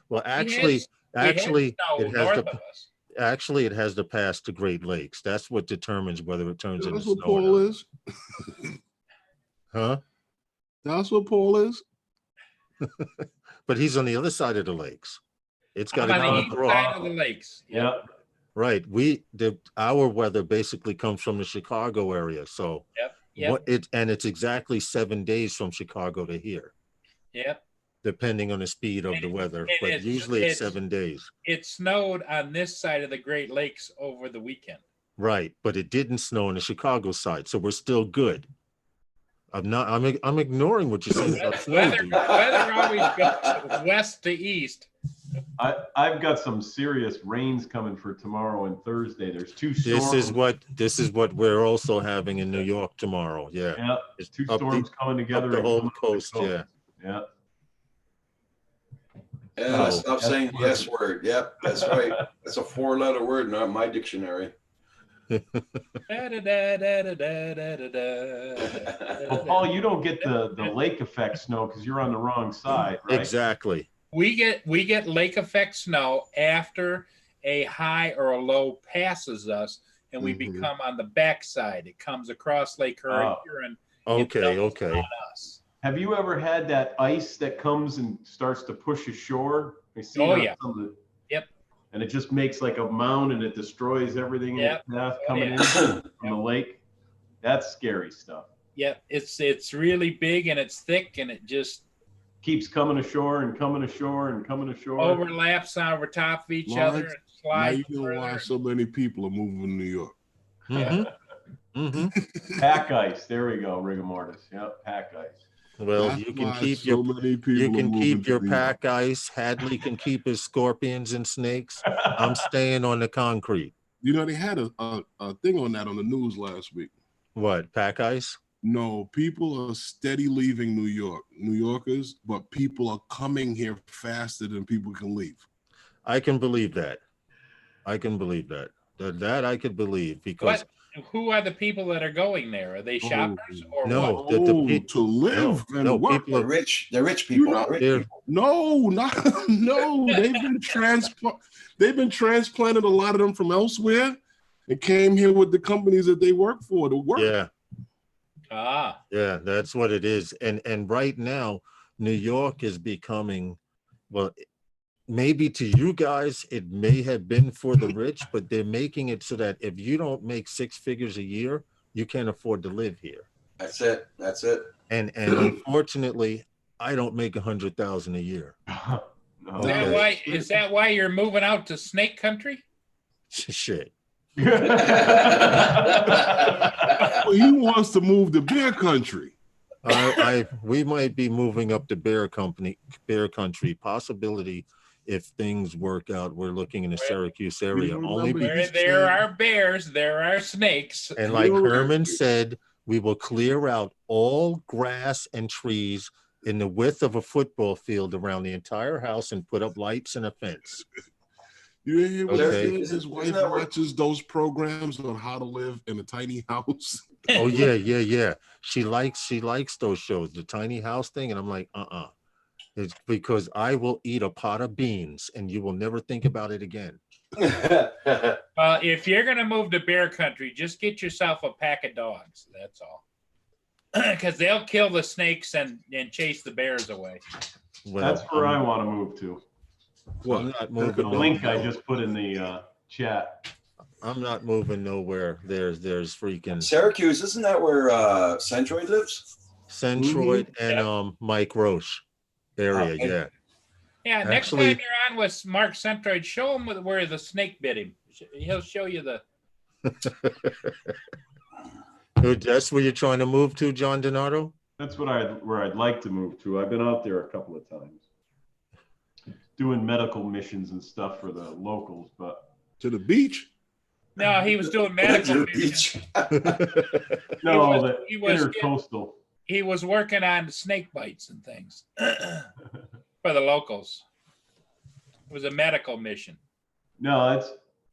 Well, actually, We had actually, snow it has north to. of us. Actually, it has to pass the Great Lakes. That's what determines whether it turns into That's what snow. Paul Or not. is. Huh? That's what Paul is. But he's on the other side of the lakes. It's got I'm to on come the east across. side of the lakes. Yeah. Right. Our weather basically comes from the Chicago area. So Yep. it's exactly 7 days from Chicago to here, Yep. depending on the speed of the And- weather. and But it's- usually it's it's- 7 days. It snowed on this side of the Great Lakes over the weekend. Right. But it didn't snow on the Chicago side. So we're still good. I'm ignoring what you're saying about snow. Weather, dude. weather always goes west to east. I've got some serious rains coming for tomorrow and Thursday. There's two storms. This is what we're also having in New York tomorrow. Yeah. Yeah, It's two up storms coming together. the and whole coming up coast, the yeah. Yeah. Yeah, Oh, stop saying the S word. Yep, that's right. That's a 4-letter word, not my dictionary. Well, Paul, you don't get the lake effect snow because you're on the wrong side, right? Exactly. We get lake effect snow after a high or a low passes us, and we Mhm. become on the backside. It comes across Lake Huron. Okay. dumps Okay. on us. Have you ever had that ice that comes and starts to push ashore? I see Oh, it on yeah. some of the- Yep. And it just makes like a mound and it destroys everything Yep. in its path Oh, coming yeah. in from the lake. That's scary stuff. Yep, it's really big and it's thick and it just Keeps coming ashore and coming ashore and coming ashore. overlaps over top of each Lawrence, other and Now slides you know why further. so many people are moving to New York. Pack ice. There we go. Rigor mortis. Yep. Pack ice. Well, That's you can why keep so your many people you are can moving keep to your New York. pack ice. Hadley can keep his scorpions and snakes. I'm staying on the concrete. You know, they had a thing on that on the news last week. What, pack ice? No, people are steady leaving New York, New Yorkers, but people are coming here faster than people can leave. I can believe that. I can believe that. That I could believe because Who are the people that are going there? Are they shoppers or No. what? The Oh, pe- to live and no, work. people The rich people. You know- the rich They're- people. No, not no. They've been transplanted, a lot of them from elsewhere, and came here with the companies that they work for to work. yeah. Ah, Yeah, that's what it is. And right now, New York is becoming, well, maybe to you guys, it may have been for the rich, but they're making it so that if you don't make 6 figures a year, you can't afford to live here. That's it. That's it. And unfortunately, I don't make 100,000 a year. No. is that why you're moving out to Snake Country? Shit. Well, he wants to move to beer country. We might be moving up to bear country. Possibility if things work out. We're looking in the Syracuse area. remember Only you because, There are bears, there are snakes. and like You know- Herman said, we will clear out all grass and trees in the width of a football field around the entire house and put up lights and a fence. You hear what Okay. his Isn't wife that where- watches those programs on how to live in a tiny house? Oh yeah, yeah, yeah. She likes those shows, the tiny house thing, and I'm like, It's because I will eat a pot of beans and you will never think about it again. If you're gonna move to bear country, just get yourself a pack of dogs. That's all. Because they'll kill the snakes and chase the bears away. Well, That's where I I'm, want to move to. What? I'm not The moving. link I nowhere. just put in the chat. I'm not moving nowhere. There's freaking Syracuse, isn't that where Centroid lives? Centroid and Yep. Mike Roche area. Okay. Yeah. Yeah, next Actually- time you're on with Mark Centroid, show him where the snake bit him. He'll show you the. That's where you're trying to move to, John Donato? That's where I'd like to move to. I've been out there a couple of times, doing medical missions and stuff for the locals. But To the beach? No, he was doing medical. missions. no, was- the he was- intercoastal. He was working on snake bites and things for the locals. It was a medical mission. No,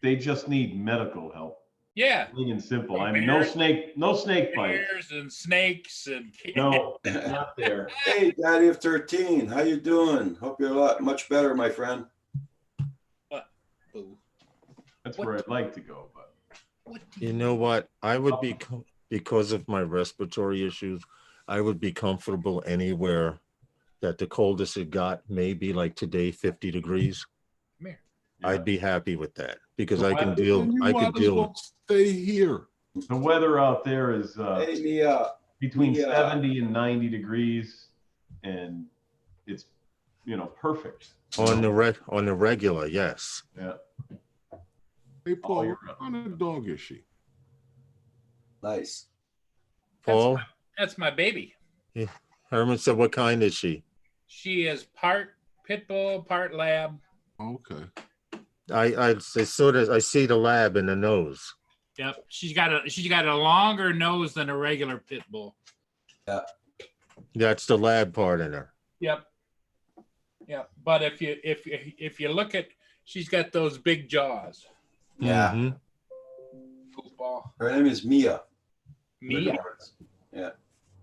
they just need medical help. Yeah, Plain and simple. I mean, Bears. no snake bites. bears and snakes and No, not there. Hey, Daddy of 13, how you doing? Hope you're a lot much better, my friend. Boo. That's What? where I'd like to go. But What? You know what? I would be because of my respiratory issues, I would be comfortable anywhere that the coldest it got, maybe like today, 50 degrees. Come here. I'd be happy with that because Well, I can I- deal. Then you I might could as deal well with. stay here. the weather out there is Hey, Mia. between Yeah. 70 and 90 degrees, and it's perfect. On the regular, yes. Yeah. Hey, Paul, you're what up. kind of dog is she? Nice. Paul, That's my baby. Herman said, "What kind is she?" She is part pit bull, part lab. Okay. I see the lab in the nose. Yep, she's got a longer nose than a regular pit bull. That's the lab part in her. Yep. Yep. But if you look at, she's got those big jaws. Yeah. Mhm. Football. Her name is Mia. Mia. Yeah.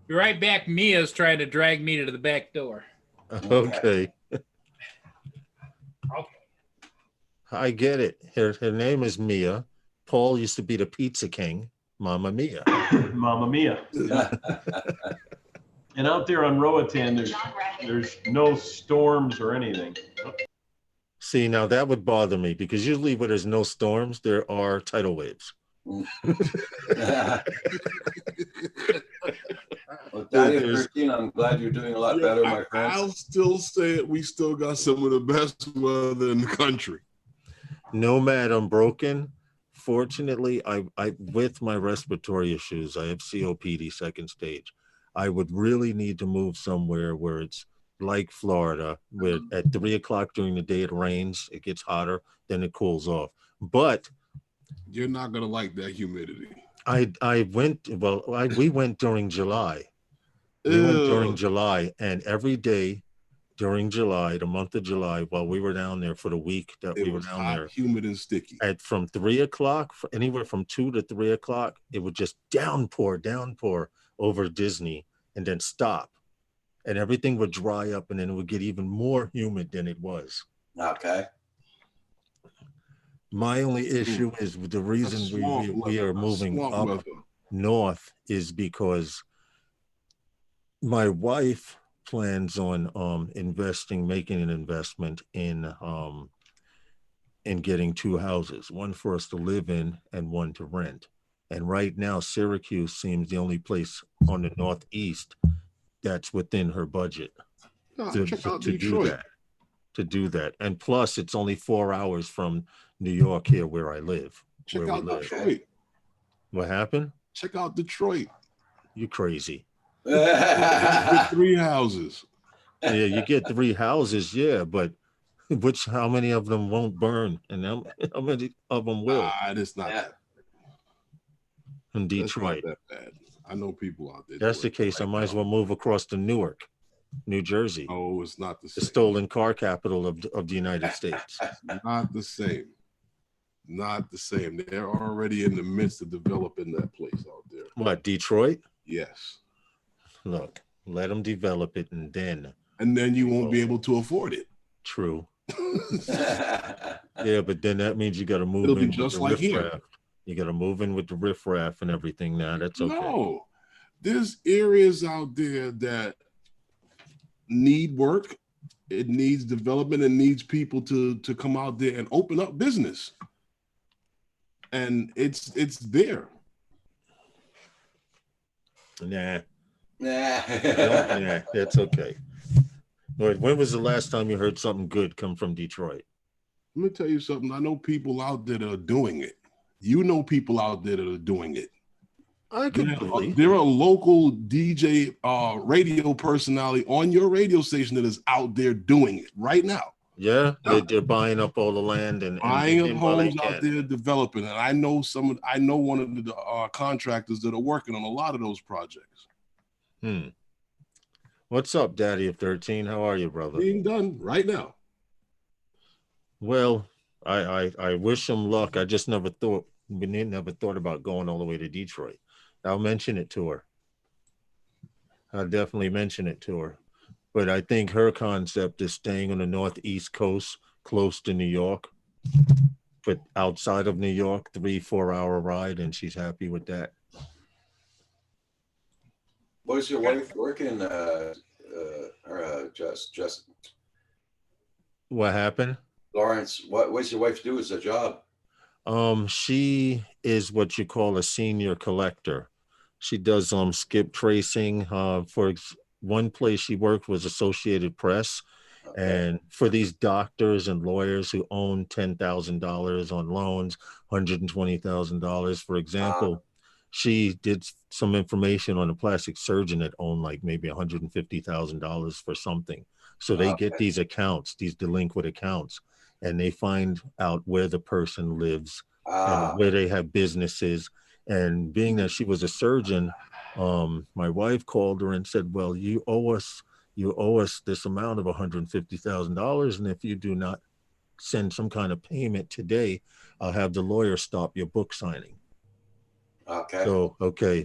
Be right back. Mia's trying to drag me to the back door. Okay, Okay. I get it. Her name is Mia. Paul used to be the Pizza King. Mama Mia. Mamma mia. And out there on Roatan, there's no storms or anything. See, now that would bother me because usually where there's no storms, there are tidal waves. Well, Daddy of There's- 13, I'm glad you're doing a lot Yeah, better, my friend. I'll still say it. We still got some of the best weather in the country. Nomad Unbroken. Fortunately, I with my respiratory issues, I have COPD second stage. I would really need to move somewhere where it's like Florida, where at 3 o'clock during the day it rains, it gets hotter, then it cools off. But You're not gonna like that humidity. we went during July. We went during Ew. July, and every day during July, the month of July, while we were down there for the week that It we were was down hot, there, humid, and sticky. from 3 o'clock, anywhere from 2 to 3 o'clock, it would just downpour over Disney and then stop. And everything would dry up and then it would get even more humid than it was. Okay. My only issue is the reason That's we swamp are weather. moving Swamp up weather. north is because my wife plans on making an investment in getting 2 houses, one for us to live in and one to rent. And right now, Syracuse seems the only place on the northeast that's within her budget No, to check out do Detroit. that. To do that, and plus, it's only 4 hours from New York here where I live. Check where we out live. Detroit. What happened? Check out Detroit. You crazy? You get 3 houses. Yeah, you get 3 houses, yeah, but how many of them won't burn, and how many of them will It's not Yeah. that. in That's not Detroit? that bad. I know people out there. That's the doing it case. I right might as now. well move across to Newark. New Jersey, Oh, it's not the the same. stolen car capital of the United States. Not the same. Not the same. They're already in the midst of developing that place out there. What, Detroit? Yes. Look, let them develop it, and then You won't be able to afford it. true. Yeah, but then that means you got to move It'll be in with just the like here. riffraff. You got to move in with the riffraff and everything. Now that's okay. No, there's areas out there that need work. It needs development and needs people to come out there and open up business. And it's there. Nah, Nah. yeah, that's okay. Wait, when was the last time you heard something good come from Detroit? Let me tell you something. I know people out there that are doing it. You know people out there that are doing it. I could believe. There are local DJ radio personality on your radio station that is out there doing it right now. Yeah, they're buying up all the land and Buying up while they homes out can. there developing. And I know one of the contractors that are working on a lot of those projects. What's up, Daddy of 13? How are you, brother? Being done right now. Well, I wish him luck. I just never thought about going all the way to Detroit. I'll mention it to her. I'll definitely mention it to her. But I think her concept is staying on the northeast coast, close to New York, but outside of New York, 3-4 hour ride, and she's happy with that. What's your wife working? Just What happened? Lawrence, what's your wife do as a job? She is what you call a senior collector. She does skip tracing. One place she worked was Associated Press. Okay. And for these doctors and lawyers who own $10,000 on loans, $120,000, for example, she did some information on a plastic surgeon that owned like maybe $150,000 for something. So they get these accounts, these delinquent accounts, and they find out where the person lives and where they have businesses. And being that she was a surgeon, my wife called her and said, well, you owe us this amount of $150,000. And if you do not send some kind of payment today, I'll have the lawyer stop your book signing. Okay. So,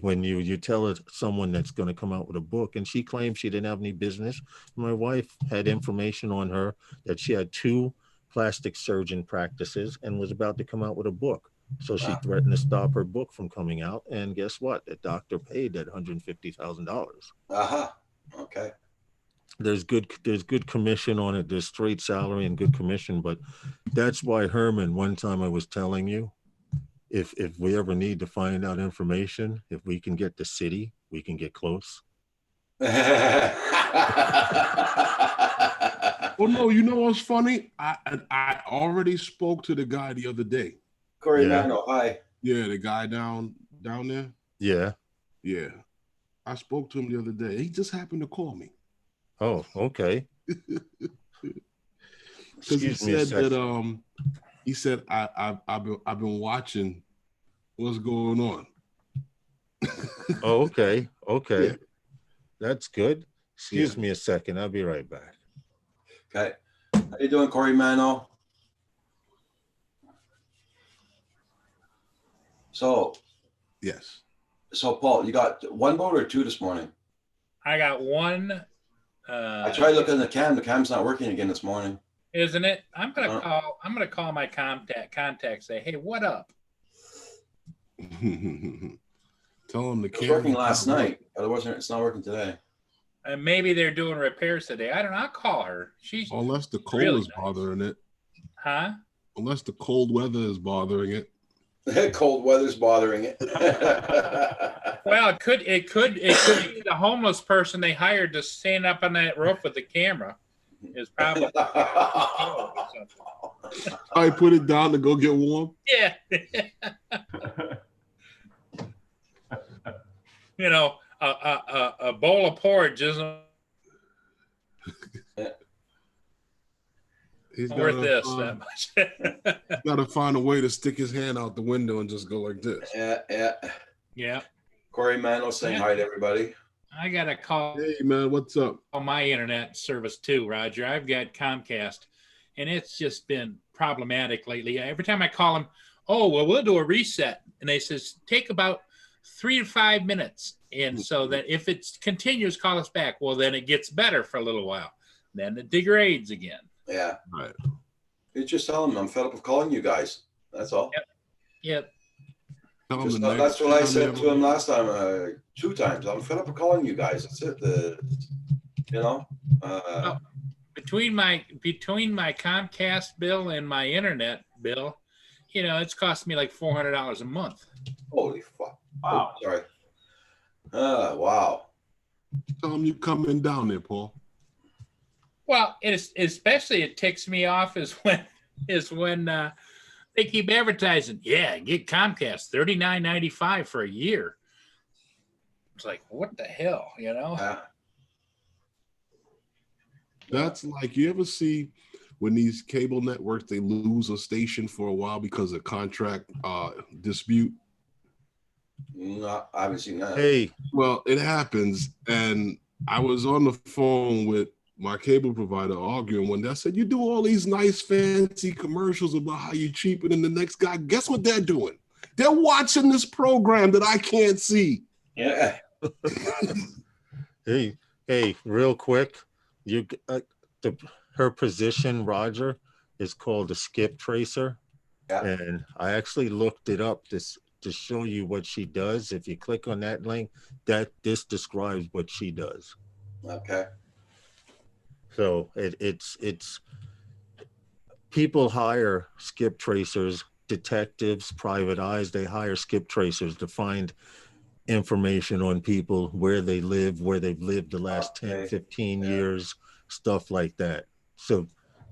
when you tell someone that's going to come out with a book, and she claimed she didn't have any business, my wife had information on her that she had 2 plastic surgeon practices and was about to come out with a book. So she threatened to stop her book from coming out. And guess what? The doctor paid that $150,000. Okay. There's good commission on it. There's straight salary and good commission. But that's why, Herman, one time I was telling you, if we ever need to find out information, if we can get the city, we can get close. Oh no, you know what's funny? I already spoke to the guy the other day. Corey Yeah. Mano, hi. Yeah, the guy down there. Yeah. Yeah. I spoke to him the other day. He just happened to call me. Oh, okay. Because he Excuse me a said second. that he said I've been watching what's going on. Oh, okay. Yeah. That's good. Excuse me a second. I'll be right back. Okay. How you doing, Corey Mano? So Yes. Paul, you got 1 vote or 2 this morning? I got one. I tried looking at the cam. The cam's not working again this morning. Isn't it? I'm gonna call my contact. Say, hey, what up? Tell him the It was working last night, but it's not working today. And maybe they're doing repairs today. I don't know. I'll call her. She's Unless the cold really is nice. bothering it. Huh? Unless the cold weather is bothering it. Cold weather's bothering it. Well, it could be the homeless person they hired to stand up on that roof with the camera is probably I put it down to go get warm. yeah. You know, a bowl of porridge isn't He's worth this gotta, that much. gotta find a way to stick his hand out the window and just go like this. Yeah. Yeah. Corey Mano saying hi to everybody. I got to call Hey man, what's up? my internet service too, Roger. I've got Comcast, and it's just been problematic lately. Every time I call them, oh, well, we'll do a reset. And they says, take about 3 to 5 minutes. And so that if it continues, call us back. Well, then it gets better for a little while. Then it degrades again. Yeah. Right. You just tell them I'm fed up of calling you guys. That's all. Yep. Tell 'em Just, the next that's what I time said they to him last time, 2 times. I'm fed up of calling you guys. That's it. You know. Between my Comcast bill and my internet bill, you know, it's cost me like $400 a month. Holy fuck! Wow. Oh, sorry. Wow. Tell them you coming down there, Paul. Well, especially it ticks me off is when they keep advertising. Yeah, get Comcast $39.95 for a year. It's like, what the hell, you know? That's like, you ever see when these cable networks, they lose a station for a while because of contract dispute? No, I haven't seen that. Hey, Well, it happens. And I was on the phone with my cable provider arguing one day. I said, you do all these nice fancy commercials about how you cheaper than the next guy. Guess what they're doing? They're watching this program that I can't see. Yeah. hey, real quick, her position, Roger, is called a skip tracer. Yeah. And I actually looked it up to show you what she does. If you click on that link, this describes what she does. Okay. So it's people hire skip tracers, detectives, private eyes, they hire skip tracers to find information on people, where they live, where they've lived the last 10, 15 years, stuff like that. So,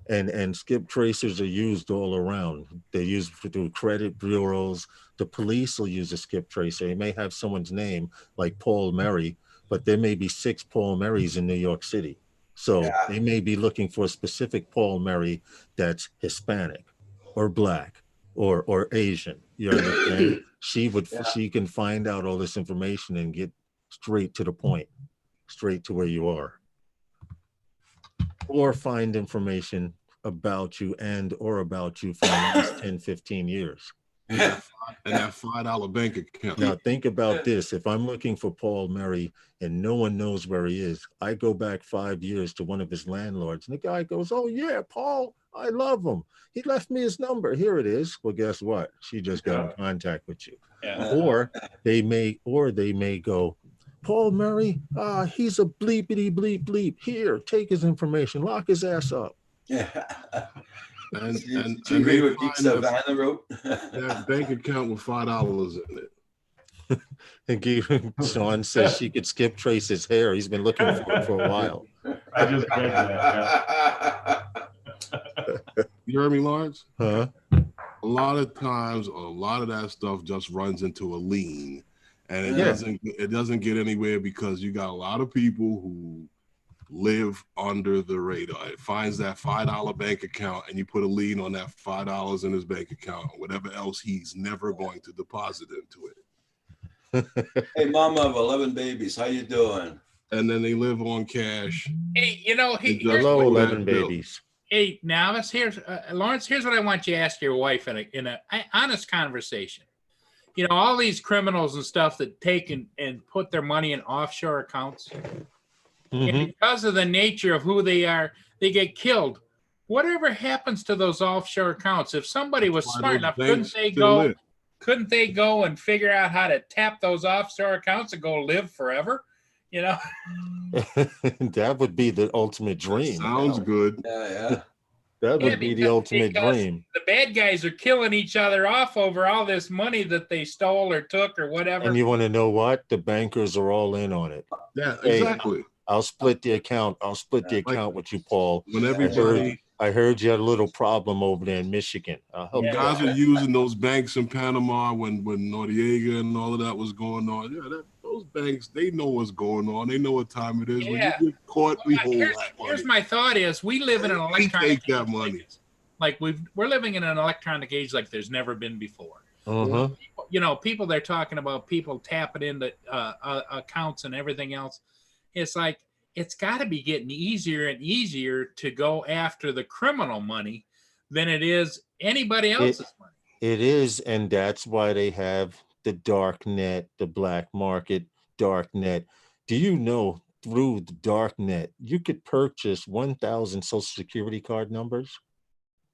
and skip tracers are used all around. They're used through credit bureaus. The police will use a skip tracer. They may have someone's name like Paul Murray, but there may be 6 Paul Murrays in New York City. So they may be looking for a specific Paul Murray that's Hispanic or Black or Asian. You understand? She can find out all this information and get straight to the point, straight to where you are. Or find information about you or about you from the last 10, 15 years. And that $5 bank account. Now think about this. If I'm looking for Paul Murray and no one knows where he is, I go back 5 years to one of his landlords and the guy goes, oh yeah, Paul, I love him. He left me his number. Here it is. Well, guess what? She just got in contact with you. Yeah. Or they may go, Paul Murray, he's a bleepity bleep bleep. Here, take his information, lock his ass up. Yeah. And she agree with they Pete find Savannah wrote. that bank account with $5 in it. And Sean says she could skip trace his hair. He's been looking for it for a while. I just read that. You heard me, Lawrence? Huh? A lot of times, a lot of that stuff just runs into a lien, and it doesn't get anywhere because you got a lot of people who live under the radar. It finds that $5 bank account, and you put a lien on that $5 in his bank account, or whatever else he's never going to deposit into it. Hey, mama of 11 babies, how you doing? And then they live on cash. Hey, you know, Hello, 11 babies. Hey, now here's Lawrence. Here's what I want you to ask your wife in a honest conversation. You know, all these criminals and stuff that take and put their money in offshore accounts, and because of the nature of who they are, they get killed. Whatever happens to those offshore accounts? If somebody was smart enough, couldn't they go and figure out how to tap those offshore accounts and go live forever? You know, that would be the ultimate dream. Sounds good. Yeah. That would be the ultimate dream. The bad guys are killing each other off over all this money that they stole or took or whatever. And you want to know what? The bankers are all in on it. Yeah, Hey, exactly. I'll split the account. I'll split the account with you, Paul. When everybody, I heard you had a little problem over there in Michigan. I'll help you guys out. were using those banks in Panama when Noriega and all of that was going on. Yeah, those banks, they know what's going on. They know what time it is. Yeah. When you get caught, we hold that money. Here's my thought: is we live in an We electronic take that age money. like we're living in an electronic age like there's never been before. Uh-huh. You know, people they're talking about people tapping into accounts and everything else. it's like it's got to be getting easier and easier to go after the criminal money than it is anybody else's money. It is, and that's why they have the dark net, the black market, dark net. Do you know through the dark net, you could purchase 1,000 social security card numbers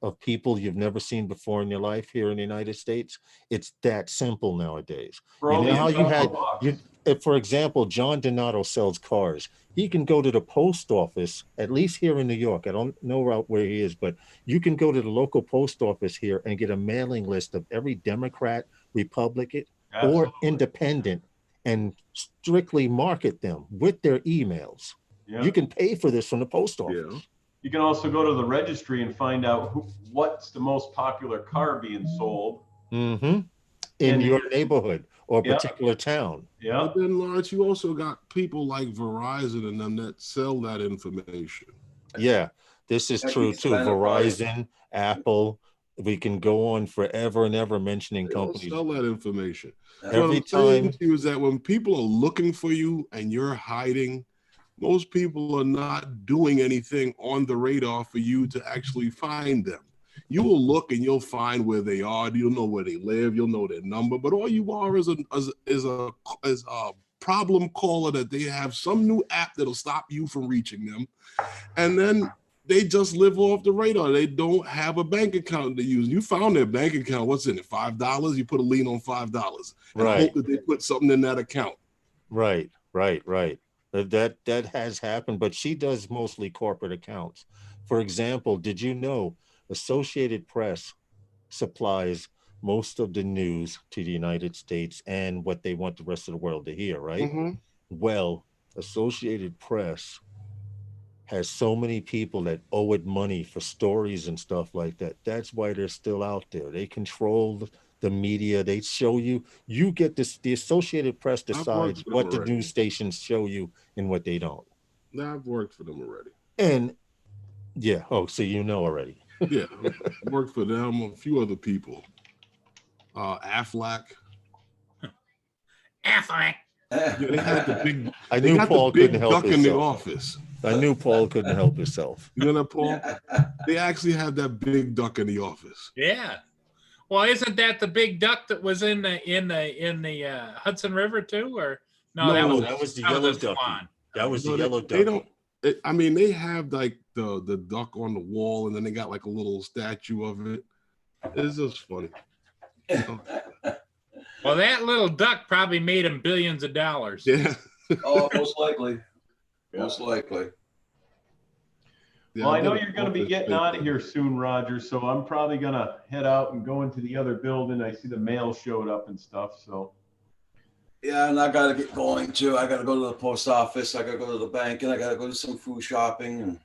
of people you've never seen before in your life here in the United States? It's that simple nowadays. For You only know how a you couple had, bucks. if, for example, John Donato sells cars. He can go to the post office, at least here in New York. I don't know where he is, but you can go to the local post office here and get a mailing list of every Democrat, Republican, or Absolutely. independent and strictly market them with their emails. Yeah. You can pay for this from the post office. Yeah. You can also go to the registry and find out what's the most popular car being sold. Mm-hmm. In And- your neighborhood or Yeah. particular town. Yeah. But then, Lawrence, you also got people like Verizon and them that sell that information. Yeah, this is Yeah, true it's too. kind of Verizon, Apple, we can go on forever and ever mentioning They don't companies. sell that information. Every What Every I'm saying time, to you is that when people are looking for you and you're hiding, most people are not doing anything on the radar for you to actually find them. You will look and you'll find where they are. You'll know where they live. You'll know their number. But all you are is a problem caller that they have some new app that'll stop you from reaching them, and then they just live off the radar. They don't have a bank account to use. You found their bank account. What's in it? $5. You put a lien on $5 and Right. hope that they put something in that account. right. That has happened, but she does mostly corporate accounts. For example, did you know Associated Press supplies most of the news to the United States and what they want the rest of the world to hear, right? Mhm. Well, Associated Press has so many people that owe it money for stories and stuff like that. That's why they're still out there. They control the media. They show you, you get this, the Associated Press I've worked decides for them what the already. news stations show you and what they don't. Now, I've worked for them already. And yeah, oh, so you know already. Yeah, I've worked for them, a few other people. Aflac. Affleck. Yeah, they had the big. I They knew got Paul the big couldn't help duck in the himself. office. I knew Paul couldn't help himself. You know that, Paul? They actually had that big duck in the office. Yeah. Well, isn't that the big duck that was in the Hudson River too? Or no, that No, was that was the that yellow was ducky. Swan. That was No, the yellow they duck. don't. I mean, they have like the duck on the wall, and then they got like a little statue of it. It's just funny. Well, that little duck probably made him billions of dollars. Yeah. Oh, most likely. Yeah. Most likely. Yeah, Well, I know did a you're going to be office getting paper. out of here soon, Roger. So I'm probably going to head out and go into the other building. I see the mail showed up and stuff. So Yeah, and I gotta get going too. I gotta go to the post office. I gotta go to the bank, and I gotta go do some food shopping. And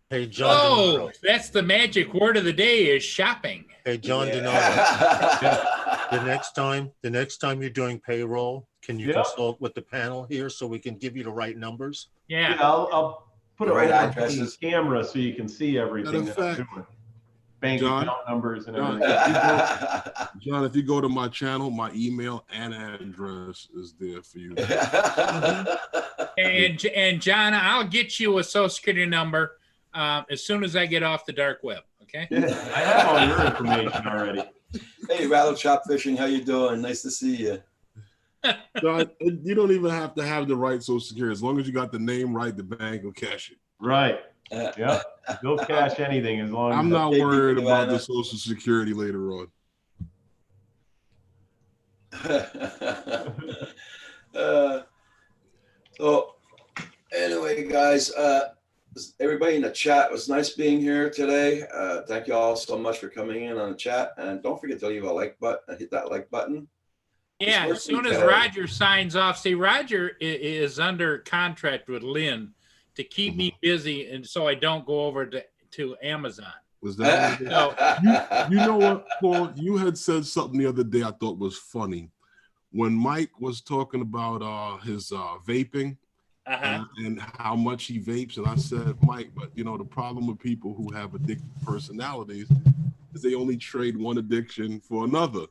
Hey, John Oh, Donato. that's the magic word of the day is shopping. Hey, John Donato. Yeah. The next time you're doing payroll, can you Yeah. consult with the panel here so we can give you the right numbers? yeah, Yeah. I'll put it The right right on addresses. the camera so you can see everything Matter that of I'm fact, doing. Bank John, account numbers and John, everything. John, if you go to my channel, my email and address is there for you. And John, I'll get you a social security number as soon as I get off the dark web. Okay. I have all your information already. Hey, Rattle Chop Fishing, how you doing? Nice to see you. John, you don't even have to have the right social security. As long as you got the name right, the bank will cash it. Right. Yeah. They'll cash anything as long as I'm not Hey, worried Divana. about the social security later on. So anyway, guys, everybody in the chat, it was nice being here today. Thank you all so much for coming in on the chat, and don't forget to leave a like button, hit that like button. Yeah. As soon as Roger signs off, see, Roger is under contract with Lynn to keep me busy, and so I don't go over to Amazon. Was that? You know what, Paul? You had said something the other day I thought was funny. When Mike was talking about his vaping Uh-huh. and how much he vapes, and I said, Mike, but you know, the problem with people who have addictive personalities is they only trade one addiction for another.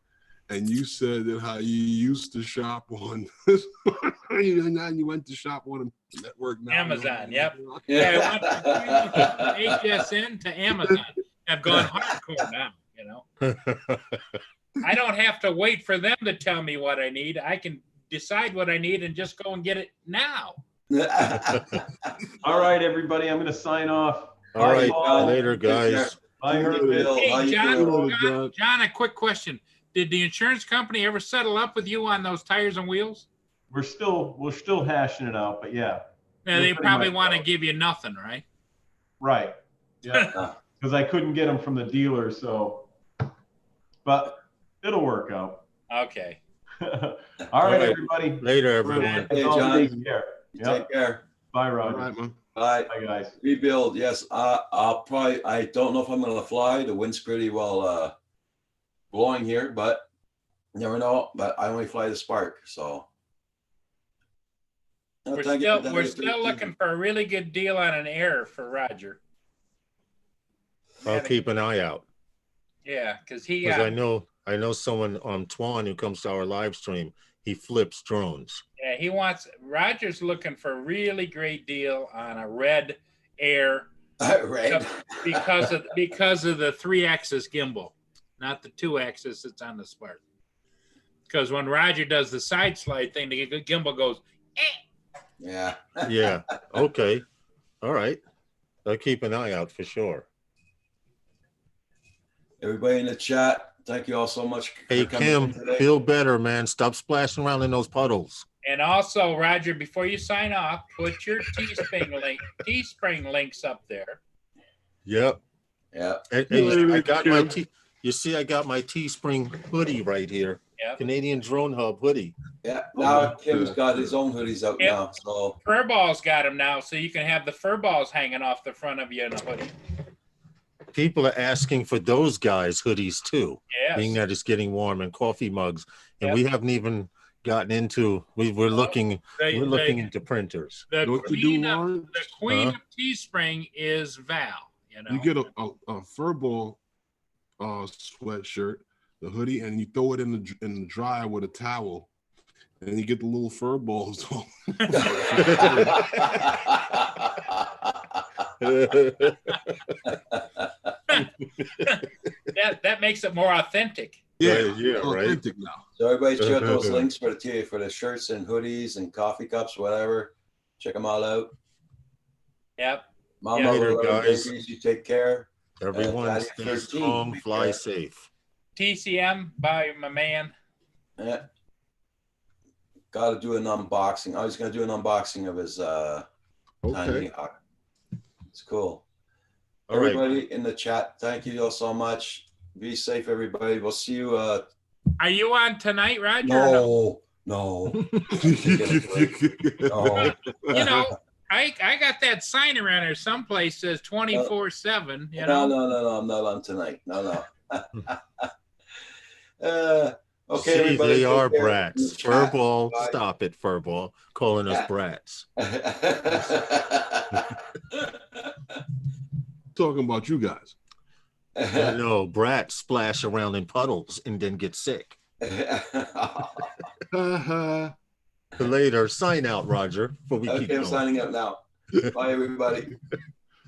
And you said that how you used to shop on And then you went to shop on a network. Now. Amazon, yep. Yeah, I went from HSN to Amazon. I've gone hardcore now, you know. I don't have to wait for them to tell me what I need. I can decide what I need and just go and get it now. All right, everybody, I'm going to sign off. All right, Paul. later, guys. Bye, Herbert. How Hey, you John, doing? John, a quick question. Did the insurance company ever settle up with you on those tires and wheels? We're still hashing it out, but yeah. Yeah, We're they pretty probably much want to out. give you nothing, right? Right. Yeah. Because I couldn't get them from the dealer, so. But it'll work out. Okay. All All right, right. everybody. Later, everyone. Hey, As always, John. take care. You Yep. take care. Bye, All Roger. right, man. Bye. Bye, guys. Rebuild, yes. I'll probably, I don't know if I'm gonna fly. The wind's pretty well blowing here, but never know. But I only fly the Spark, so. No, We're thank you for still that. we're still looking for a really good deal on an Air for Roger. I'll keep an eye out. Yeah, because he Because I know someone, Twan, who comes to our live stream, he flips drones. yeah, he wants Roger's looking for a really great deal on a red Air Right. because of the 3-axis gimbal, not the 2-axis that's on the Spark. Because when Roger does the side slide thing, the gimbal goes, eh. Yeah. Yeah. Okay. All right. I'll keep an eye out for sure. Everybody in the chat, thank you all so much. for Hey, coming Kim, in today. feel better, man. Stop splashing around in those puddles. And also, Roger, before you sign off, put your Teespring links up there. Yep. Yeah. And I got my you see, I got my Teespring hoodie right here. Yep. Canadian Drone Hub hoodie. Yeah. Now Kim's got his own hoodies out Yep. now. So Furballs got them now, so you can have the furballs hanging off the front of you in a hoodie. People are asking for those guys hoodies too, being Yes. that it's getting warm, and coffee mugs. And Yep. we haven't even gotten into we're looking into printers. The You know what you queen do, of, Lauren? the queen Huh? of Teespring is Val. You know, You get a furball sweatshirt, the hoodie, and you throw it in the dryer with a towel, and you get the little fur balls. that makes it more authentic. Right, yeah, right. authentic now. So everybody check those links for the shirts and hoodies and coffee cups, whatever. Check them all out. Yep. Mama, Yeah. Later, whatever guys. babies, you take care. Everyone Patty stay 13, strong, be fly careful. safe. TCM by my man. Yeah. Got to do an unboxing. I was going to do an unboxing of his tiny hawk. It's cool. All right. Everybody in the chat, thank you all so much. Be safe, everybody. We'll see you. Are you on tonight, Roger? or No. No. You know, I got that sign around here someplace says 24/7. You know. No. I'm not on tonight. No. Okay, See, everybody. they take are care. brats. Chat. Furball, Bye. stop it, Furball, calling us Yeah. brats. Talking about you guys. No, brats splash around in puddles and then get sick. Ha Later, sign out, Roger, before we keep Okay, I'm going. signing up now. Bye, everybody.